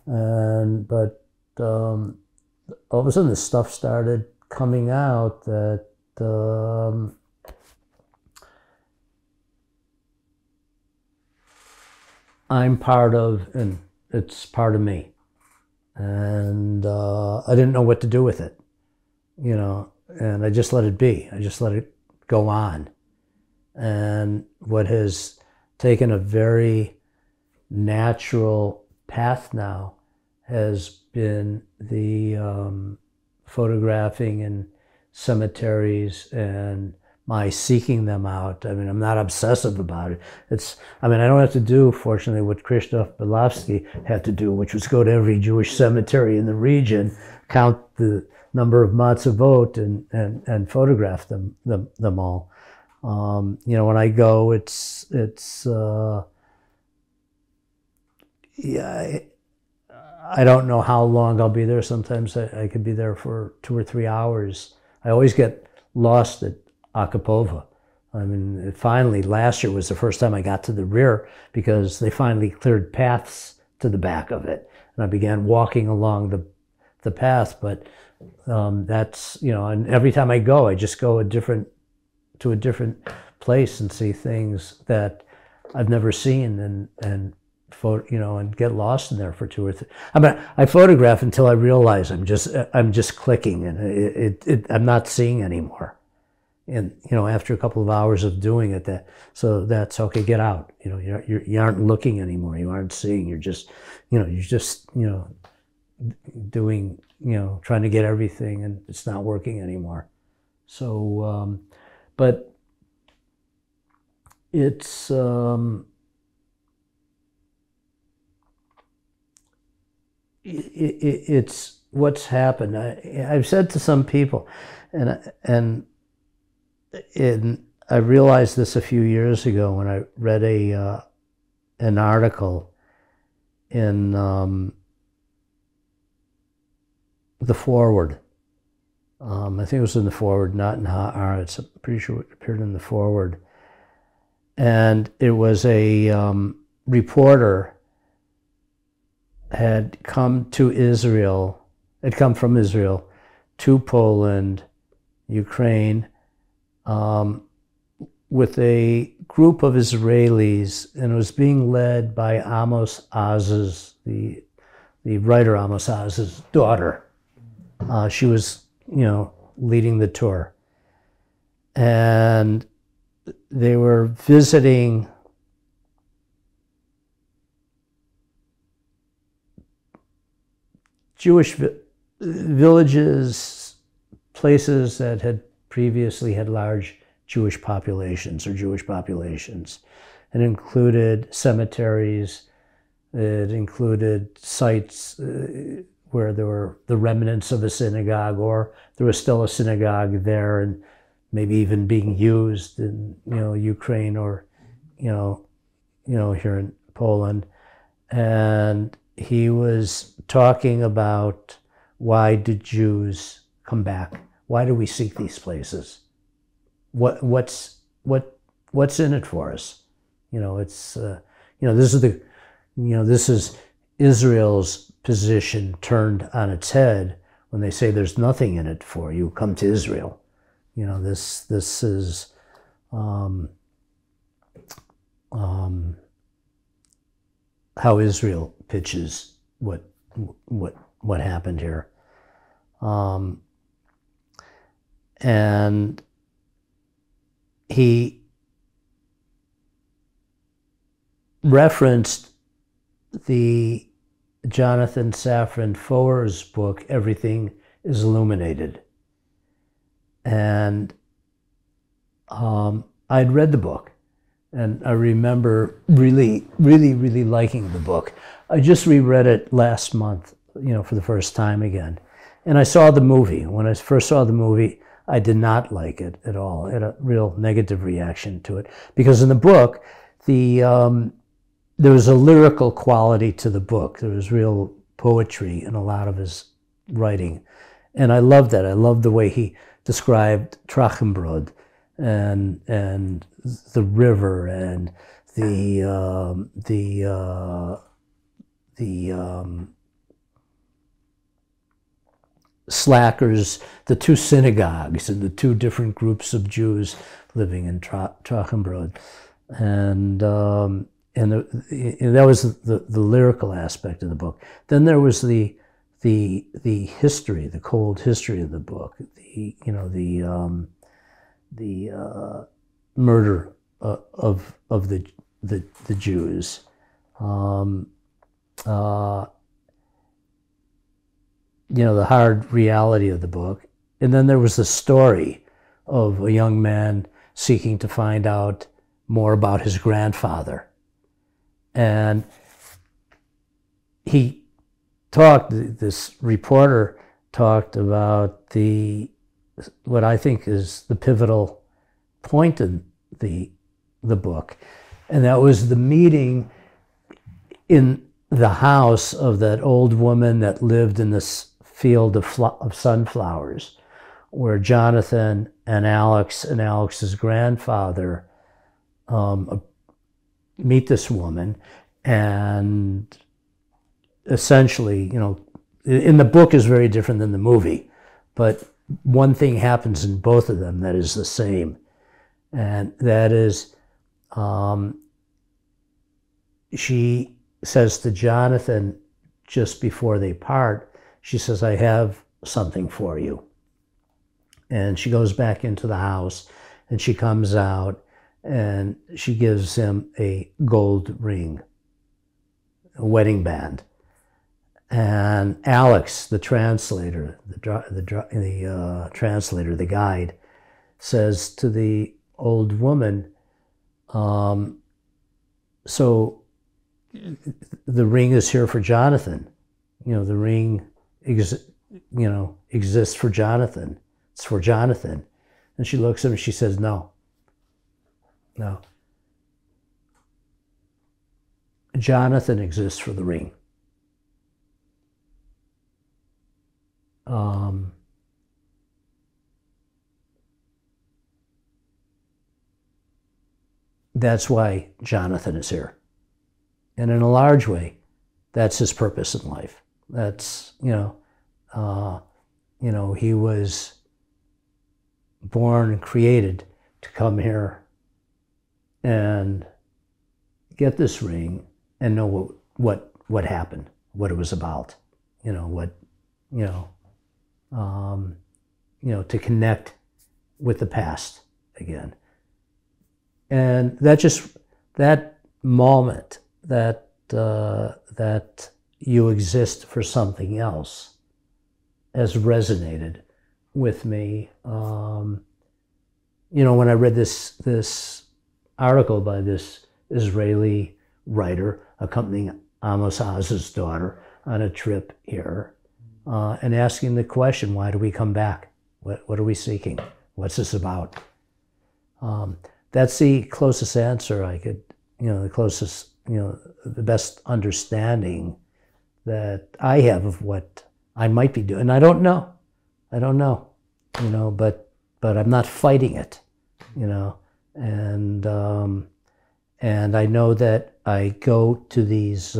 But all of a sudden this stuff started coming out that I'm part of, and it's part of me. And I didn't know what to do with it, and I just let it be. I just let it go on. And what has taken a very natural path now has been the photographing in cemeteries and my seeking them out. I mean, I'm not obsessive about it. I don't have to do, fortunately, what Krzysztof Belowski had to do, which was go to every Jewish cemetery in the region, count the number of matzevot and photograph them all. When I go, I don't know how long I'll be there. Sometimes I could be there for 2 or 3 hours. I always get lost at Akapova. I mean, finally, last year was the first time I got to the rear because they finally cleared paths to the back of it. And I began walking along the path, but that's, and every time I go, I just go to a different place and see things that I've never seen and get lost in there for 2 or 3. I photograph until I realize I'm just clicking and I'm not seeing anymore. And after a couple of hours of doing it, that's okay. Get out. You aren't looking anymore. You aren't seeing. You're just doing. Trying to get everything, and it's not working anymore. So, but it's. It's what's happened. I've said to some people, and I realized this a few years ago when I read an article in the Forward. I think it was in the Forward, not in Haaretz. I'm pretty sure it appeared in the Forward, and it was a reporter had come from Israel to Poland, Ukraine, with a group of Israelis, and it was being led by Amos Oz's, the writer Amos Oz's daughter. She was, leading the tour. And they were visiting Jewish villages, places that had previously had large Jewish populations or Jewish populations. It included cemeteries. It included sites where there were the remnants of a synagogue, or there was still a synagogue there and maybe even being used in, Ukraine or, here in Poland. And he was talking about, why do Jews come back? Why do we seek these places? What's in it for us? This is Israel's position turned on its head when they say there's nothing in it for you. Come to Israel. This is how Israel pitches what happened here, and he referenced the Jonathan Safran Foer's book, Everything is Illuminated. And I'd read the book, and I remember really, really, really liking the book. I just reread it last month, for the first time again. And I saw the movie. When I first saw the movie, I did not like it at all. I had a real negative reaction to it. Because in the book, there was a lyrical quality to the book. There was real poetry in a lot of his writing. And I loved that. I loved the way he described Trachenbrod and the river and the slackers, the two synagogues and the two different groups of Jews living in Trachenbrod. And that was the lyrical aspect of the book. Then there was the history, the cold history of the book, the murder of the Jews. The hard reality of the book. And then there was the story of a young man seeking to find out more about his grandfather. And this reporter talked about what I think is the pivotal point in the book. And that was the meeting in the house of that old woman that lived in this field of sunflowers, where Jonathan and Alex's grandfather meet this woman. And essentially, in the book is very different than the movie, but one thing happens in both of them that is the same. And that is, she says to Jonathan just before they part, she says, "I have something for you." And she goes back into the house and she comes out and she gives him a gold ring, a wedding band. And Alex, the translator, the guide, says to the old woman, "So the ring is here for Jonathan. The ring exists for Jonathan. It's for Jonathan." And she looks at him and she says, No. Jonathan exists for the ring. That's why Jonathan is here. And in a large way, that's his purpose in life. That's, he was born and created to come here and get this ring and know what happened, what it was about, to connect with the past again. And that moment, that you exist for something else, has resonated with me. When I read this article by this Israeli writer accompanying Amos Oz's daughter on a trip here, and asking the question, why do we come back? What are we seeking? What's this about? That's the closest answer I could, the best understanding that I have of what I might be doing. I don't know, but I'm not fighting it, and I know that I go to these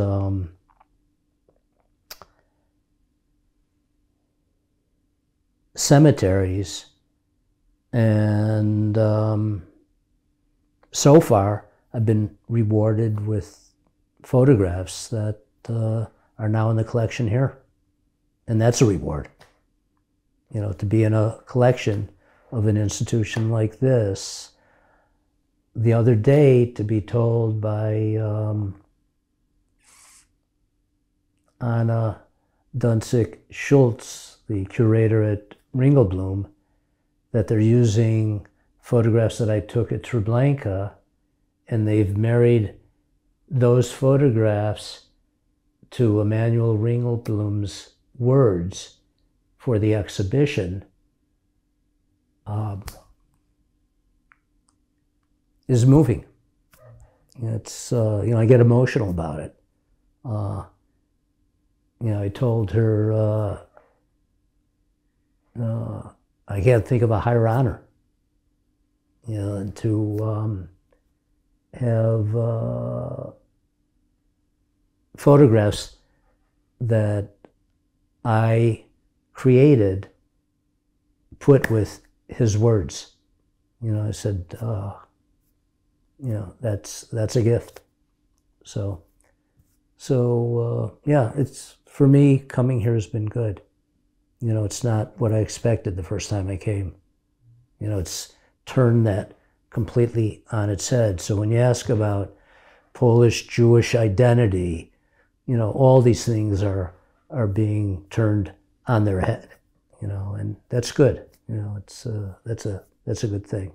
cemeteries, and so far I've been rewarded with photographs that are now in the collection here. And that's a reward. To be in a collection of an institution like this. The other day, to be told by Anna Dunsik-Schultz, the curator at Ringelblum, that they're using photographs that I took at Treblinka, and they've married those photographs to Emanuel Ringelblum's words for the exhibition, is moving. It's, I get emotional about it. I told her, I can't think of a higher honor, and to have photographs that I created put with his words. I said, that's a gift. So yeah, it's, for me, coming here has been good. It's not what I expected the first time I came. It's turned that completely on its head. So when you ask about Polish Jewish identity, all these things are being turned on their head, and that's good. It's that's a good thing.